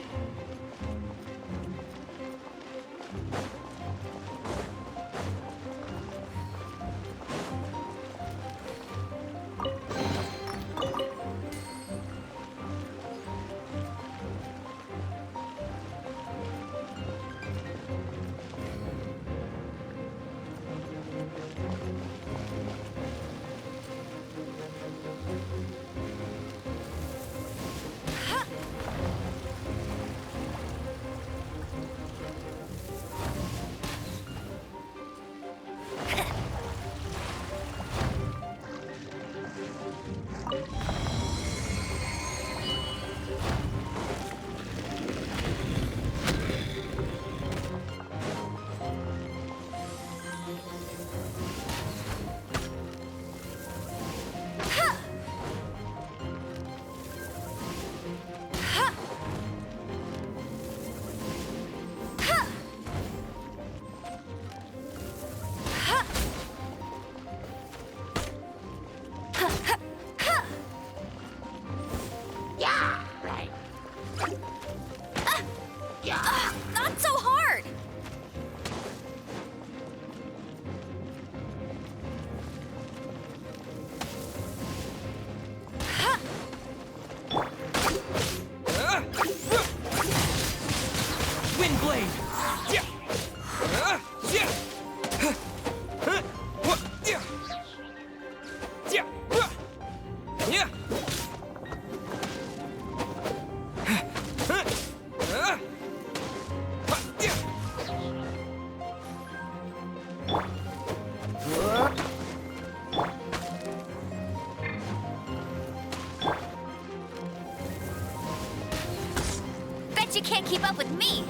Speaker 4: you can't keep up with me!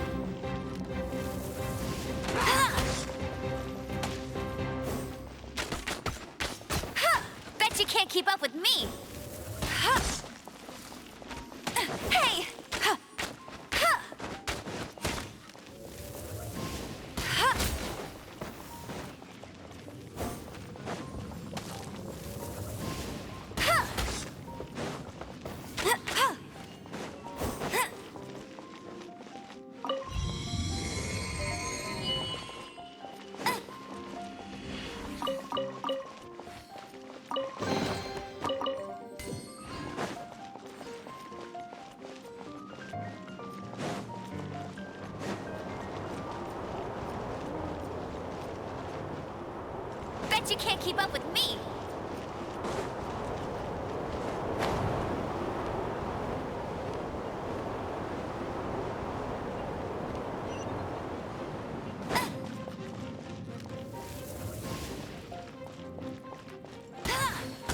Speaker 4: Bet you can't keep up with me! Hey! Bet you can't keep up with me!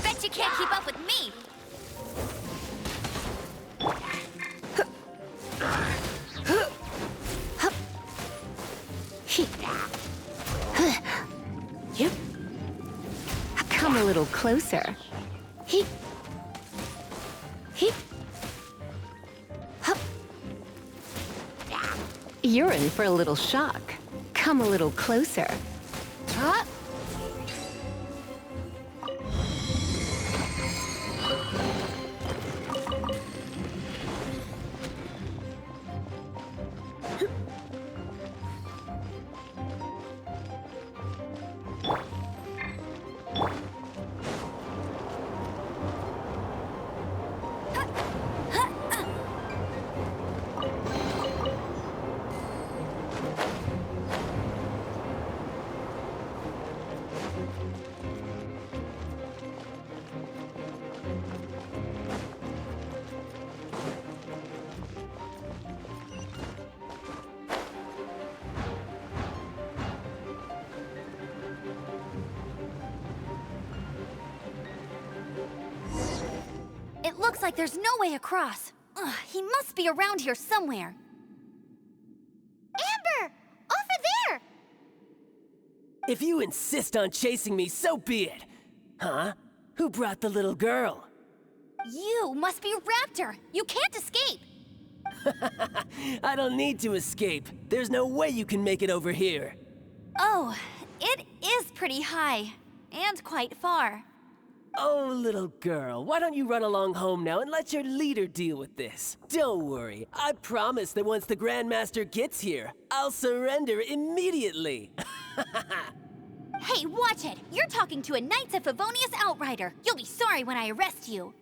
Speaker 4: Bet you can't keep up with me!
Speaker 6: Yep. Come a little closer. Heep. Heep. Hup. You're in for a little shock. Come a little closer. Huh?
Speaker 4: It looks like there's no way across. Ugh, he must be around here somewhere.
Speaker 1: Amber! Over there!
Speaker 10: If you insist on chasing me, so be it. Huh? Who brought the little girl?
Speaker 4: You must be Raptor! You can't escape!
Speaker 10: I don't need to escape. There's no way you can make it over here.
Speaker 4: Oh, it is pretty high. And quite far.
Speaker 10: Oh, little girl, why don't you run along home now and let your leader deal with this? Don't worry, I promise that once the Grandmaster gets here, I'll surrender immediately.
Speaker 4: Hey, watch it! You're talking to a Knights of Favonius outrider. You'll be sorry when I arrest you.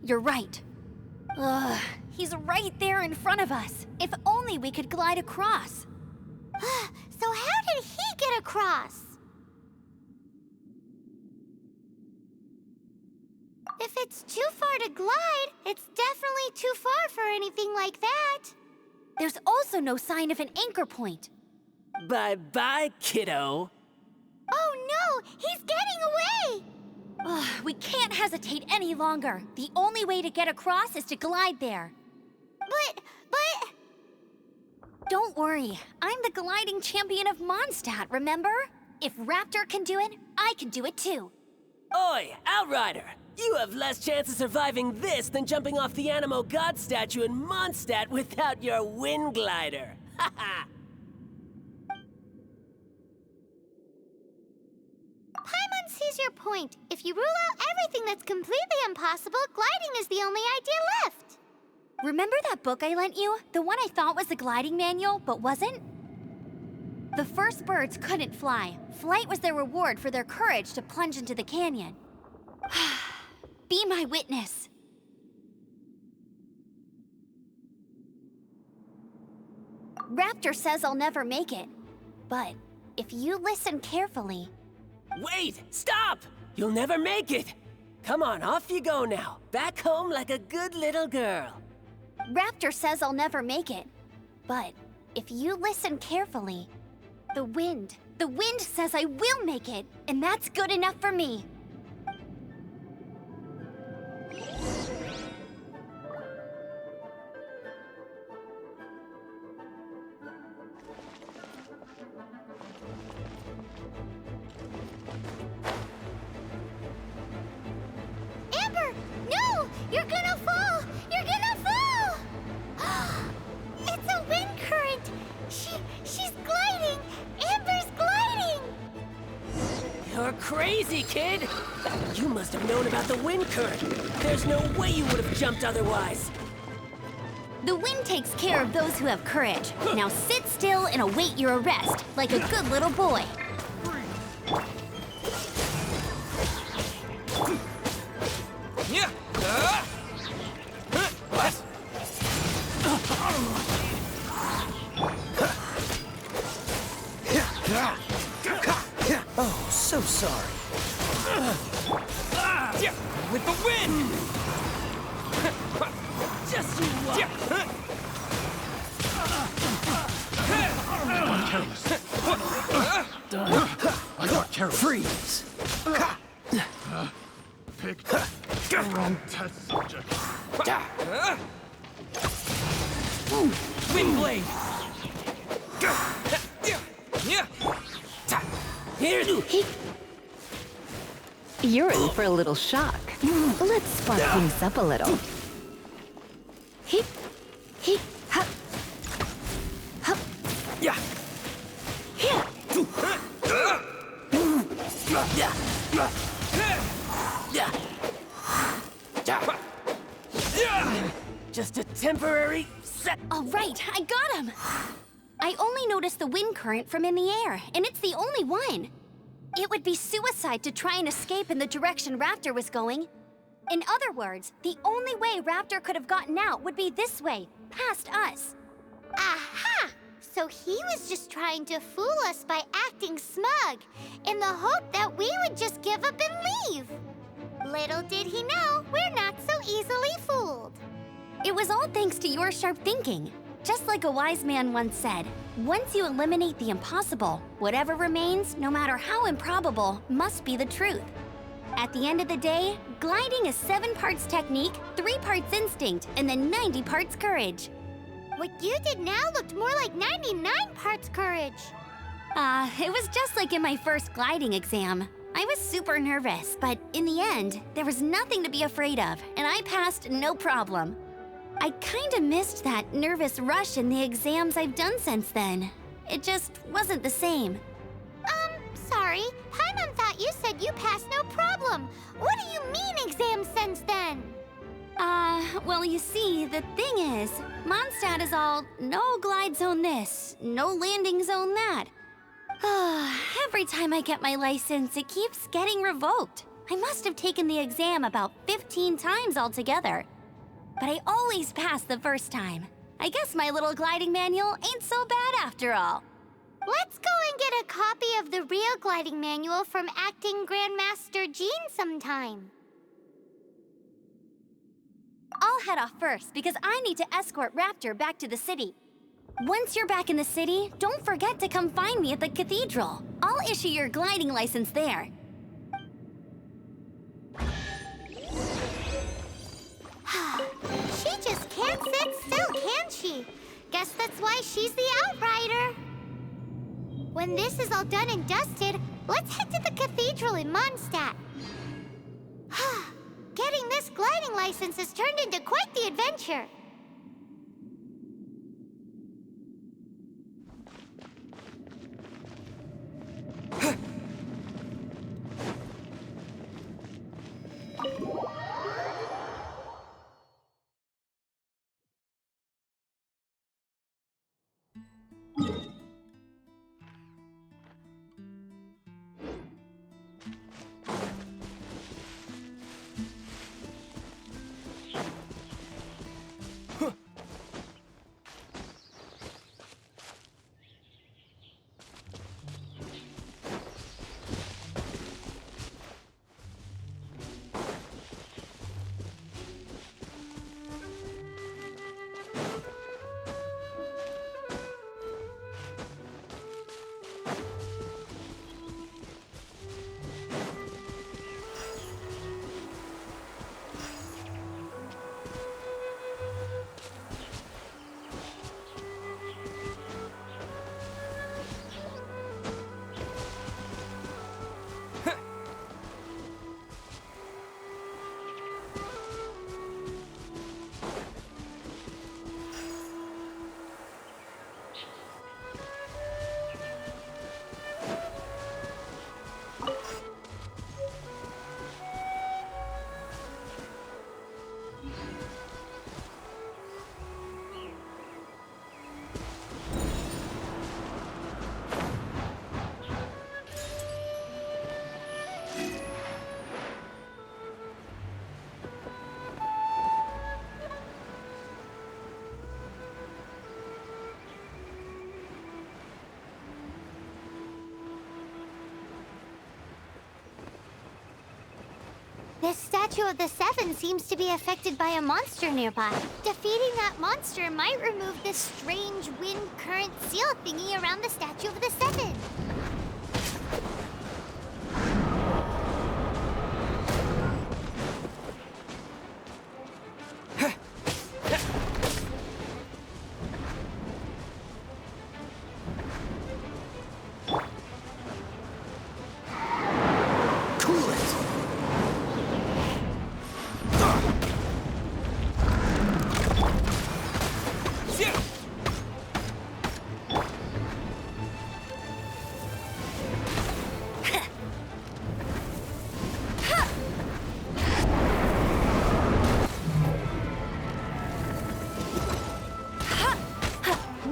Speaker 4: You're right. Ugh, he's right there in front of us. If only we could glide across.
Speaker 1: So how did he get across? If it's too far to glide, it's definitely too far for anything like that.
Speaker 4: There's also no sign of an anchor point.
Speaker 10: Bye-bye, kiddo.
Speaker 1: Oh no, he's getting away!
Speaker 4: Ugh, we can't hesitate any longer. The only way to get across is to glide there.
Speaker 1: But...
Speaker 4: Don't worry, I'm the gliding champion of Mondstadt, remember? If Raptor can do it, I can do it too.
Speaker 10: Oi, Outrider! You have less chance of surviving this than jumping off the Animo God statue in Mondstadt without your wind glider. Haha!
Speaker 1: Paimon sees your point. If you rule out everything that's completely impossible, gliding is the only idea left.
Speaker 4: Remember that book I lent you? The one I thought was the gliding manual, but wasn't? The first birds couldn't fly. Flight was their reward for their courage to plunge into the canyon. Be my witness. Raptor says I'll never make it. But if you listen carefully...
Speaker 10: Wait! Stop! You'll never make it! Come on, off you go now. Back home like a good little girl.
Speaker 4: Raptor says I'll never make it. But if you listen carefully, the wind says I will make it, and that's good enough for me.
Speaker 1: Amber, no! You're gonna fall! You're gonna fall! It's a wind current! She's gliding! Amber's gliding!
Speaker 10: You're crazy, kid! You must have known about the wind current. There's no way you would have jumped otherwise.
Speaker 4: The wind takes care of those who have courage. Now sit still and await your arrest, like a good little boy.
Speaker 10: Oh, so sorry. With the wind! Just you watch!
Speaker 15: I got careless.
Speaker 10: Freeze!
Speaker 15: Picked the wrong test subject.
Speaker 10: Wind blade! Here!
Speaker 6: You're in for a little shock. Let's spark things up a little. Heep, heep, hop, hop.
Speaker 10: Yeah! Just a temporary set.
Speaker 4: All right, I got him. I only noticed the wind current from in the air, and it's the only one. It would be suicide to try and escape in the direction Raptor was going. In other words, the only way Raptor could have gotten out would be this way, past us.
Speaker 1: Aha! So he was just trying to fool us by acting smug, in the hope that we would just give up and leave. Little did he know, we're not so easily fooled.
Speaker 4: It was all thanks to your sharp thinking. Just like a wise man once said, once you eliminate the impossible, whatever remains, no matter how improbable, must be the truth. At the end of the day, gliding is 7 parts technique, 3 parts instinct, and then 90 parts courage.
Speaker 1: What you did now looked more like 99 parts courage.
Speaker 4: It was just like in my first gliding exam. I was super nervous, but in the end, there was nothing to be afraid of, and I passed no problem. I kinda missed that nervous rush in the exams I've done since then. It just wasn't the same.
Speaker 1: Sorry. Paimon thought you said you passed no problem. What do you mean exams since then?
Speaker 4: Well, you see, the thing is, Mondstadt is all no glide zone this, no landing zone that. Every time I get my license, it keeps getting revoked. I must have taken the exam about 15 times altogether. But I always pass the first time. I guess my little gliding manual ain't so bad after all.
Speaker 1: Let's go and get a copy of the real gliding manual from Acting Grandmaster Jean sometime.
Speaker 4: I'll head off first because I need to escort Raptor back to the city. Once you're back in the city, don't forget to come find me at the cathedral. I'll issue your gliding license there.
Speaker 1: She just can't sit still, can she? Guess that's why she's the outrider. When this is all done and dusted, let's head to the cathedral in Mondstadt. Getting this gliding license has turned into quite the adventure. This statue of the Seven seems to be affected by a monster nearby. Defeating that monster might remove this strange wind current seal thingy around the statue of the Seven.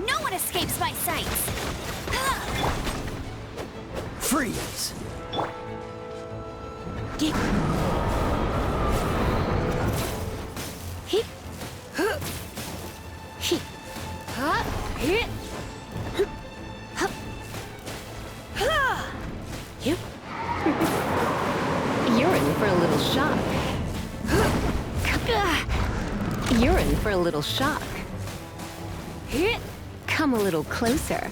Speaker 4: No one escapes my sights!
Speaker 10: Freeze!
Speaker 6: You're in for a little shock. You're in for a little shock. Come a little closer.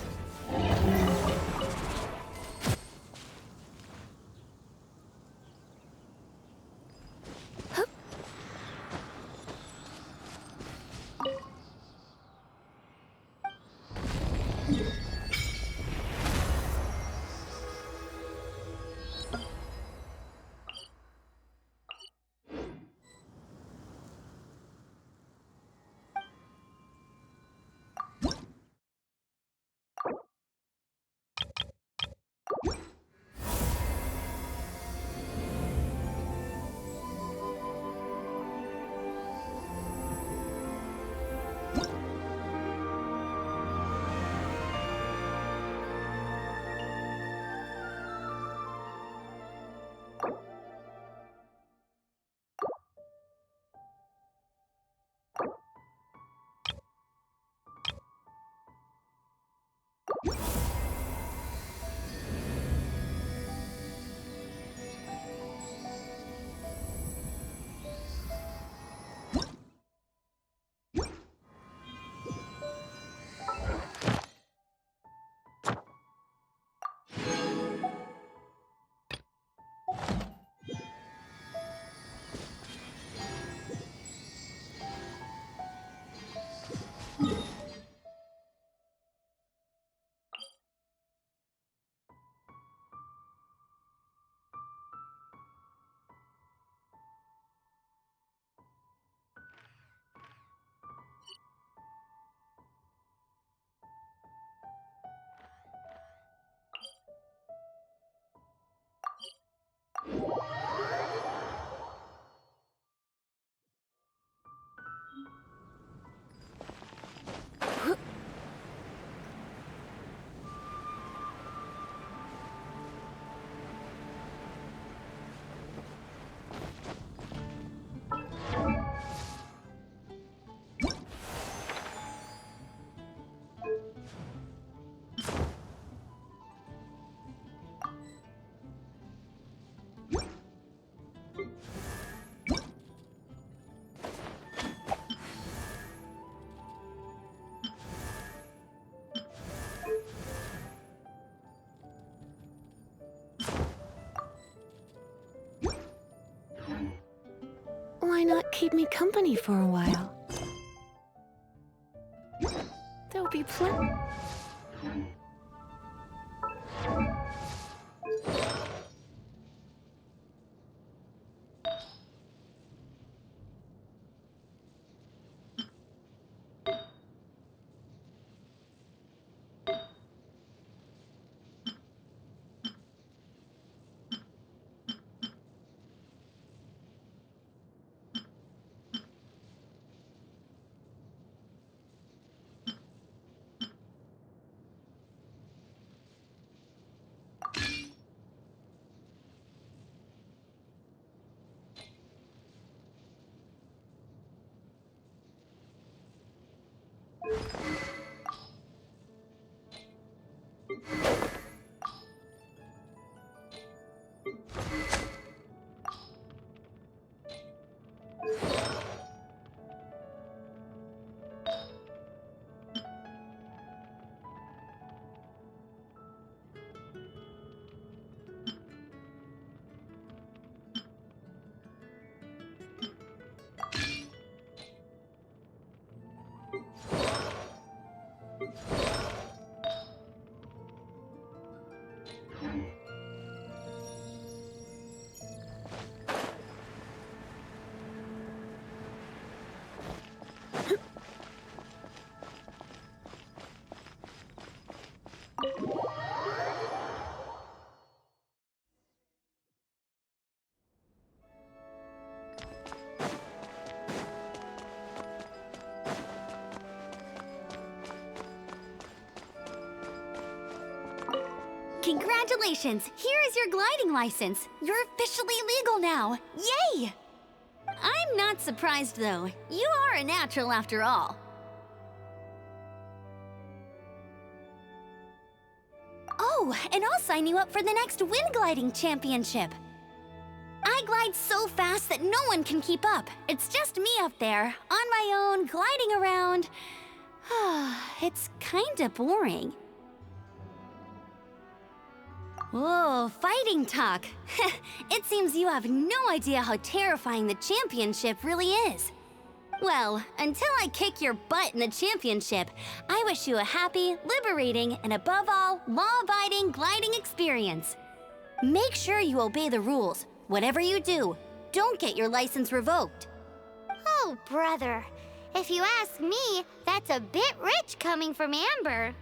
Speaker 6: Why not keep me company for a while? There'll be plenty.
Speaker 4: Congratulations! Here is your gliding license. You're officially legal now. Yay! I'm not surprised, though. You are a natural after all. Oh, and I'll sign you up for the next wind gliding championship. I glide so fast that no one can keep up. It's just me up there, on my own, gliding around. It's kinda boring. Whoa, fighting talk. It seems you have no idea how terrifying the championship really is. Well, until I kick your butt in the championship, I wish you a happy, liberating, and above all, law-abiding gliding experience. Make sure you obey the rules. Whatever you do, don't get your license revoked.
Speaker 1: Oh, brother. If you ask me, that's a bit rich coming from Amber.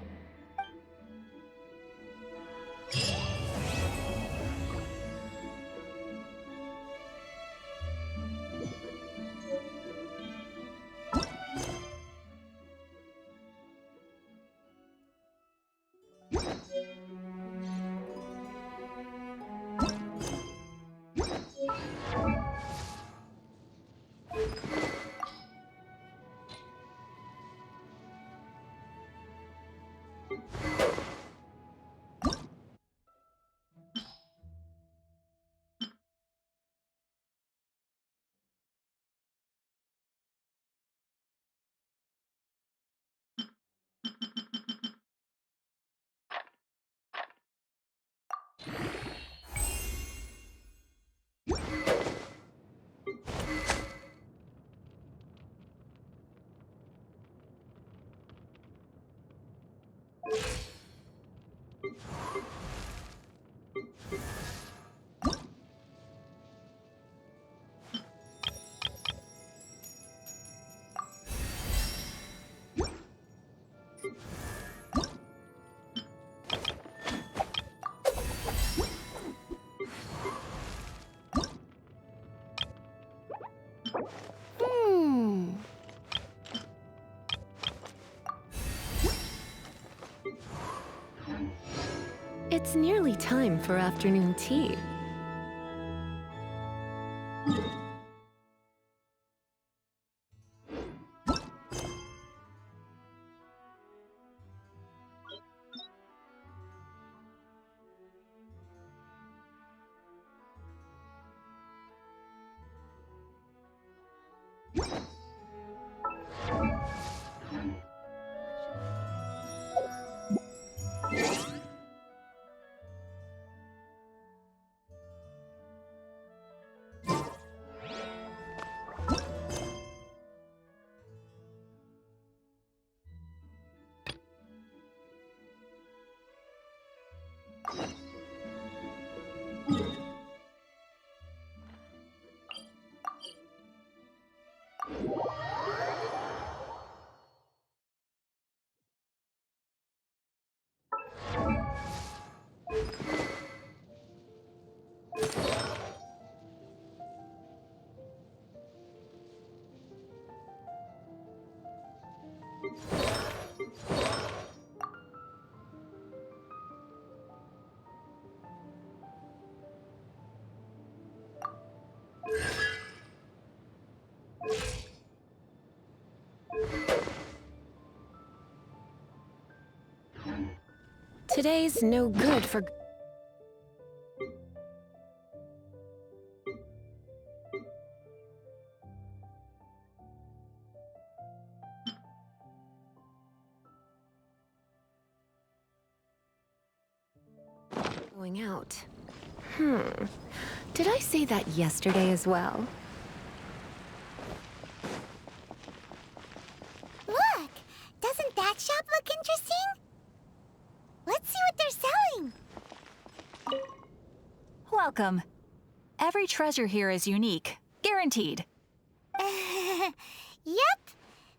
Speaker 6: It's nearly time for afternoon tea. Today's no good for... going out. Did I say that yesterday as well?
Speaker 1: Look! Doesn't that shop look interesting? Let's see what they're selling.
Speaker 7: Welcome. Every treasure here is unique. Guaranteed.
Speaker 1: Yep.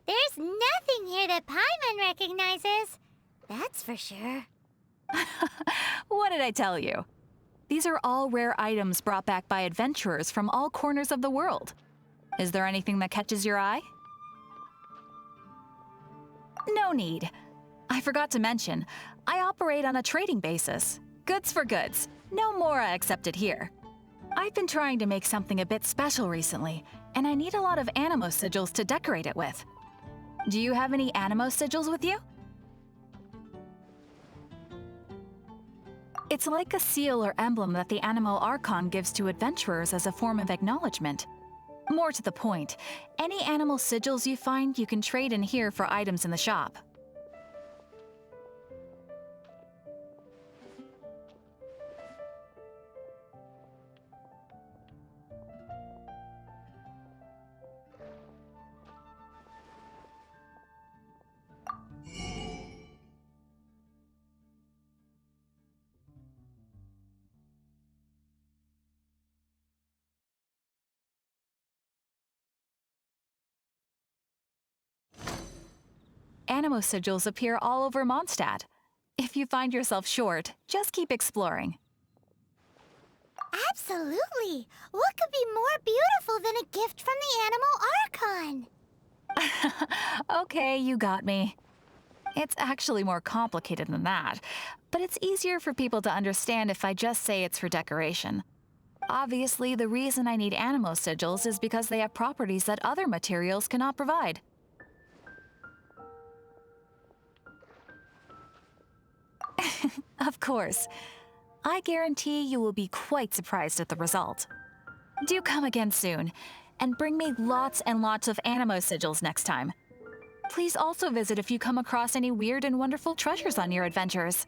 Speaker 1: There's nothing here that Paimon recognizes. That's for sure.
Speaker 7: What did I tell you? These are all rare items brought back by adventurers from all corners of the world. Is there anything that catches your eye? No need. I forgot to mention, I operate on a trading basis. Goods for goods. No Mora accepted here. I've been trying to make something a bit special recently, and I need a lot of animo sigils to decorate it with. Do you have any animo sigils with you? It's like a seal or emblem that the Animo Archon gives to adventurers as a form of acknowledgement. More to the point, any animal sigils you find you can trade in here for items in the shop. Animo sigils appear all over Mondstadt. If you find yourself short, just keep exploring.
Speaker 1: Absolutely! What could be more beautiful than a gift from the Animal Archon?
Speaker 7: Okay, you got me. It's actually more complicated than that, but it's easier for people to understand if I just say it's for decoration. Obviously, the reason I need animo sigils is because they have properties that other materials cannot provide. Of course. I guarantee you will be quite surprised at the result. Do come again soon, and bring me lots and lots of animo sigils next time. Please also visit if you come across any weird and wonderful treasures on your adventures.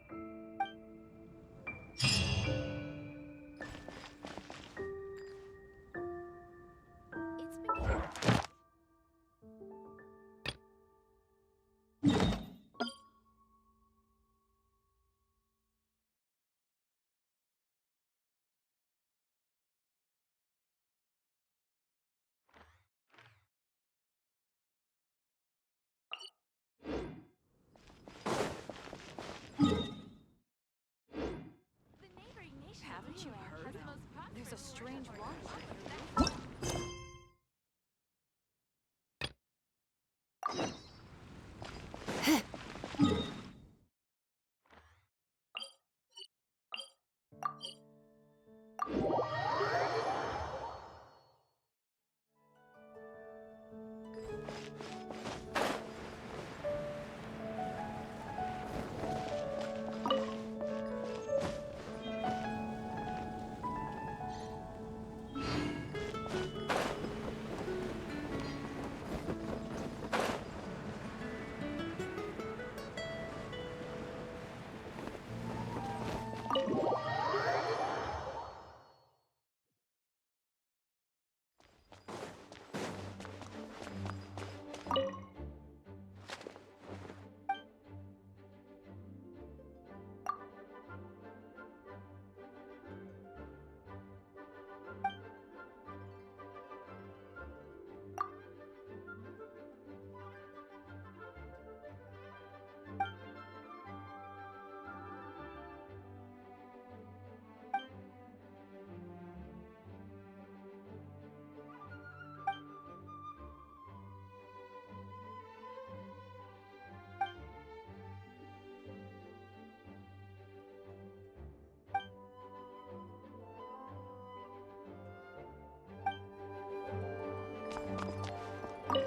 Speaker 2: Haven't you heard? There's a strange water.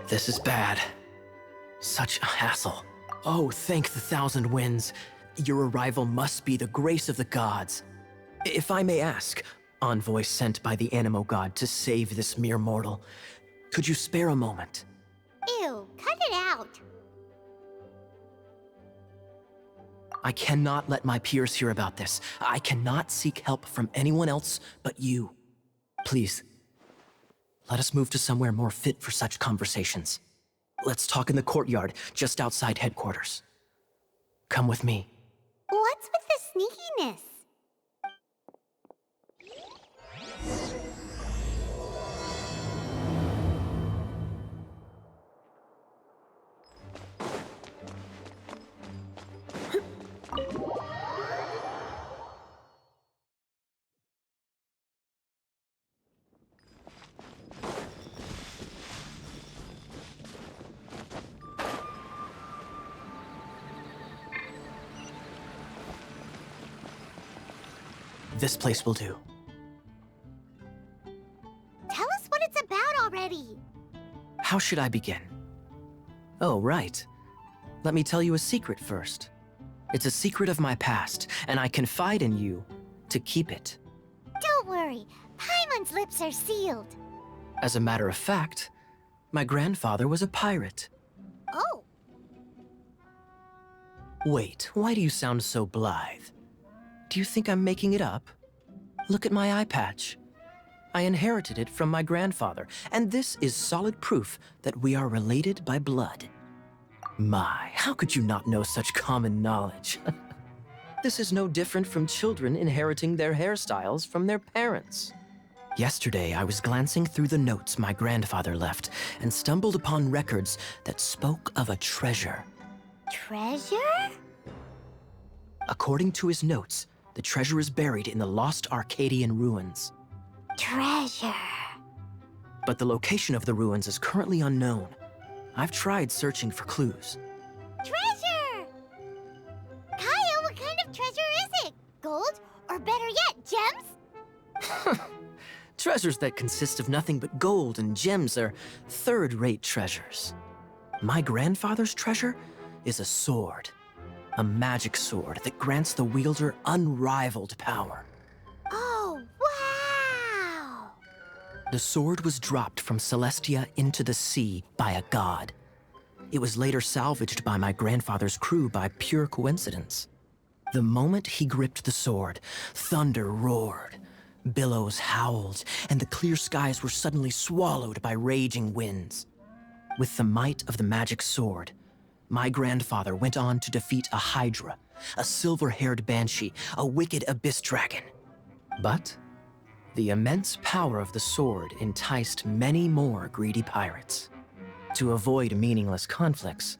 Speaker 5: This is bad. Such a hassle. Oh, thank the thousand winds. Your arrival must be the grace of the gods. If I may ask, envoy sent by the Animo God to save this mere mortal, could you spare a moment?
Speaker 1: Ew, cut it out.
Speaker 5: I cannot let my peers hear about this. I cannot seek help from anyone else but you. Please, let us move to somewhere more fit for such conversations. Let's talk in the courtyard, just outside headquarters. Come with me.
Speaker 1: What's with the sneakiness?
Speaker 5: This place will do.
Speaker 1: Tell us what it's about already.
Speaker 5: How should I begin? Oh, right. Let me tell you a secret first. It's a secret of my past, and I confide in you to keep it.
Speaker 1: Don't worry, Paimon's lips are sealed.
Speaker 5: As a matter of fact, my grandfather was a pirate.
Speaker 1: Oh.
Speaker 5: Wait, why do you sound so blithe? Do you think I'm making it up? Look at my eye patch. I inherited it from my grandfather, and this is solid proof that we are related by blood. My, how could you not know such common knowledge? This is no different from children inheriting their hairstyles from their parents. Yesterday, I was glancing through the notes my grandfather left and stumbled upon records that spoke of a treasure.
Speaker 1: Treasure?
Speaker 5: According to his notes, the treasure is buried in the lost Arcadian ruins.
Speaker 1: Treasure.
Speaker 5: But the location of the ruins is currently unknown. I've tried searching for clues.
Speaker 1: Treasure! Kaya, what kind of treasure is it? Gold? Or better yet, gems?
Speaker 5: Treasures that consist of nothing but gold and gems are third-rate treasures. My grandfather's treasure is a sword. A magic sword that grants the wielder unrivaled power.
Speaker 1: Oh, wow!
Speaker 5: The sword was dropped from Celestia into the sea by a god. It was later salvaged by my grandfather's crew by pure coincidence. The moment he gripped the sword, thunder roared, billows howled, and the clear skies were suddenly swallowed by raging winds. With the might of the magic sword, my grandfather went on to defeat a hydra, a silver-haired banshee, a wicked abyss dragon. But the immense power of the sword enticed many more greedy pirates. To avoid meaningless conflicts,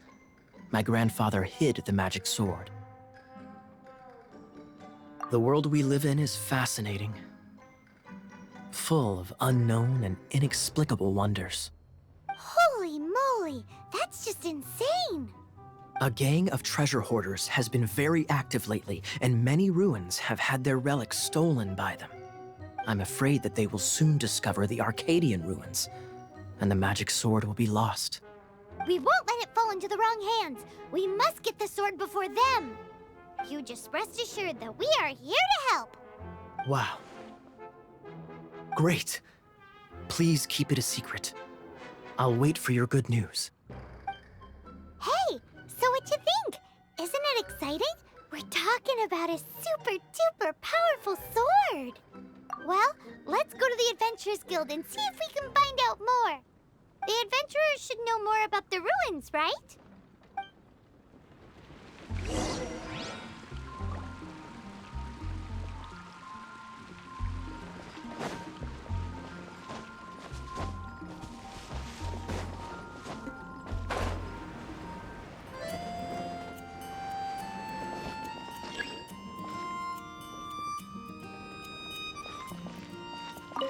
Speaker 5: my grandfather hid the magic sword. The world we live in is fascinating, full of unknown and inexplicable wonders.
Speaker 1: Holy moly, that's just insane!
Speaker 5: A gang of treasure hoarders has been very active lately, and many ruins have had their relics stolen by them. I'm afraid that they will soon discover the Arcadian ruins, and the magic sword will be lost.
Speaker 1: We won't let it fall into the wrong hands. We must get the sword before them. You just rest assured that we are here to help.
Speaker 5: Wow. Great. Please keep it a secret. I'll wait for your good news.
Speaker 1: Hey, so what you think? Isn't it exciting? We're talking about a super-duper powerful sword. Well, let's go to the Adventurers Guild and see if we can find out more. The adventurers should know more about the ruins, right?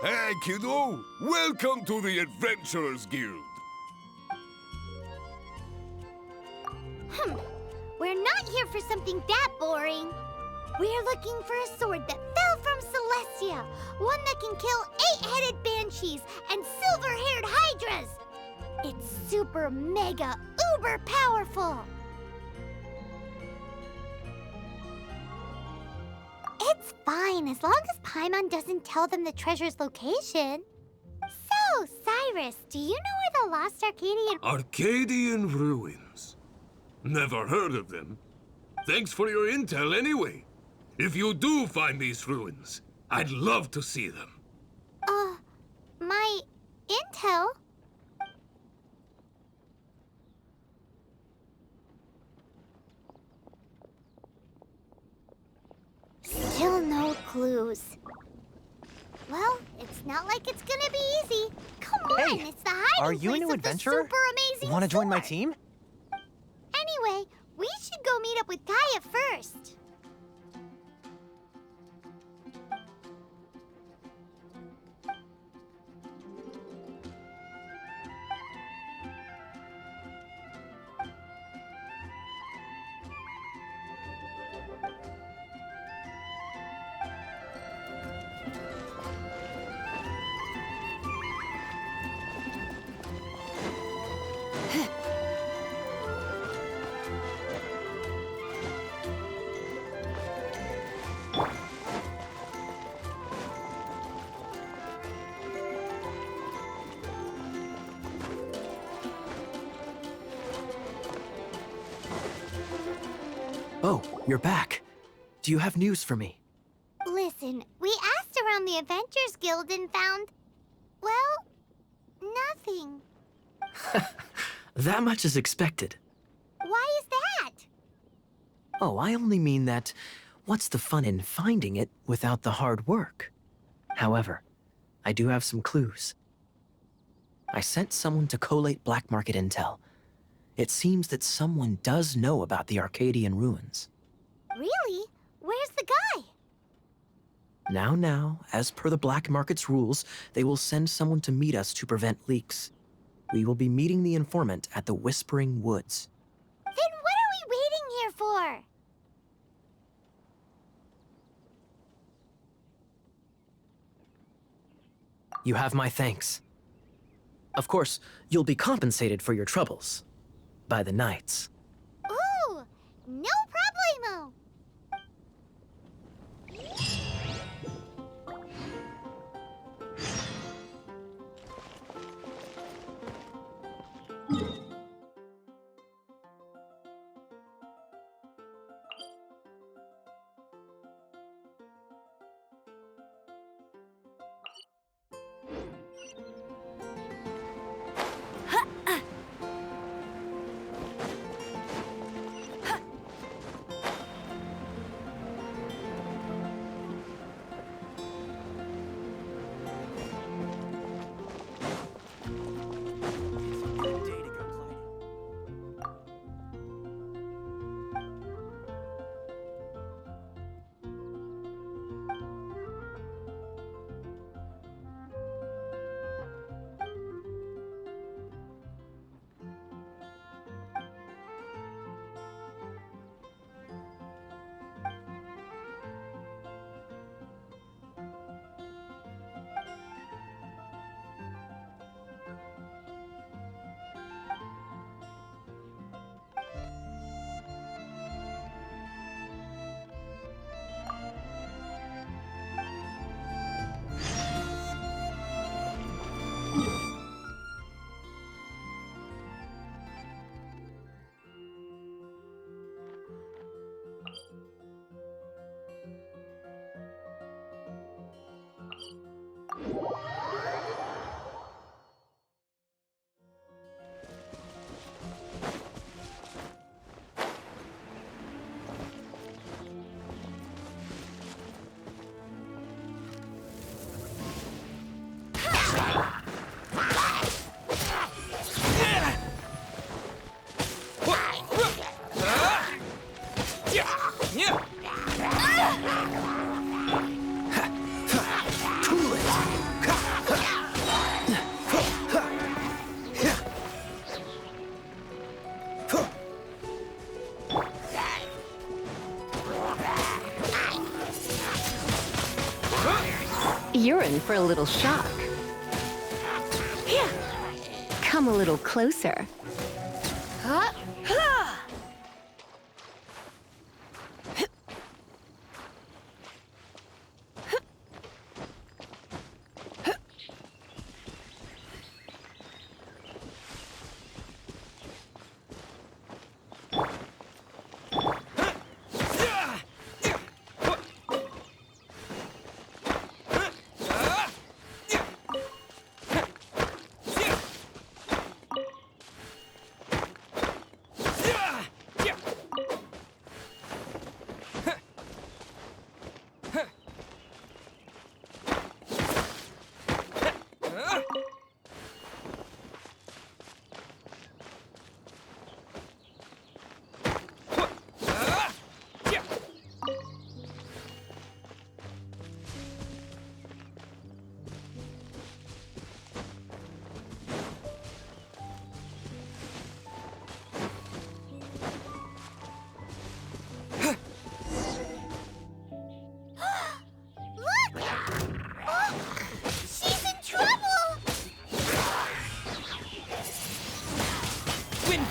Speaker 8: Hey, kiddo! Welcome to the Adventurers Guild!
Speaker 1: We're not here for something that boring. We're looking for a sword that fell from Celestia. One that can kill 8-headed banshees and silver-haired hydras. It's super mega uber powerful. It's fine as long as Paimon doesn't tell them the treasure's location. So, Cyrus, do you know where the lost Arcadian...
Speaker 16: Arcadian ruins? Never heard of them. Thanks for your intel anyway. If you do find these ruins, I'd love to see them.
Speaker 1: My intel? Still no clues. Well, it's not like it's gonna be easy. Come on, it's the hiding
Speaker 17: Are you a
Speaker 1: place
Speaker 17: new
Speaker 1: of
Speaker 17: adventurer?
Speaker 1: the super amazing
Speaker 17: Want to join my
Speaker 1: sword.
Speaker 17: team?
Speaker 1: Anyway, we should go meet up with Gaia first.
Speaker 5: Oh, you're back. Do you have news for me?
Speaker 1: Listen, we asked around the Adventurers Guild and found, well, nothing.
Speaker 5: That much is expected.
Speaker 1: Why is that?
Speaker 5: Oh, I only mean that what's the fun in finding it without the hard work? However, I do have some clues. I sent someone to collate black market intel. It seems that someone does know about the Arcadian ruins.
Speaker 1: Really? Where's the guy?
Speaker 5: Now, as per the black market's rules, they will send someone to meet us to prevent leaks. We will be meeting the informant at the Whispering Woods.
Speaker 1: Then what are we waiting here for?
Speaker 5: You have my thanks. Of course, you'll be compensated for your troubles. By the knights.
Speaker 1: Ooh, no problemo.
Speaker 6: You're in for a little shock. Come a little closer.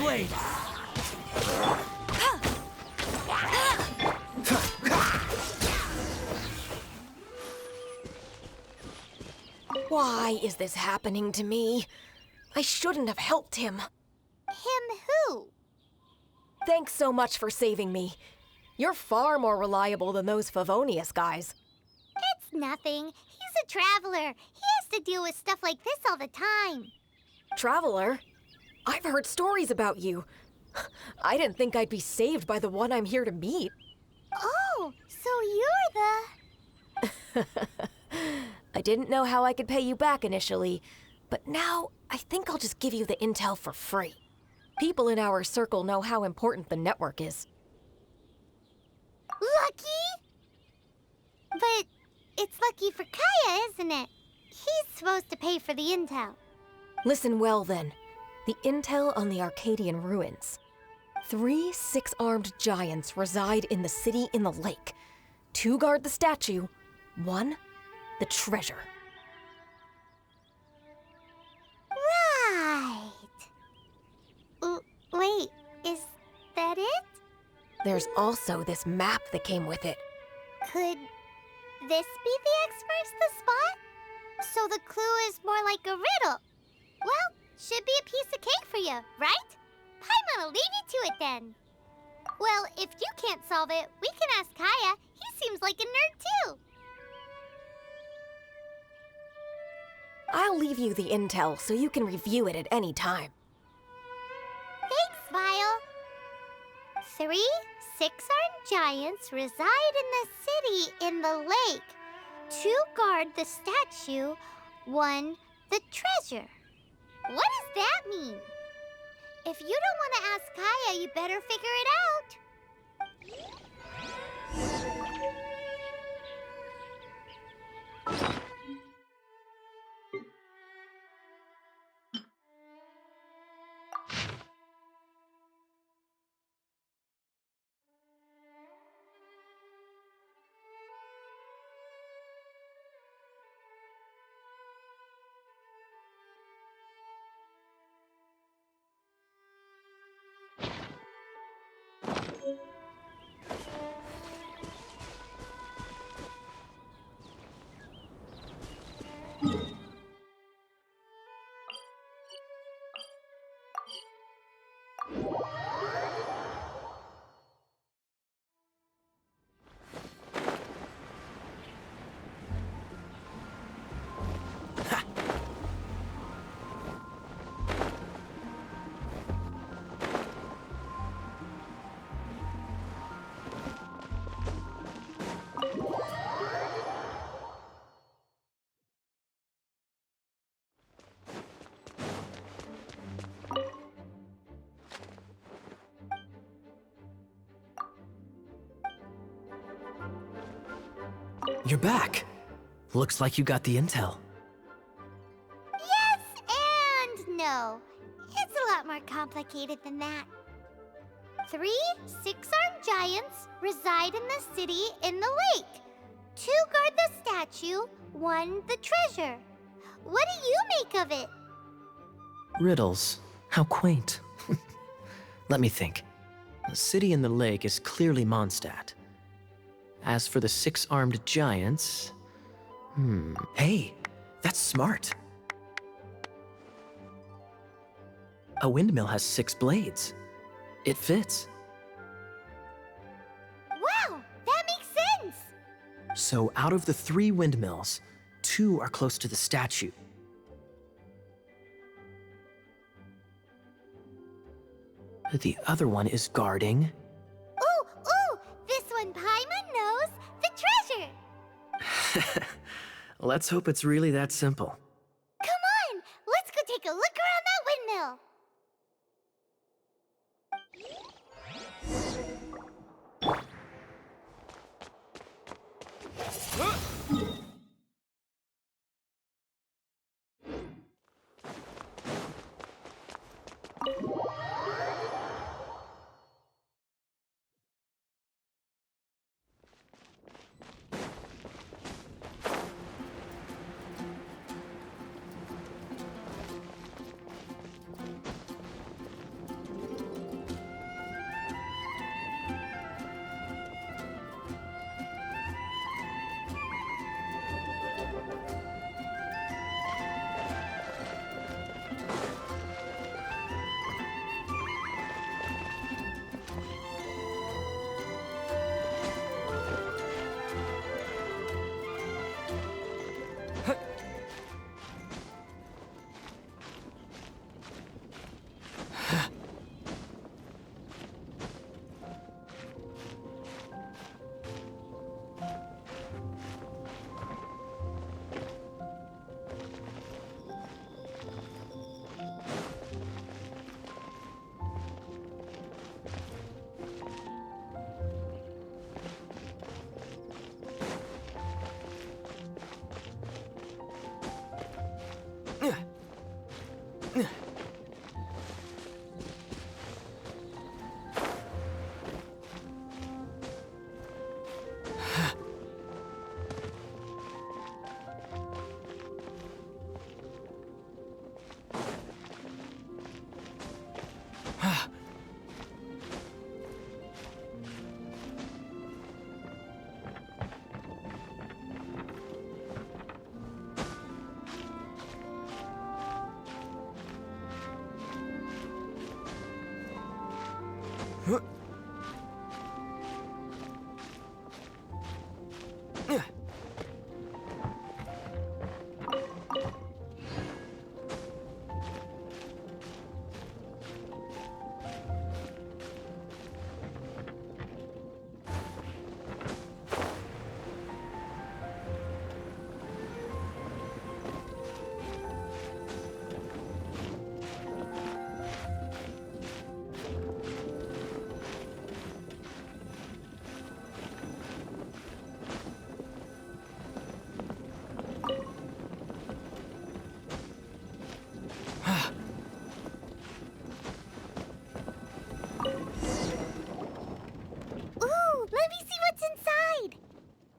Speaker 10: Blade!
Speaker 17: Why is this happening to me? I shouldn't have helped him.
Speaker 1: Him who?
Speaker 17: Thanks so much for saving me. You're far more reliable than those Favonius guys.
Speaker 1: It's nothing. He's a traveler. He has to deal with stuff like this all the time.
Speaker 17: Traveler? I've heard stories about you. I didn't think I'd be saved by the one I'm here to meet.
Speaker 1: Oh, so you're the...
Speaker 17: I didn't know how I could pay you back initially, but now I think I'll just give you the intel for free. People in our circle know how important the network is.
Speaker 1: Lucky? But it's lucky for Kaya, isn't it? He's supposed to pay for the intel.
Speaker 17: Listen well then. The intel on the Arcadian ruins. 3 6-armed giants reside in the city in the lake. 2 guard the statue, 1 the treasure.
Speaker 1: Right. Wait, is that it?
Speaker 17: There's also this map that came with it.
Speaker 1: Could this be the X-Verse the spot? So the clue is more like a riddle. Well, should be a piece of cake for you, right? Paimon'll leave you to it then. Well, if you can't solve it, we can ask Kaya. He seems like a nerd too.
Speaker 17: I'll leave you the intel so you can review it at any time.
Speaker 1: Thanks, Vile. 3 6-armed giants reside in the city in the lake. 2 guard the statue, 1 the treasure. What does that mean? If you don't want to ask Kaya, you better figure it out.
Speaker 5: You're back. Looks like you got the intel.
Speaker 1: Yes and no. It's a lot more complicated than that. 3 6-armed giants reside in the city in the lake. 2 guard the statue, 1 the treasure. What do you make of it?
Speaker 5: Riddles. How quaint. Let me think. The city in the lake is clearly Mondstadt. As for the 6-armed giants... Hey, that's smart. A windmill has 6 blades. It fits.
Speaker 1: Wow, that makes sense!
Speaker 5: So out of the 3 windmills, 2 are close to the statue. The other one is guarding...
Speaker 1: Ooh! This one Paimon knows! The treasure!
Speaker 5: Let's hope it's really that simple.
Speaker 1: Come on! Let's go take a look around that windmill!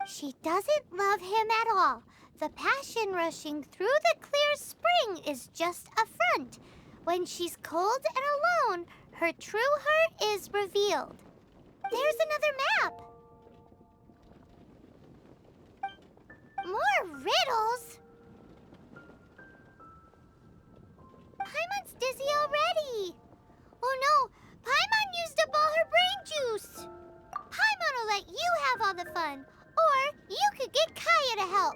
Speaker 1: She doesn't love him at all. The passion rushing through the clear spring is just a front. When she's cold and alone, her true heart is revealed. There's another map. More riddles? Paimon's dizzy already. Oh no, Paimon used up all her brain juice. Paimon will let you have all the fun. Or you could get Kaya to help.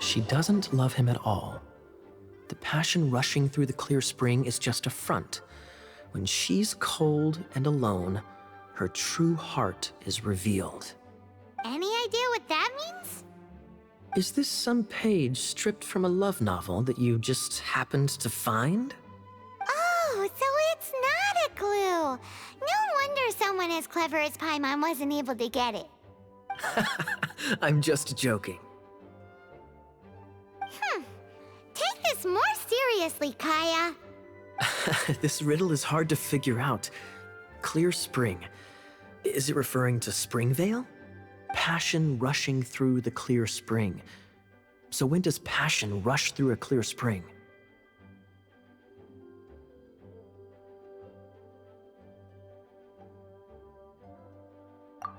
Speaker 5: She doesn't love him at all. The passion rushing through the clear spring is just a front. When she's cold and alone, her true heart is revealed.
Speaker 1: Any idea what that means?
Speaker 5: Is this some page stripped from a love novel that you just happened to find?
Speaker 1: Oh, so it's not a clue. No wonder someone as clever as Paimon wasn't able to get it.
Speaker 5: I'm just joking.
Speaker 1: Take this more seriously, Kaya.
Speaker 5: This riddle is hard to figure out. Clear spring. Is it referring to Springvale? Passion rushing through the clear spring. So when does passion rush through a clear spring?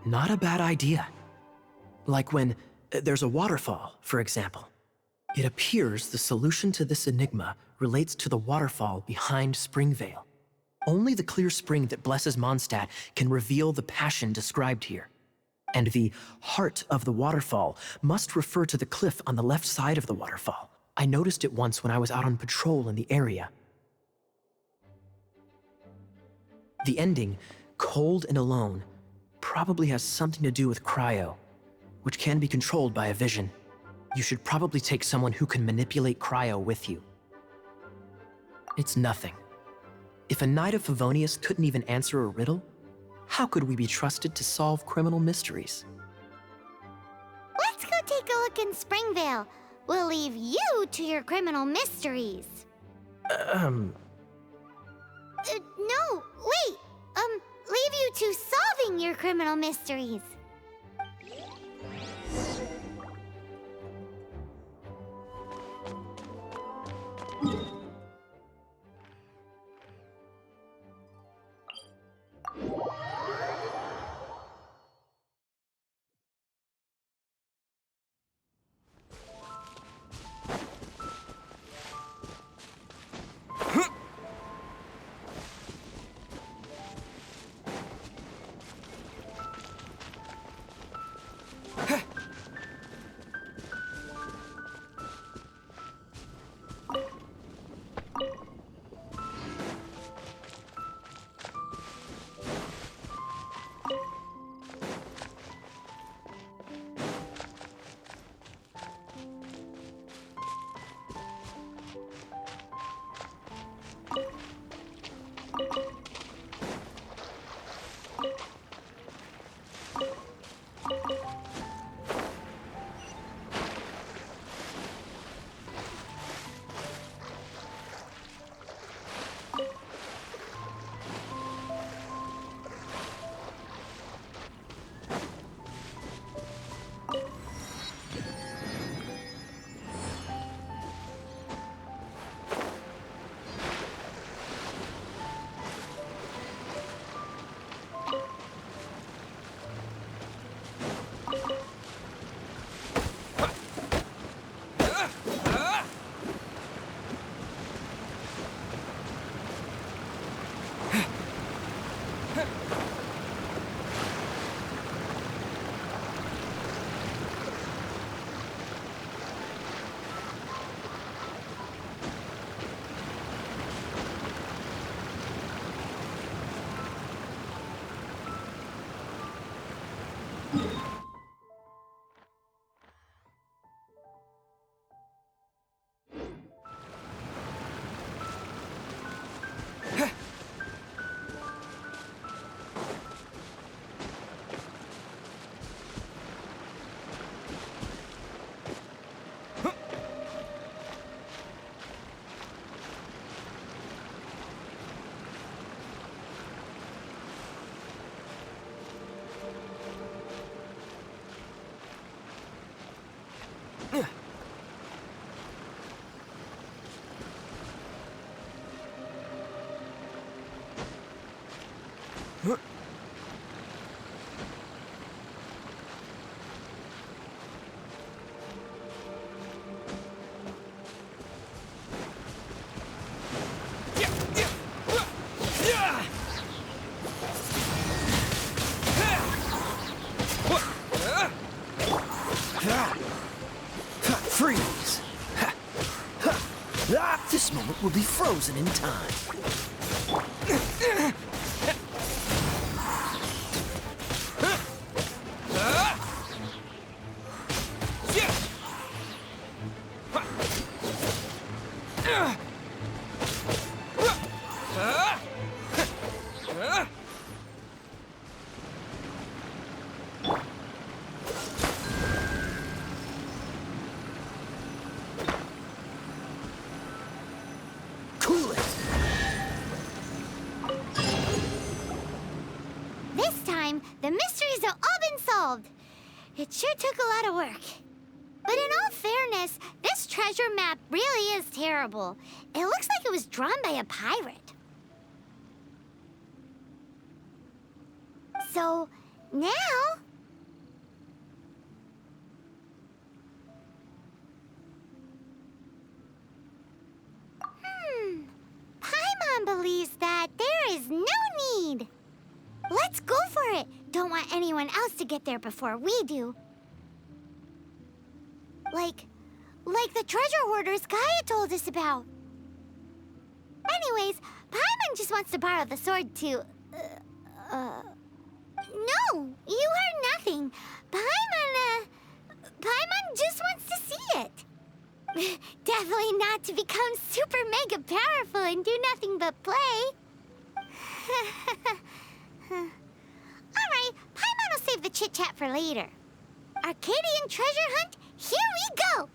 Speaker 5: Not a bad idea. Like when there's a waterfall, for example. It appears the solution to this enigma relates to the waterfall behind Springvale. Only the clear spring that blesses Mondstadt can reveal the passion described here. And the heart of the waterfall must refer to the cliff on the left side of the waterfall. I noticed it once when I was out on patrol in the area. The ending, cold and alone, probably has something to do with cryo, which can be controlled by a vision. You should probably take someone who can manipulate cryo with you. It's nothing. If a Knight of Favonius couldn't even answer a riddle, how could we be trusted to solve criminal mysteries?
Speaker 1: Let's go take a look in Springvale. We'll leave you to your criminal mysteries. No, wait. Leave you to solving your criminal mysteries.
Speaker 18: Freeze! This moment will be frozen in time.
Speaker 1: This time, the mysteries have all been solved. It sure took a lot of work. But in all fairness, this treasure map really is terrible. It looks like it was drawn by a pirate. So, now... Paimon believes that there is no need. Let's go for it. Don't want anyone else to get there before we do. Like the treasure hoarders Gaia told us about. Anyways, Paimon just wants to borrow the sword to... No, you heard nothing. Paimon just wants to see it. Definitely not to become super mega powerful and do nothing but play. Alright, Paimon will save the chit-chat for later. Arcadian treasure hunt, here we go!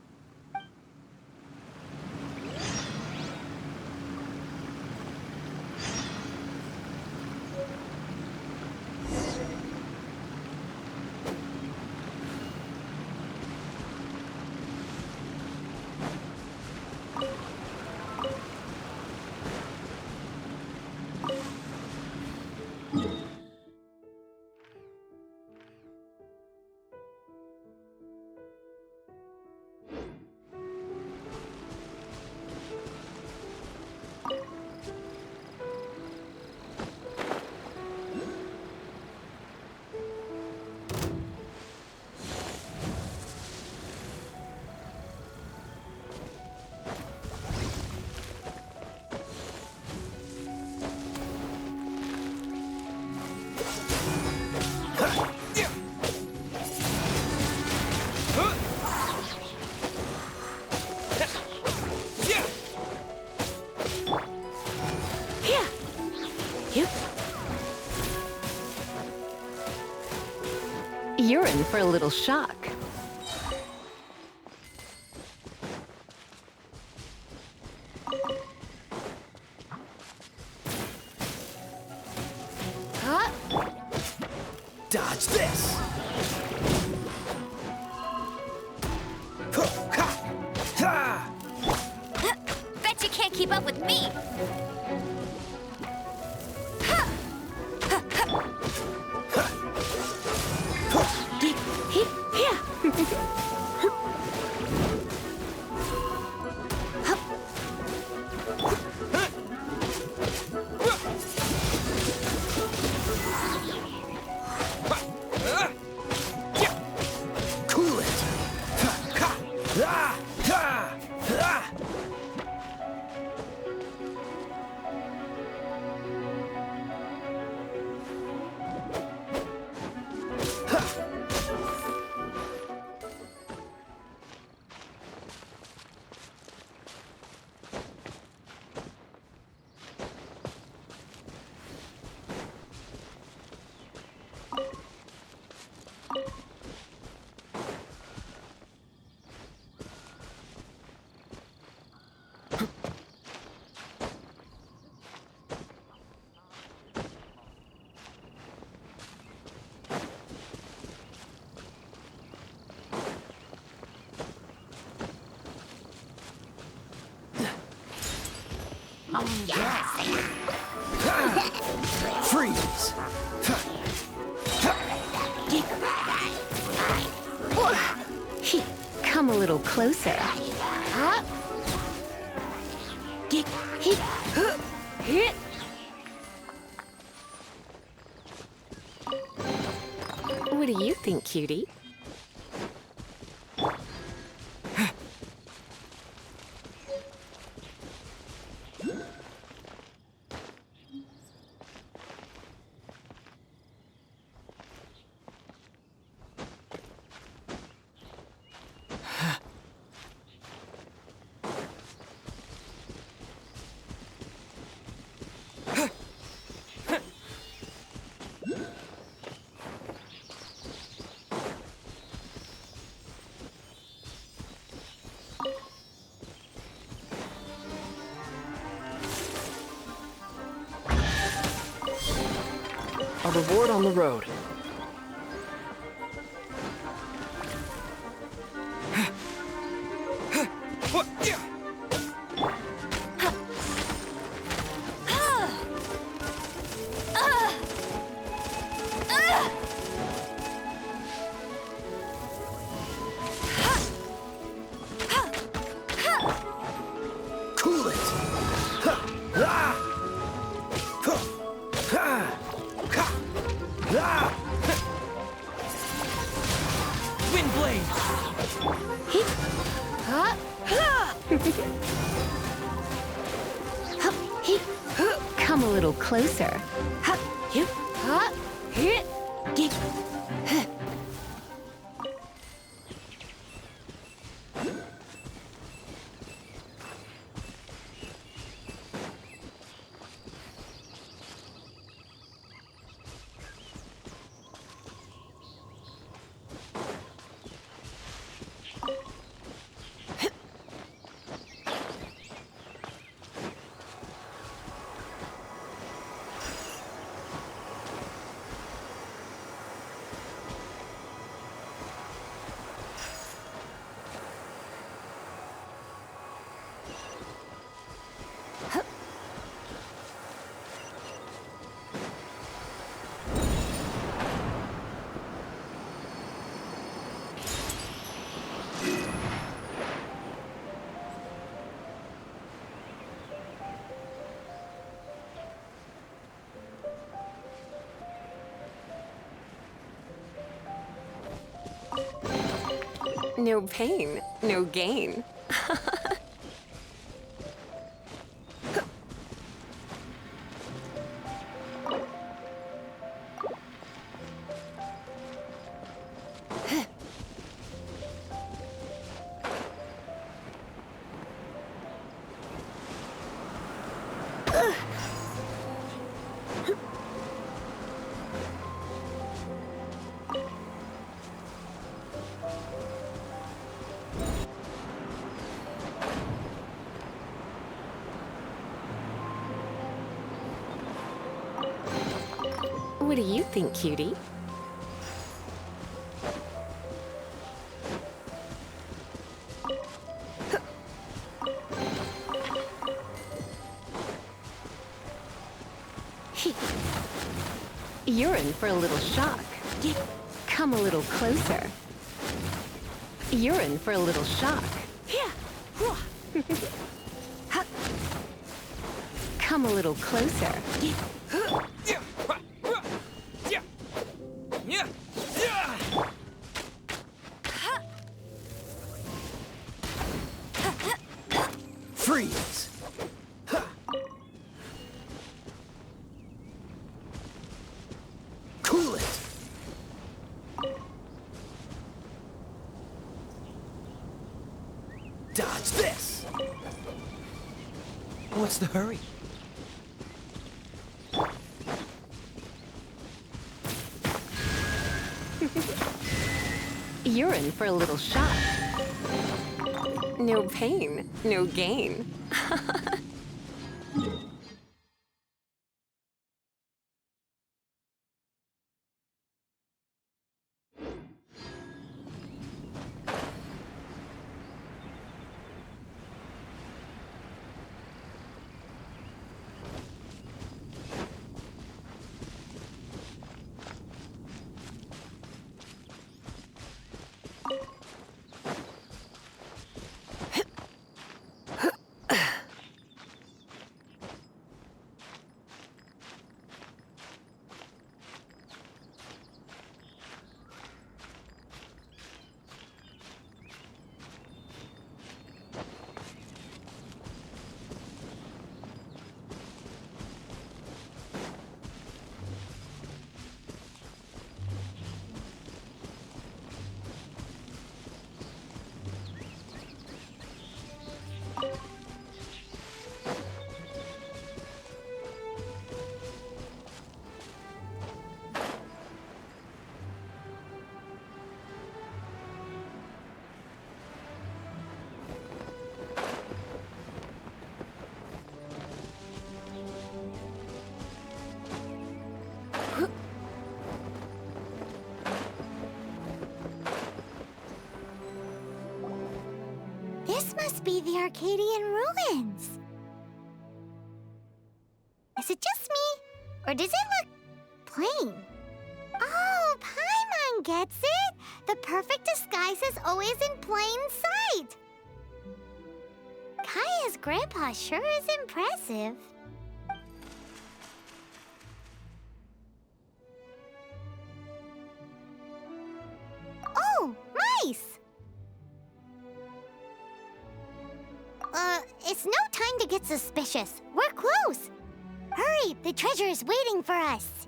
Speaker 6: You're in for a little shock.
Speaker 18: Dodge this!
Speaker 4: Bet you can't keep up with me!
Speaker 18: Cool it! Freeze!
Speaker 6: Come a little closer. What do you think, cutie?
Speaker 3: A reward on the road.
Speaker 18: Cool it! Wind blade!
Speaker 6: Come a little closer. No pain, no gain. What do you think, cutie? You're in for a little shock. Come a little closer. You're in for a little shock. Come a little closer.
Speaker 18: Freeze! Cool it! Dodge this! What's the hurry?
Speaker 6: You're in for a little shock. No pain, no gain.
Speaker 1: be the Arcadian ruins. Is it just me? Or does it look plain? Oh, Paimon gets it! The perfect disguise is always in plain sight! Kaya's grandpa sure is impressive. Oh, mice! It's no time to get suspicious. We're close. Hurry, the treasure is waiting for us.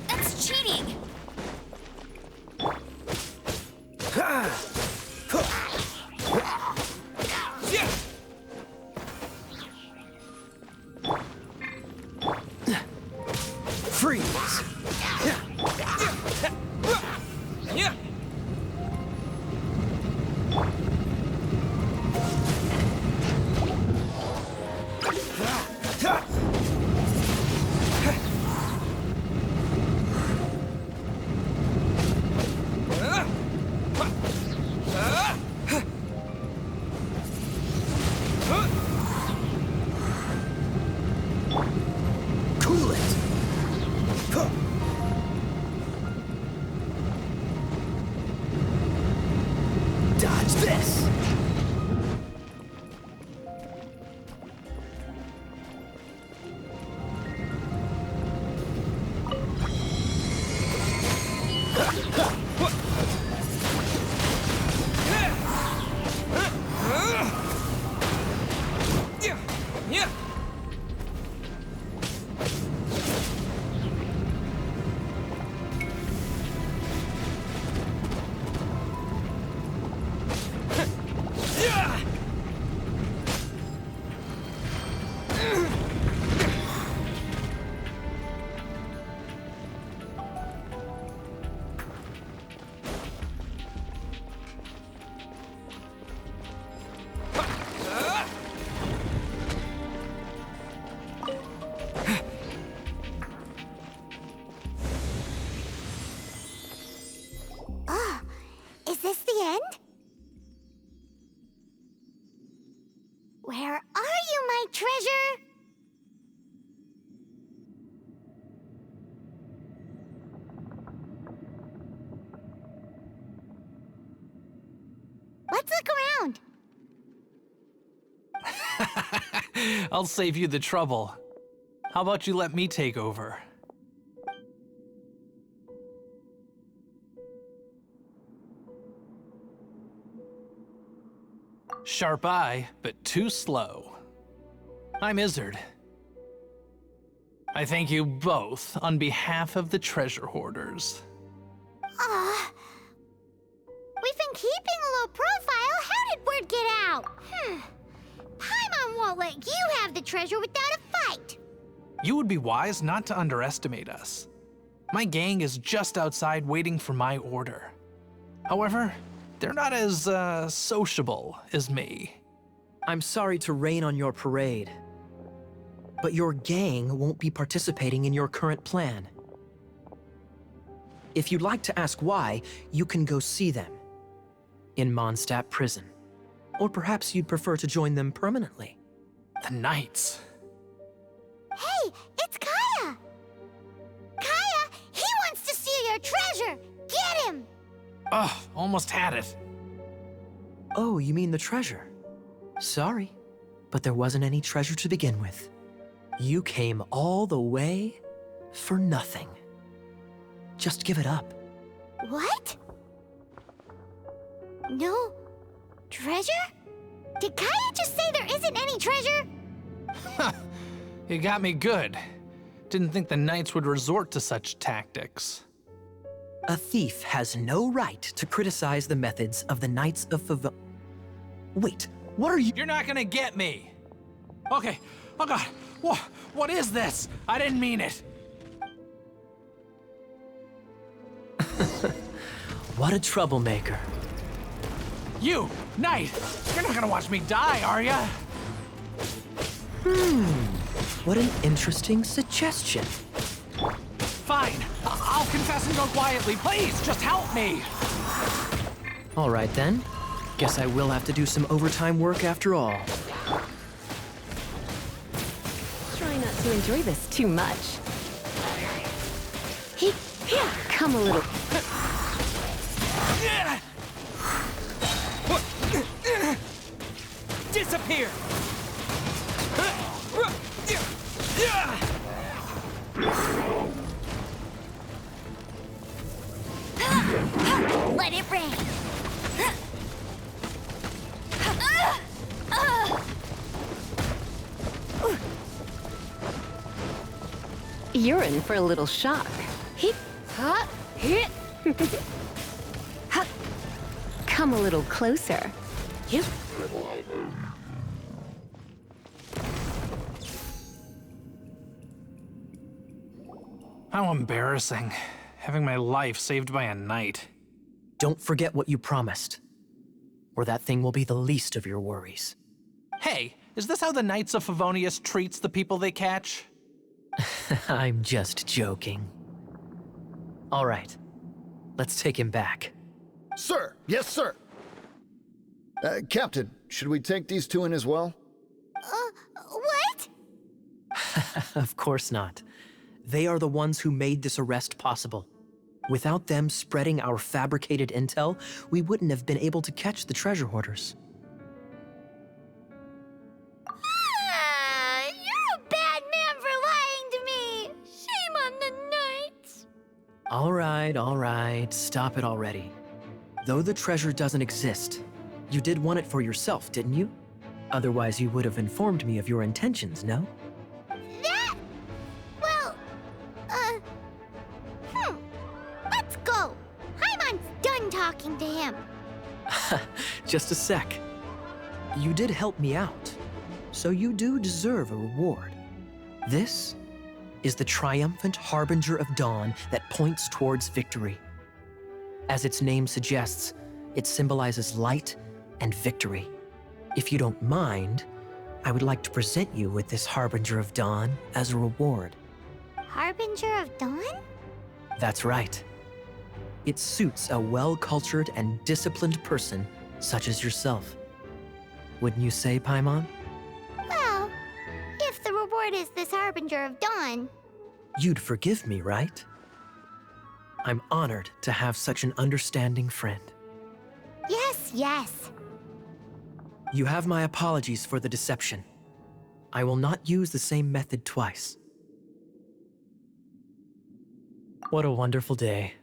Speaker 4: That's cheating!
Speaker 18: Freeze! Cool it! Dodge this!
Speaker 1: Is this the end? Where are you, my treasure? Let's look around.
Speaker 19: I'll save you the trouble. How about you let me take over? Sharp eye, but too slow. I'm Izzard. I thank you both on behalf of the treasure hoarders.
Speaker 1: We've been keeping a low profile. How did word get out? Paimon won't let you have the treasure without a fight.
Speaker 19: You would be wise not to underestimate us. My gang is just outside waiting for my order. However, they're not as, sociable as me.
Speaker 3: I'm sorry to rain on your parade, but your gang won't be participating in your current plan. If you'd like to ask why, you can go see them in Mondstadt prison. Or perhaps you'd prefer to join them permanently.
Speaker 19: The Knights.
Speaker 1: Hey, it's Kaya! Kaya, he wants to steal your treasure! Get him!
Speaker 19: Ugh, almost had it.
Speaker 3: Oh, you mean the treasure? Sorry, but there wasn't any treasure to begin with. You came all the way for nothing. Just give it up.
Speaker 1: What? No treasure? Did Kaya just say there isn't any treasure?
Speaker 19: You got me good. Didn't think the Knights would resort to such tactics.
Speaker 3: A thief has no right to criticize the methods of the Knights of Favon. Wait, what are you—
Speaker 19: You're not gonna get me! Okay, oh god, what is this? I didn't mean it.
Speaker 5: What a troublemaker.
Speaker 19: You, Knight! You're not gonna watch me die, are ya?
Speaker 5: What an interesting suggestion.
Speaker 19: Fine. I'll confess and go quietly. Please, just help me!
Speaker 5: All right then. Guess I will have to do some overtime work after all.
Speaker 6: Try not to enjoy this too much. Come a little.
Speaker 10: Disappear!
Speaker 1: Let it rain.
Speaker 6: You're in for a little shock. Come a little closer.
Speaker 19: How embarrassing. Having my life saved by a knight.
Speaker 5: Don't forget what you promised, or that thing will be the least of your worries.
Speaker 19: Hey, is this how the Knights of Favonius treats the people they catch?
Speaker 5: I'm just joking. All right, let's take him back.
Speaker 20: Sir! Yes, sir! Captain, should we take these two in as well?
Speaker 1: What?
Speaker 5: Of course not. They are the ones who made this arrest possible. Without them spreading our fabricated intel, we wouldn't have been able to catch the treasure hoarders.
Speaker 1: You're a bad man for lying to me. Shame on the knights.
Speaker 5: All right, stop it already. Though the treasure doesn't exist, you did want it for yourself, didn't you? Otherwise, you would have informed me of your intentions, no?
Speaker 1: Let's go. Paimon's done talking to him.
Speaker 5: Just a sec. You did help me out, so you do deserve a reward. This is the triumphant harbinger of dawn that points towards victory. As its name suggests, it symbolizes light and victory. If you don't mind, I would like to present you with this harbinger of dawn as a reward.
Speaker 1: Harbinger of dawn?
Speaker 5: That's right. It suits a well-cultured and disciplined person such as yourself. Wouldn't you say, Paimon?
Speaker 1: Well, if the reward is this harbinger of dawn.
Speaker 5: You'd forgive me, right? I'm honored to have such an understanding friend.
Speaker 1: Yes.
Speaker 5: You have my apologies for the deception. I will not use the same method twice. What a wonderful day.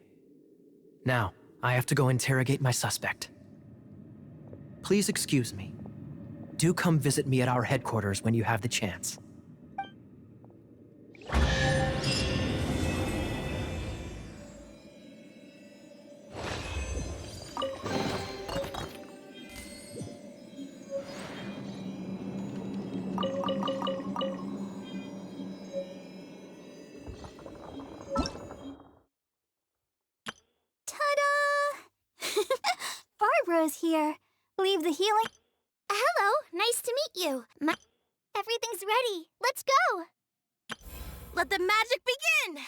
Speaker 5: Now, I have to go interrogate my suspect. Please excuse me. Do come visit me at our headquarters when you have the chance.
Speaker 1: Barbara's here. Leave the healing. Hello, nice to meet you. Everything's ready. Let's go.
Speaker 11: Let the magic begin!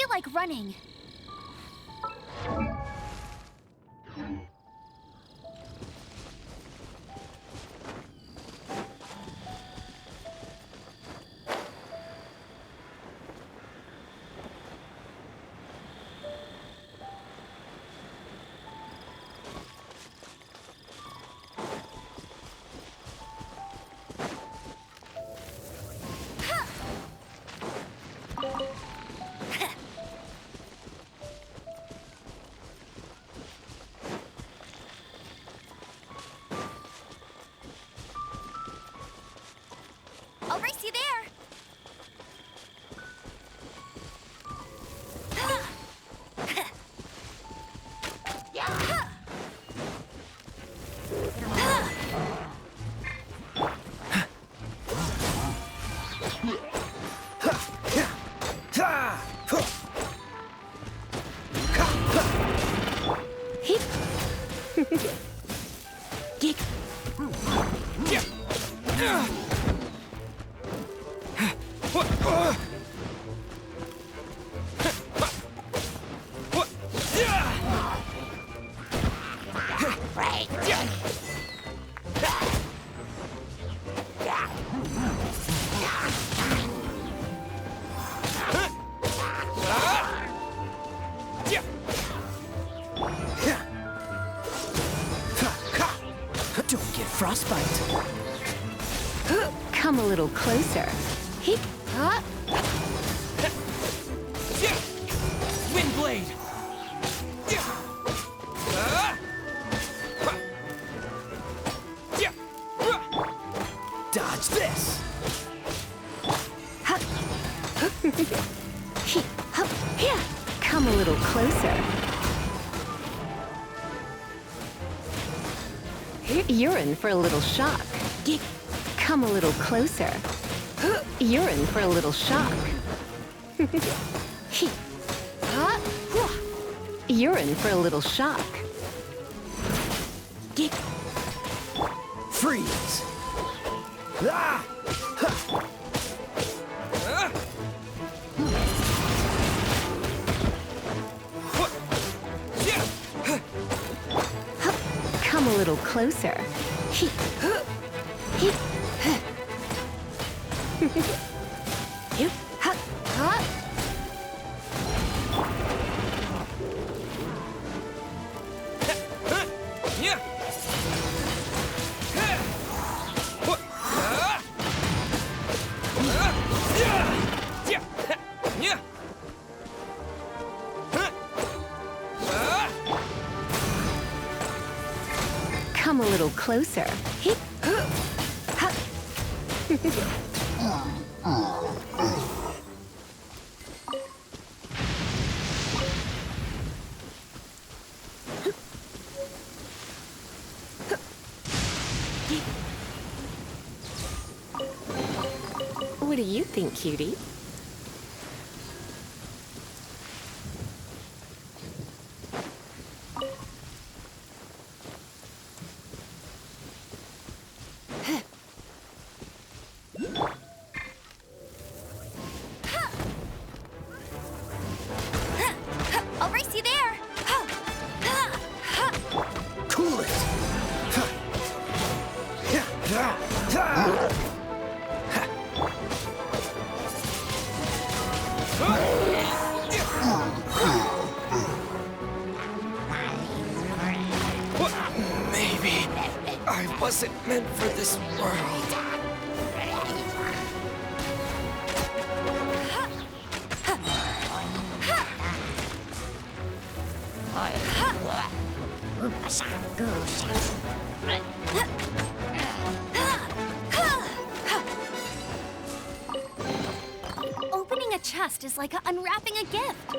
Speaker 4: feel like running. I'll race you there!
Speaker 18: Don't get frostbite.
Speaker 6: Come a little closer. Heep.
Speaker 18: Windblade! Dodge this!
Speaker 6: Come a little closer. You're in for a little shock. Come a little closer. You're in for a little shock. You're in for a little shock.
Speaker 18: Freeze! Ah!
Speaker 6: Come a little closer. Come a little closer. What do you think, cutie?
Speaker 4: I'll race you there!
Speaker 18: Cool it! Maybe I wasn't meant for this world.
Speaker 4: Opening a chest is like unwrapping a gift.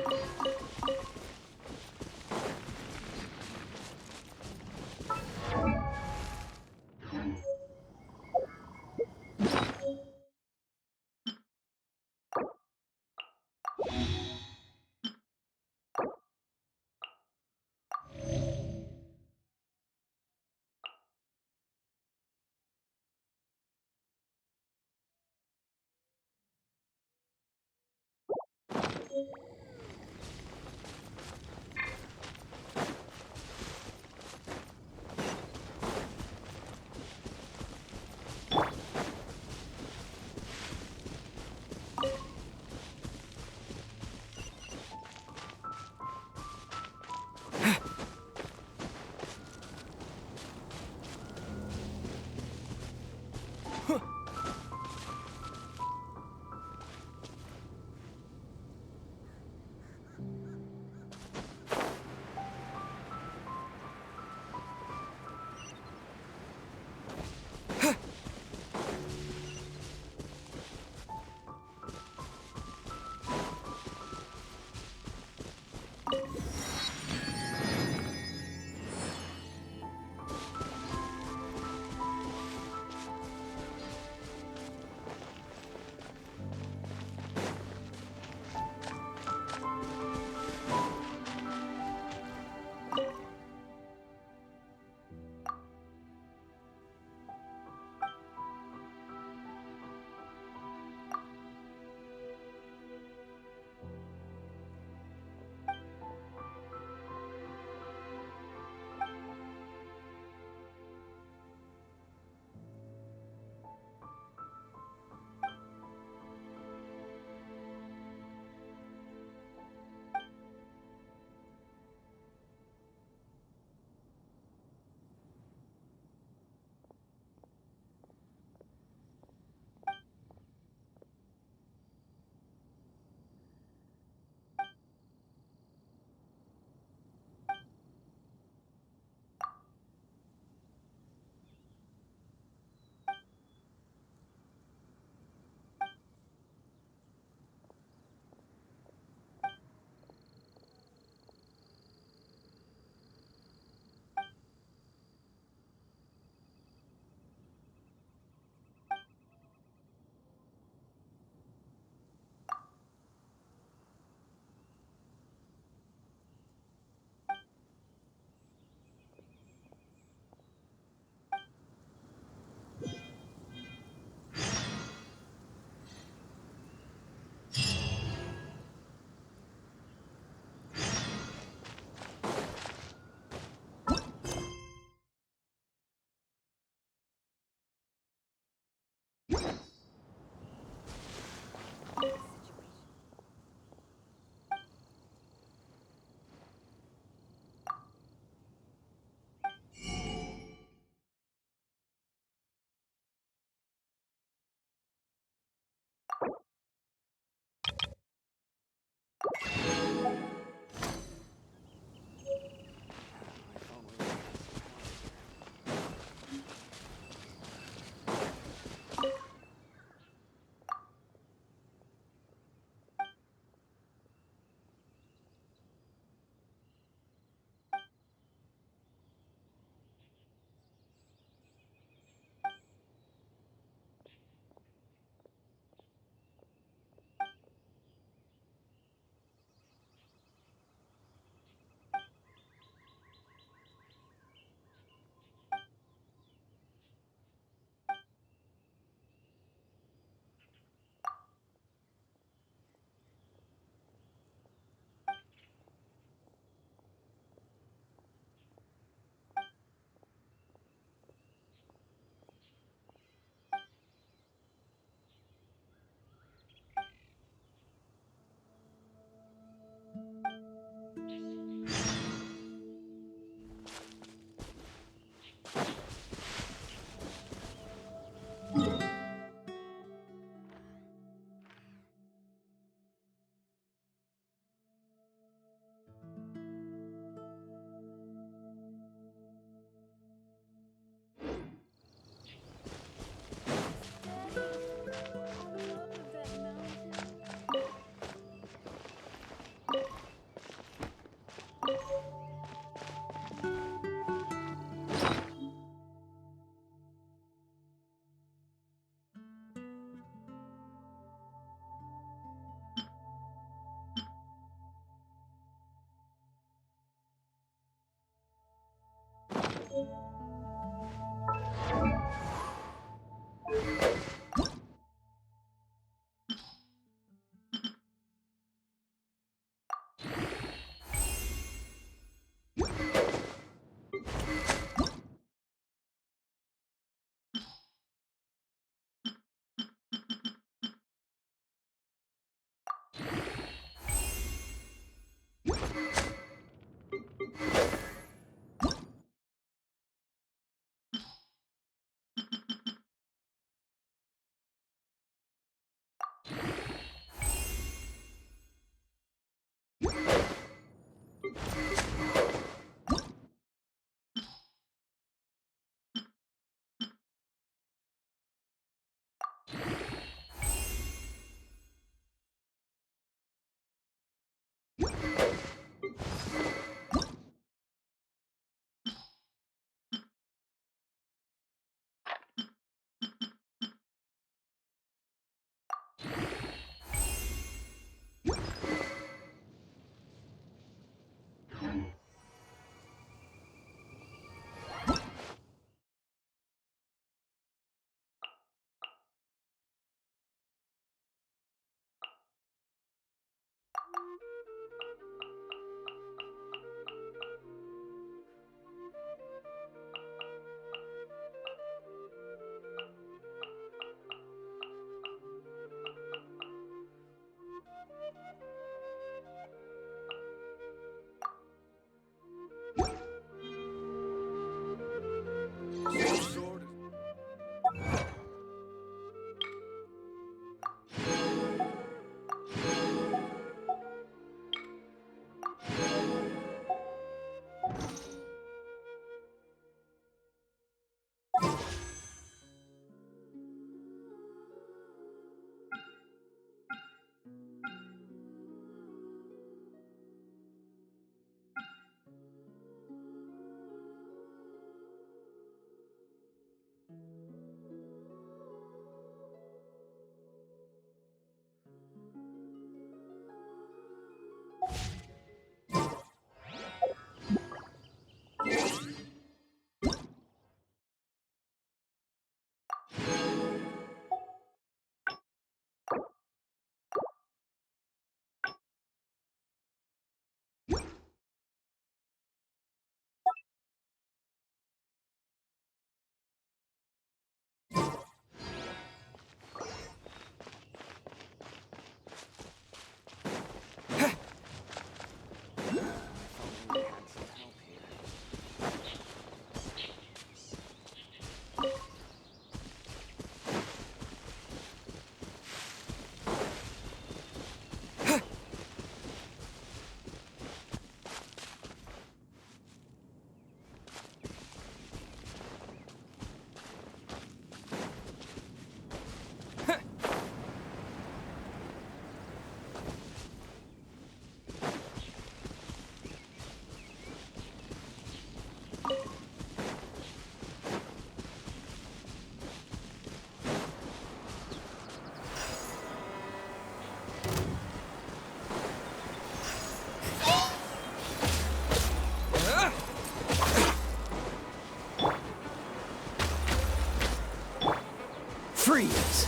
Speaker 3: Freeze!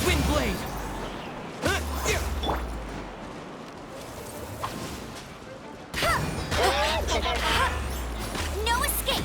Speaker 3: Wind blade!
Speaker 1: No escape!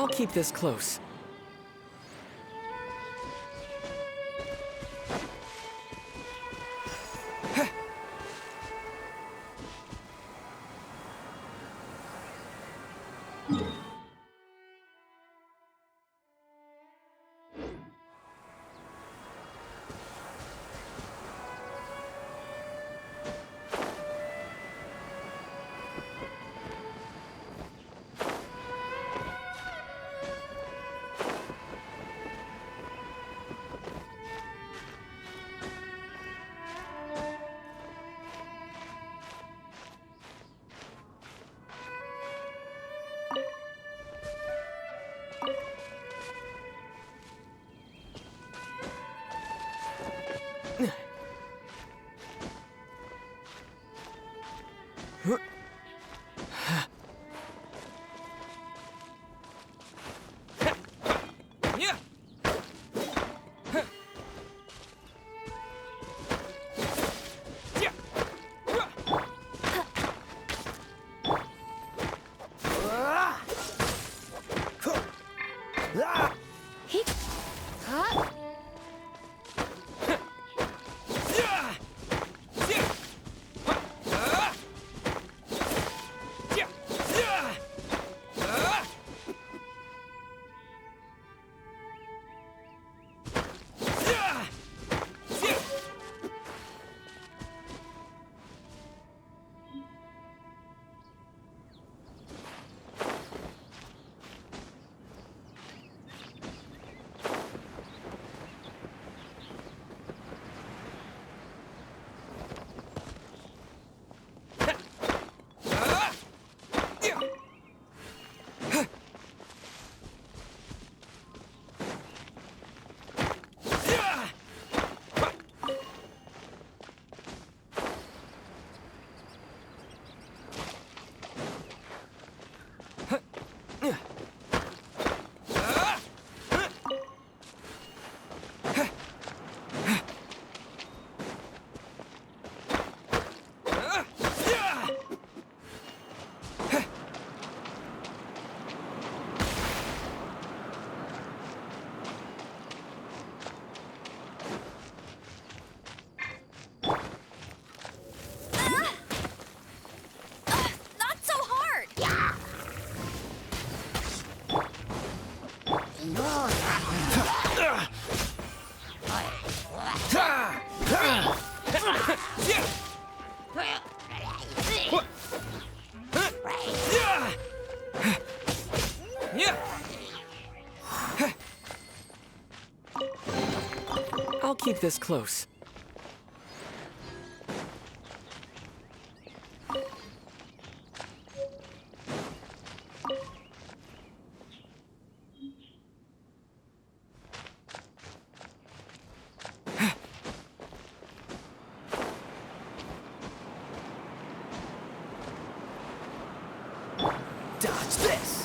Speaker 3: I'll keep this close. I'll keep this close.
Speaker 18: Dodge this!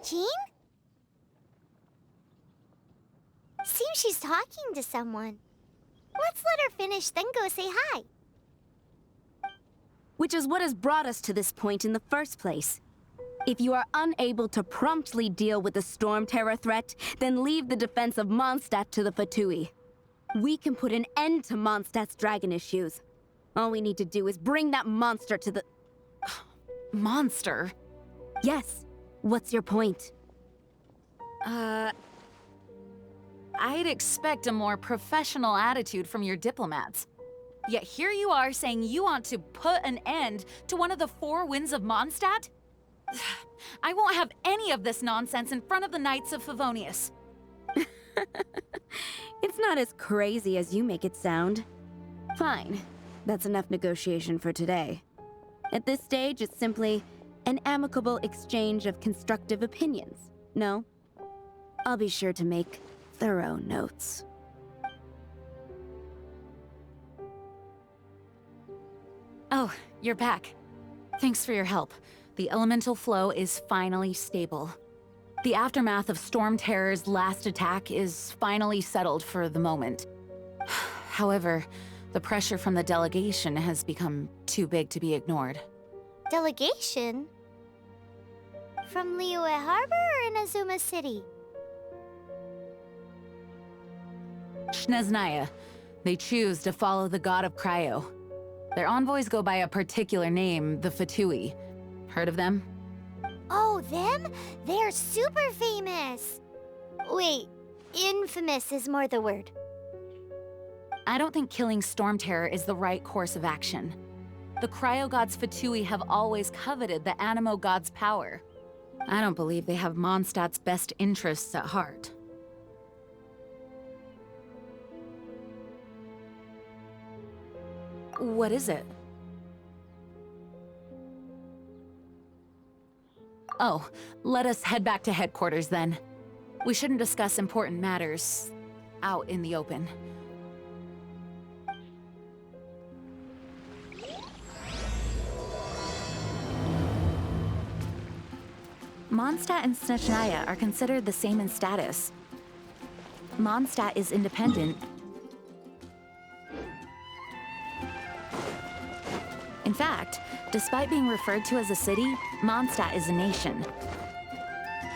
Speaker 1: Jean? Seems she's talking to someone. Let's let her finish, then go say hi.
Speaker 11: Which is what has brought us to this point in the first place. If you are unable to promptly deal with the Storm Terror threat, then leave the defense of Mondstadt to the Fatui. We can put an end to Mondstadt's dragon issues. All we need to do is bring that monster to the...
Speaker 7: Monster?
Speaker 11: Yes. What's your point?
Speaker 7: I'd expect a more professional attitude from your diplomats. Yet here you are saying you want to put an end to one of the four winds of Mondstadt? I won't have any of this nonsense in front of the Knights of Favonius.
Speaker 11: It's not as crazy as you make it sound. Fine. That's enough negotiation for today. At this stage, it's simply an amicable exchange of constructive opinions. No? I'll be sure to make thorough notes.
Speaker 7: Oh, you're back. Thanks for your help. The elemental flow is finally stable. The aftermath of Storm Terror's last attack is finally settled for the moment. However, the pressure from the delegation has become too big to be ignored.
Speaker 1: Delegation? From Liyue Harbor or Inazuma City?
Speaker 7: Snezhnaya. They choose to follow the god of Cryo. Their envoys go by a particular name, the Fatui. Heard of them?
Speaker 1: Oh, them? They're super famous! Wait, infamous is more the word.
Speaker 7: I don't think killing Storm Terror is the right course of action. The Cryo God's Fatui have always coveted the Animo God's power. I don't believe they have Mondstadt's best interests at heart. What is it? Oh, let us head back to headquarters then. We shouldn't discuss important matters out in the open. Mondstadt and Snezhnaya are considered the same in status. Mondstadt is independent. In fact, despite being referred to as a city, Mondstadt is a nation.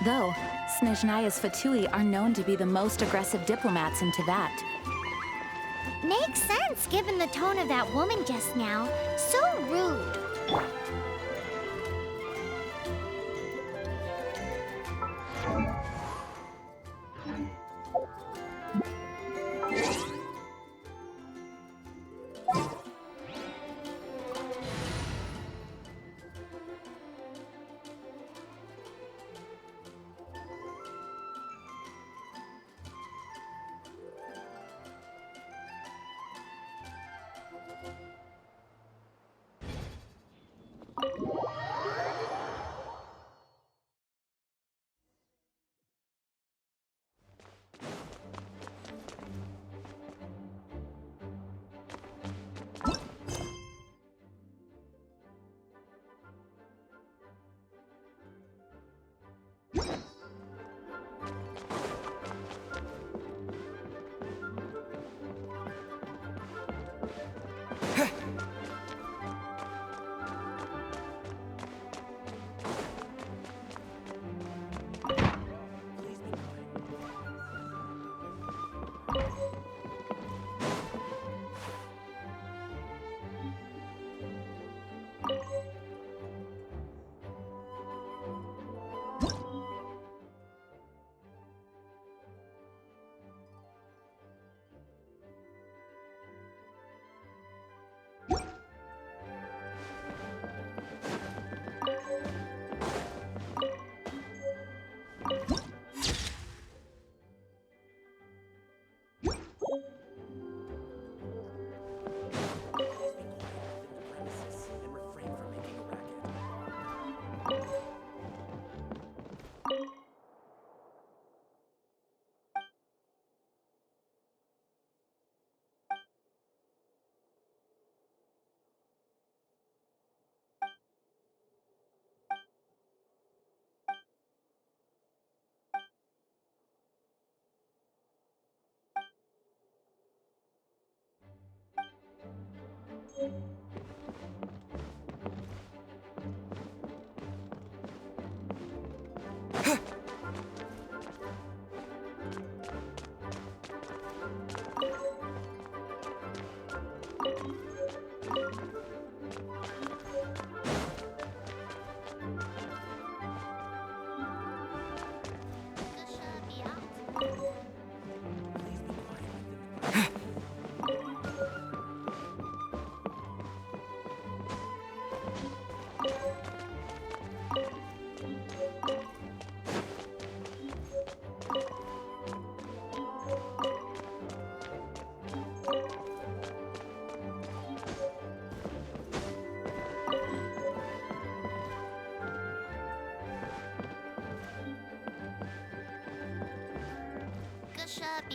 Speaker 7: Though, Snezhnaya's Fatui are known to be the most aggressive diplomats in Teyvat.
Speaker 1: Makes sense given the tone of that woman just now. So rude.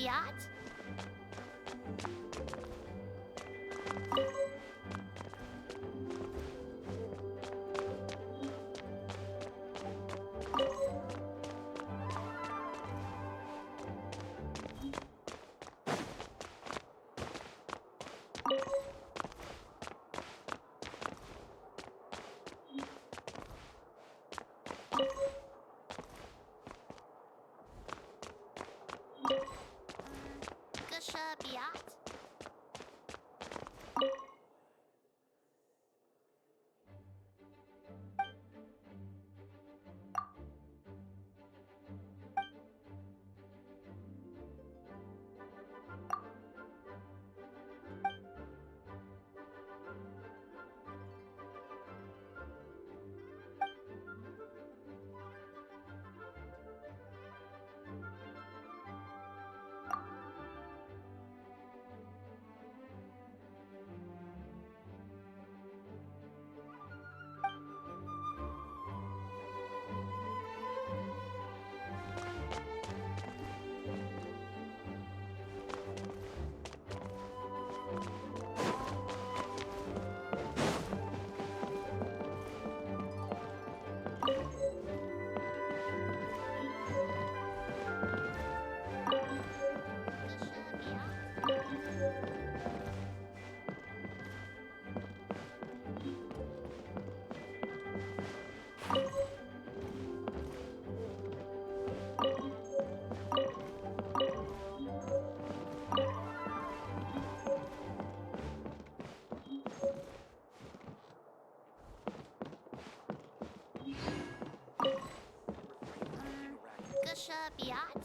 Speaker 1: Biat? Gusha Biat? Gusha Biat?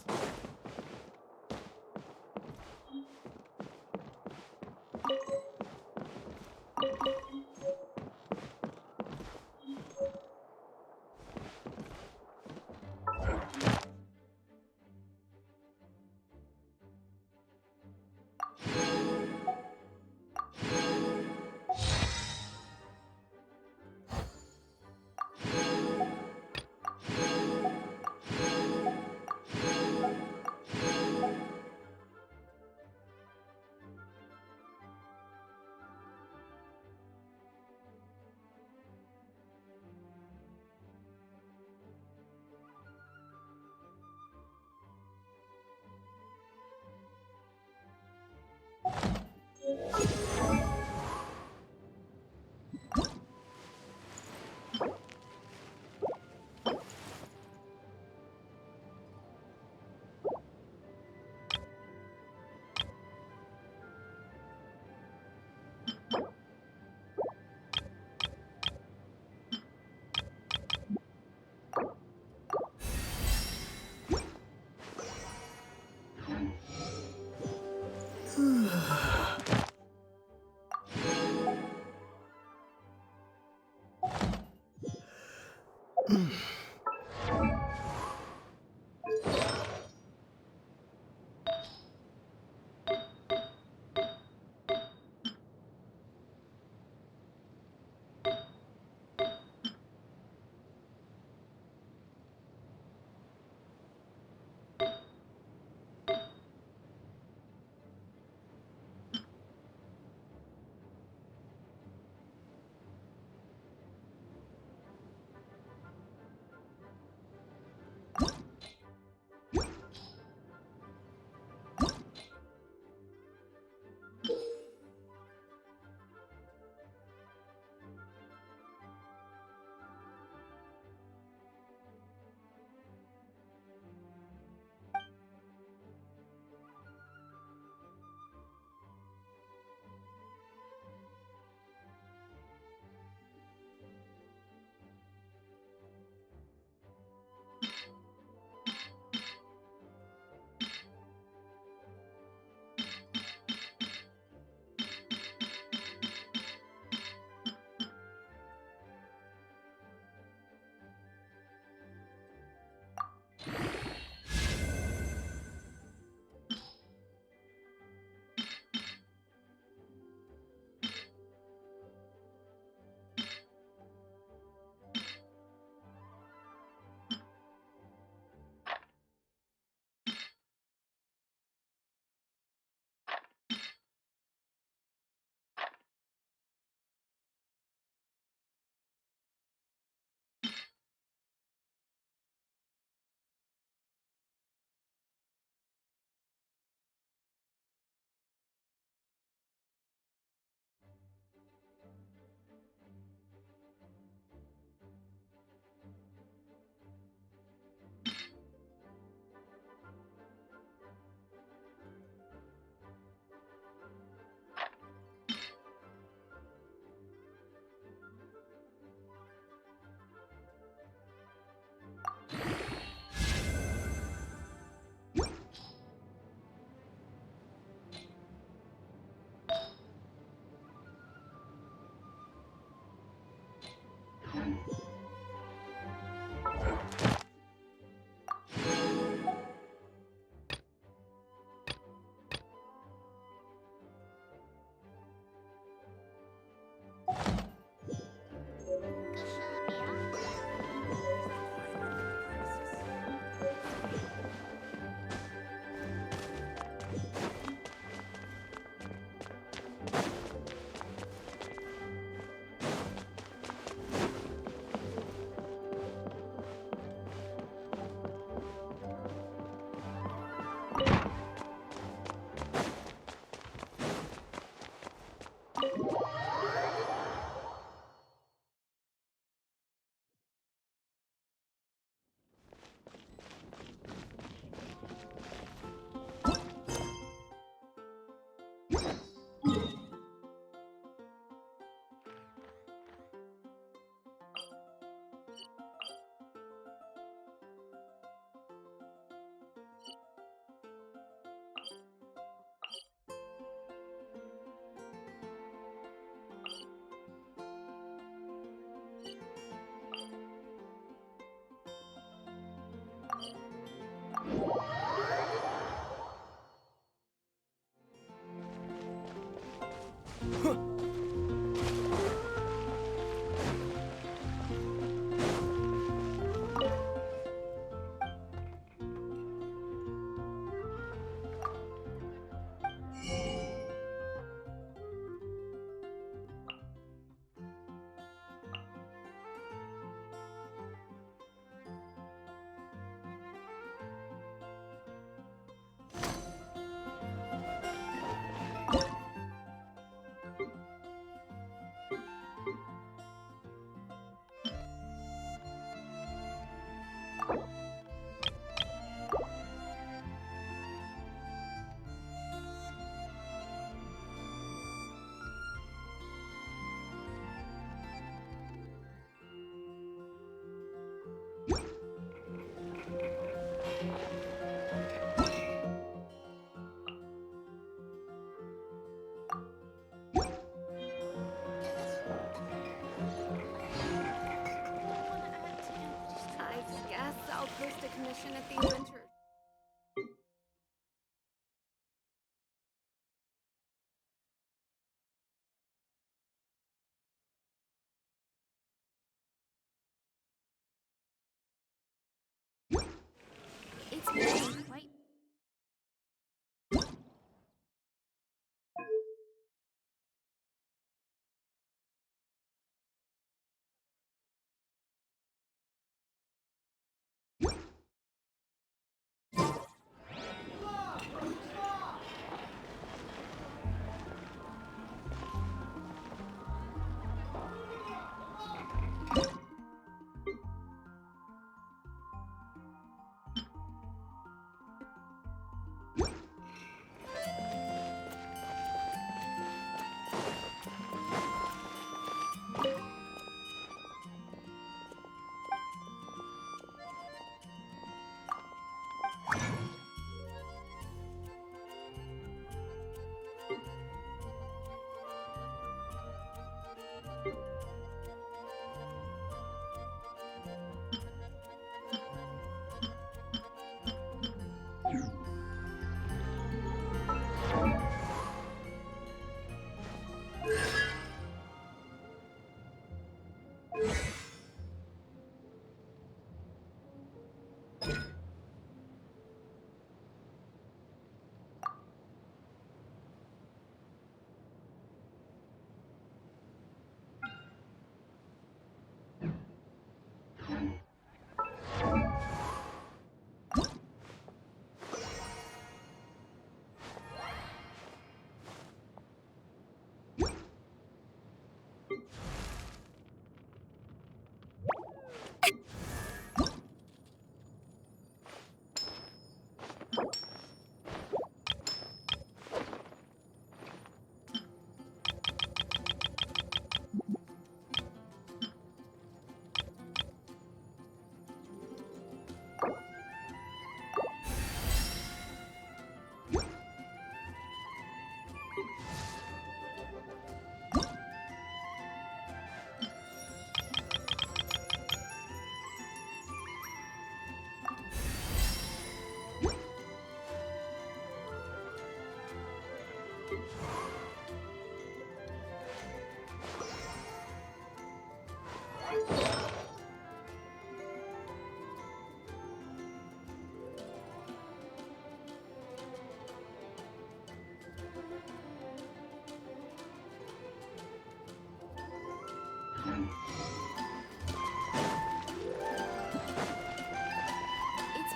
Speaker 4: It's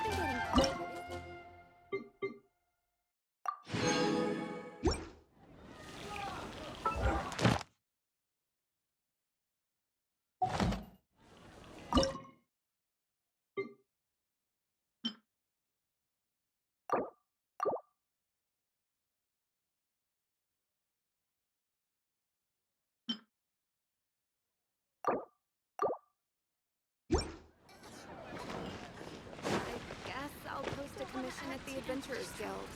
Speaker 4: been getting quiet.
Speaker 21: Guess I'll post a commission at the Adventurers Guild.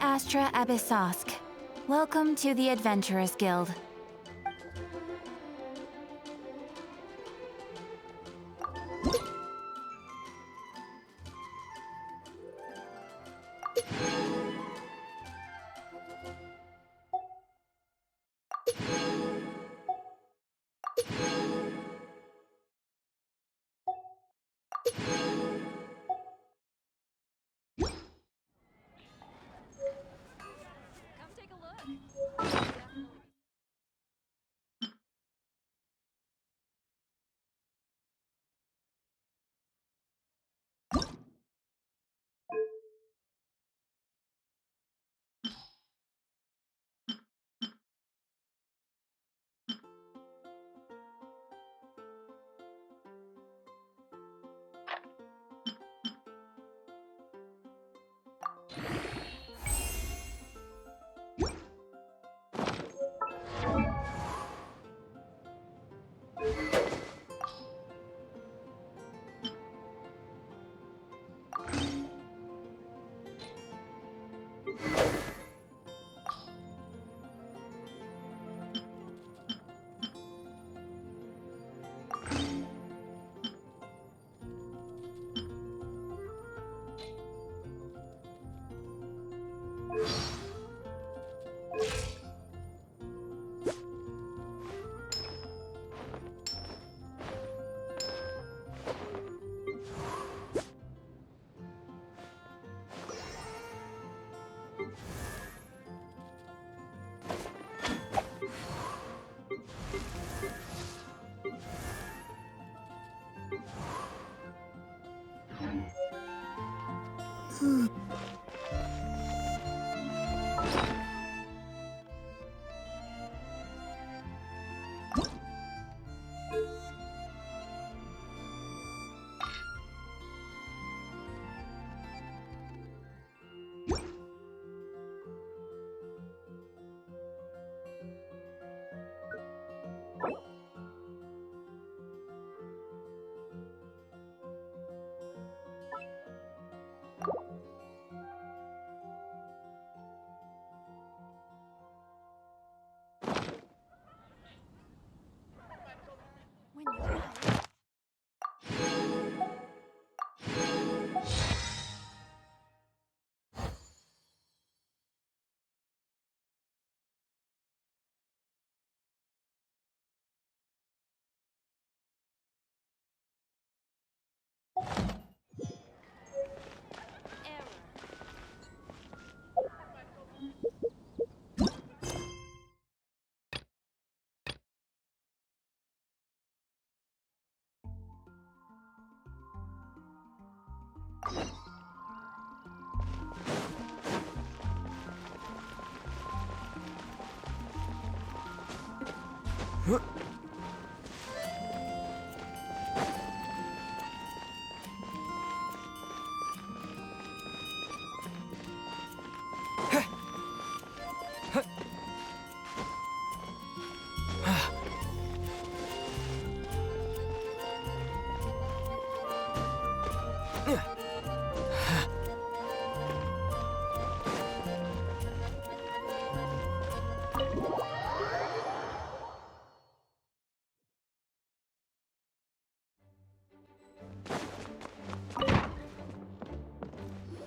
Speaker 7: Astra Abyssosk. Welcome to the Adventurers Guild.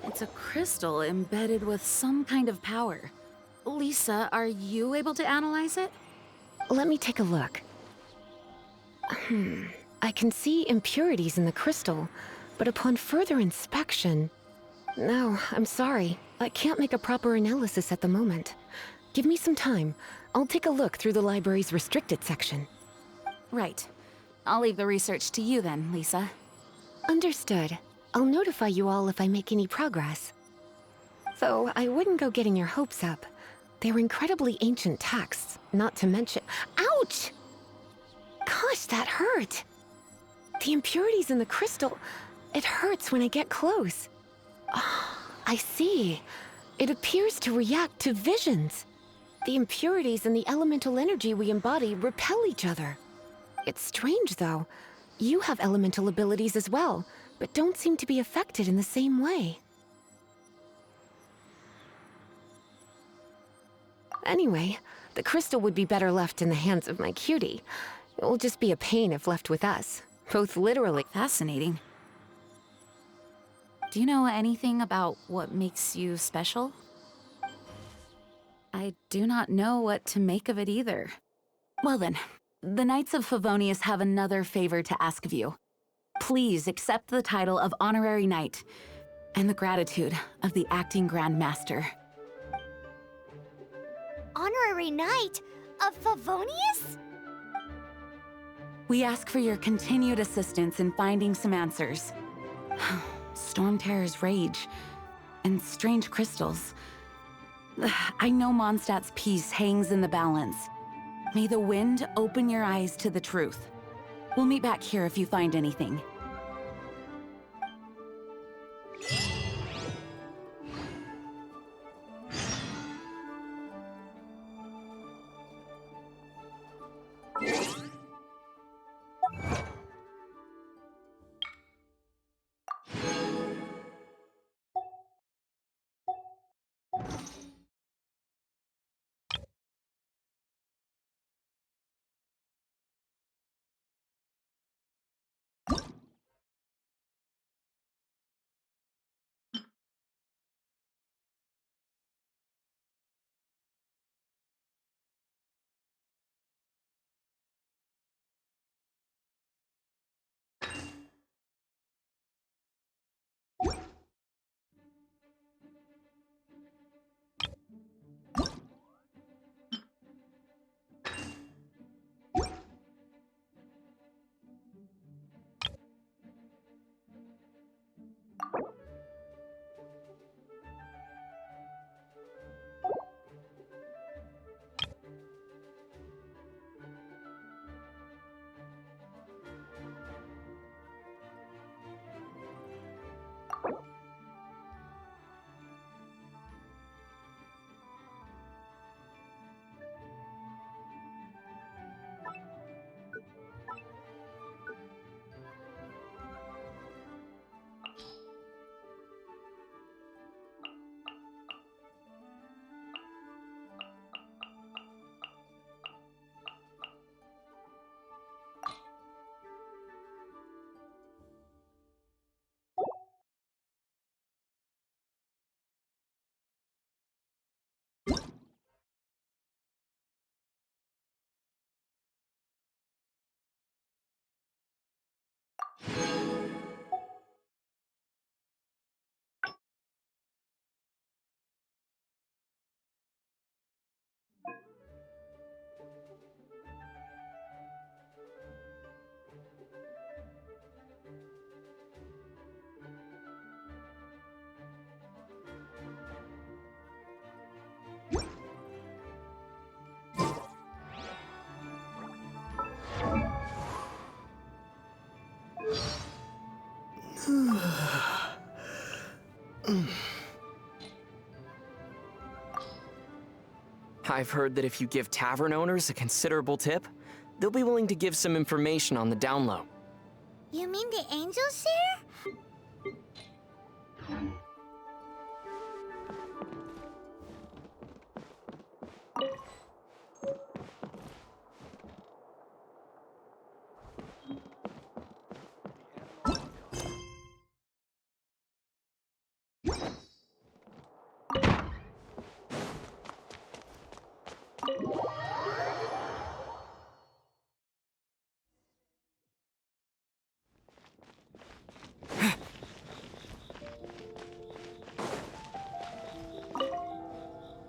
Speaker 7: It's a crystal embedded with some kind of power. Lisa, are you able to analyze it?
Speaker 6: Let me take a look. I can see impurities in the crystal, but upon further inspection... No, I'm sorry. I can't make a proper analysis at the moment. Give me some time. I'll take a look through the library's restricted section.
Speaker 7: Right. I'll leave the research to you then, Lisa.
Speaker 6: Understood. I'll notify you all if I make any progress. Though I wouldn't go getting your hopes up. They're incredibly ancient texts, not to mention— Ouch! Gosh, that hurt! The impurities in the crystal— it hurts when I get close. Oh, I see. It appears to react to visions. The impurities and the elemental energy we embody repel each other. It's strange, though. You have elemental abilities as well, but don't seem to be affected in the same way. Anyway, the crystal would be better left in the hands of my cutie. It will just be a pain if left with us, both literally.
Speaker 7: Fascinating. Do you know anything about what makes you special? I do not know what to make of it either. Well then, the Knights of Favonius have another favor to ask of you. Please accept the title of Honorary Knight and the gratitude of the Acting Grand Master.
Speaker 1: Honorary Knight of Favonius?
Speaker 7: We ask for your continued assistance in finding some answers. Storm Terror's rage and strange crystals. I know Mondstadt's peace hangs in the balance. May the wind open your eyes to the truth. We'll meet back here if you find anything.
Speaker 3: I've heard that if you give tavern owners a considerable tip, they'll be willing to give some information on the down low.
Speaker 1: You mean the angels share?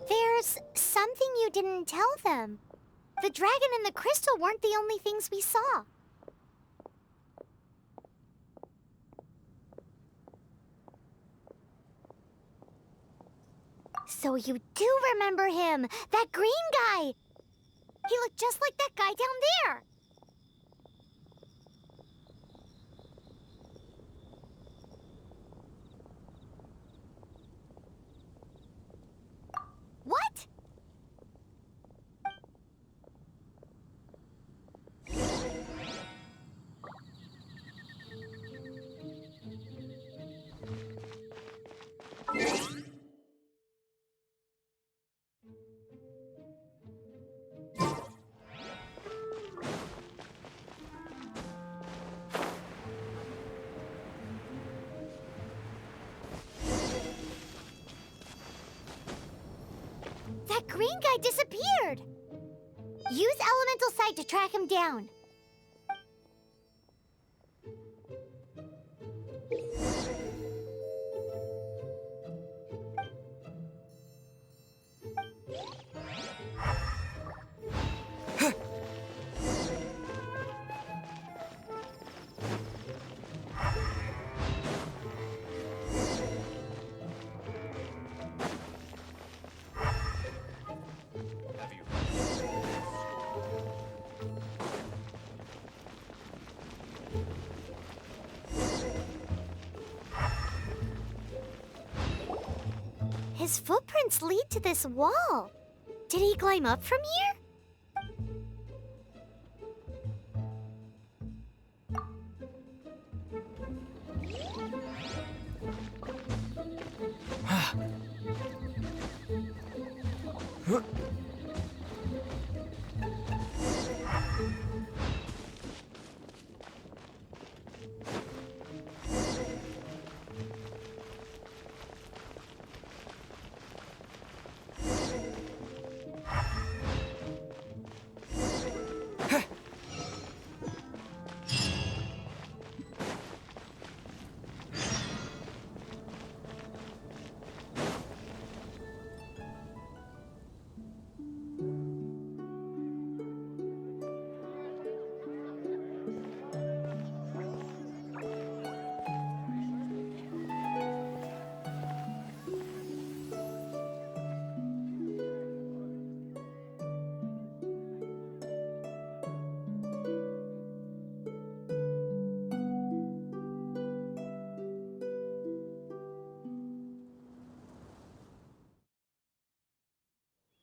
Speaker 1: There's something you didn't tell them. The dragon and the crystal weren't the only things we saw. So you do remember him, that green guy! He looked just like that guy down there! What? green guy disappeared! Use Elemental Sight to track him down. His footprints lead to this wall. Did he climb up from here?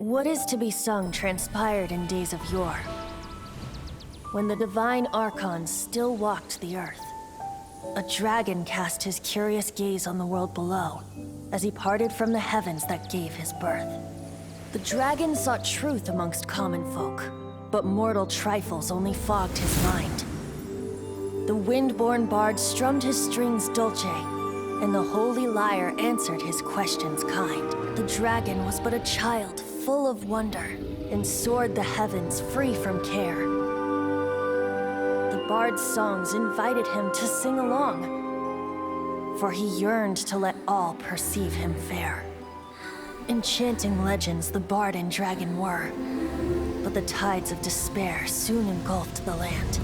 Speaker 17: What is to be sung transpired in days of yore, when the divine archons still walked the earth. A dragon cast his curious gaze on the world below, as he parted from the heavens that gave his birth. The dragon sought truth amongst common folk, but mortal trifles only fogged his mind. The wind-born bard strummed his strings dulce, and the holy lyre answered his questions kind. The dragon was but a child, full of wonder, and soared the heavens free from care. The bard's songs invited him to sing along, for he yearned to let all perceive him fair. Enchanting legends the bard and dragon were, but the tides of despair soon engulfed the land.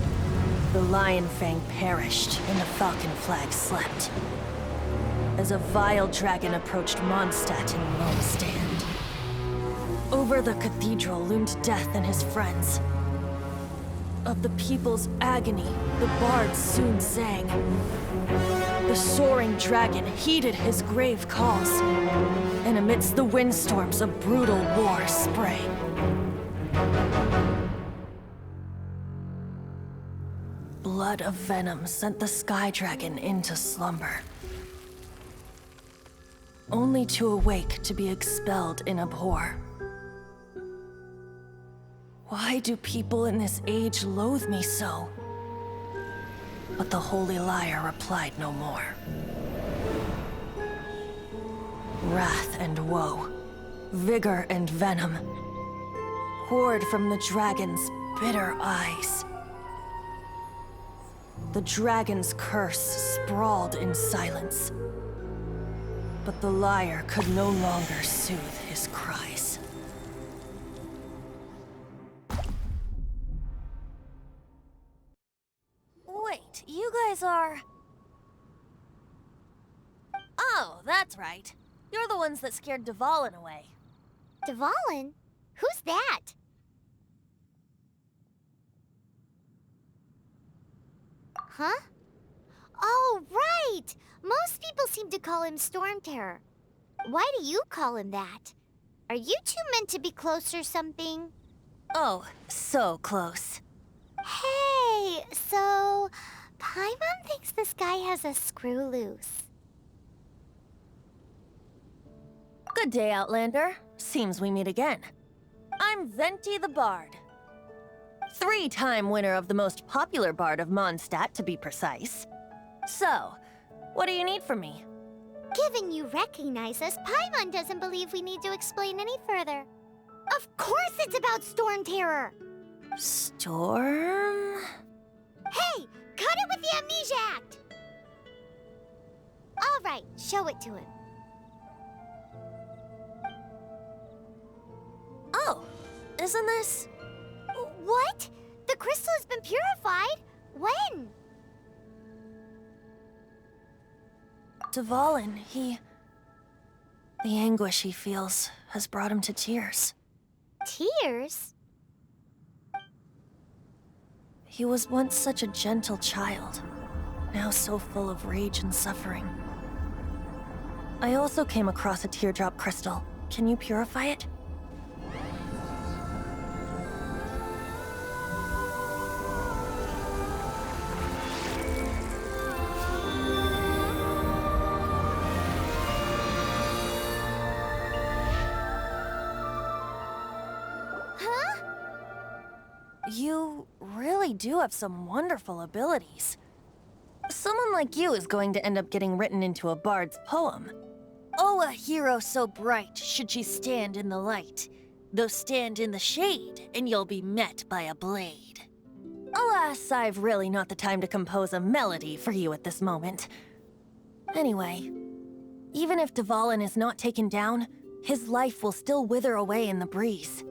Speaker 17: The lion fang perished, and the falcon flag slept, as a vile dragon approached Mondstadt in lone stand. Over the cathedral loomed death and his friends. Of the people's agony, the bards soon sang. The soaring dragon heeded his grave calls, and amidst the windstorms a brutal war sprang. Blood of venom sent the sky dragon into slumber, only to awake to be expelled in abhor. Why do people in this age loathe me so? But the holy lyre replied no more. Wrath and woe, vigor and venom, poured from the dragon's bitter eyes. The dragon's curse sprawled in silence, but the lyre could no longer soothe his cries.
Speaker 9: Wait, you guys are... Oh, that's right. You're the ones that scared Dvalin away.
Speaker 1: Dvalin? Who's that? Huh? Oh, right! Most people seem to call him Storm Terror. Why do you call him that? Are you two meant to be close or something?
Speaker 9: Oh, so close.
Speaker 1: Hey, so... Paimon thinks this guy has a screw loose.
Speaker 9: Good day, Outlander. Seems we meet again. I'm Venti the Bard. 3-time winner of the most popular bard of Mondstadt, to be precise. So, what do you need from me?
Speaker 1: Given you recognize us, Paimon doesn't believe we need to explain any further. Of course it's about Storm Terror!
Speaker 9: Storm?
Speaker 1: Hey! Cut it with the Amnesia Act! Alright, show it to him.
Speaker 9: Oh, isn't this?
Speaker 1: What? The crystal has been purified? When?
Speaker 9: Dvalin, the anguish he feels has brought him to tears.
Speaker 1: Tears?
Speaker 9: He was once such a gentle child, now so full of rage and suffering. I also came across a teardrop crystal. Can you purify it? You really do have some wonderful abilities. Someone like you is going to end up getting written into a bard's poem. Oh, a hero so bright should she stand in the light, though stand in the shade, and you'll be met by a blade. Alas, I've really not the time to compose a melody for you at this moment. Anyway, even if Dvalin is not taken down, his life will still wither away in the breeze.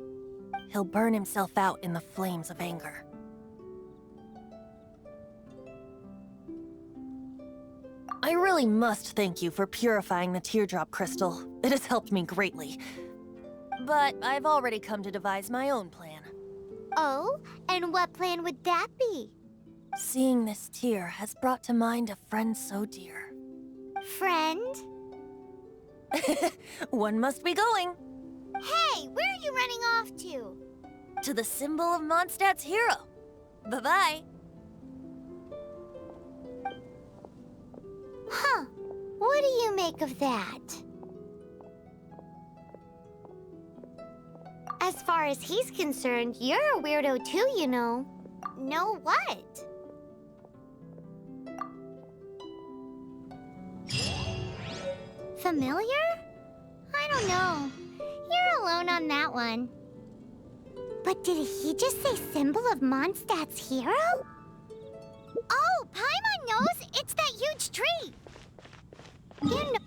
Speaker 9: He'll burn himself out in the flames of anger. I really must thank you for purifying the teardrop crystal. It has helped me greatly. But I've already come to devise my own plan.
Speaker 1: Oh? And what plan would that be?
Speaker 9: Seeing this tear has brought to mind a friend so dear.
Speaker 1: Friend?
Speaker 9: One must be going.
Speaker 1: Hey, where are you running off to?
Speaker 9: To the symbol of Mondstadt's hero. Bye-bye.
Speaker 1: Huh. What do you make of that? As far as he's concerned, you're a weirdo too, you know. Know what? Familiar? I don't know. You're alone on that one. But did he just say symbol of Mondstadt's hero? Oh, Paimon knows! It's that huge tree! You know...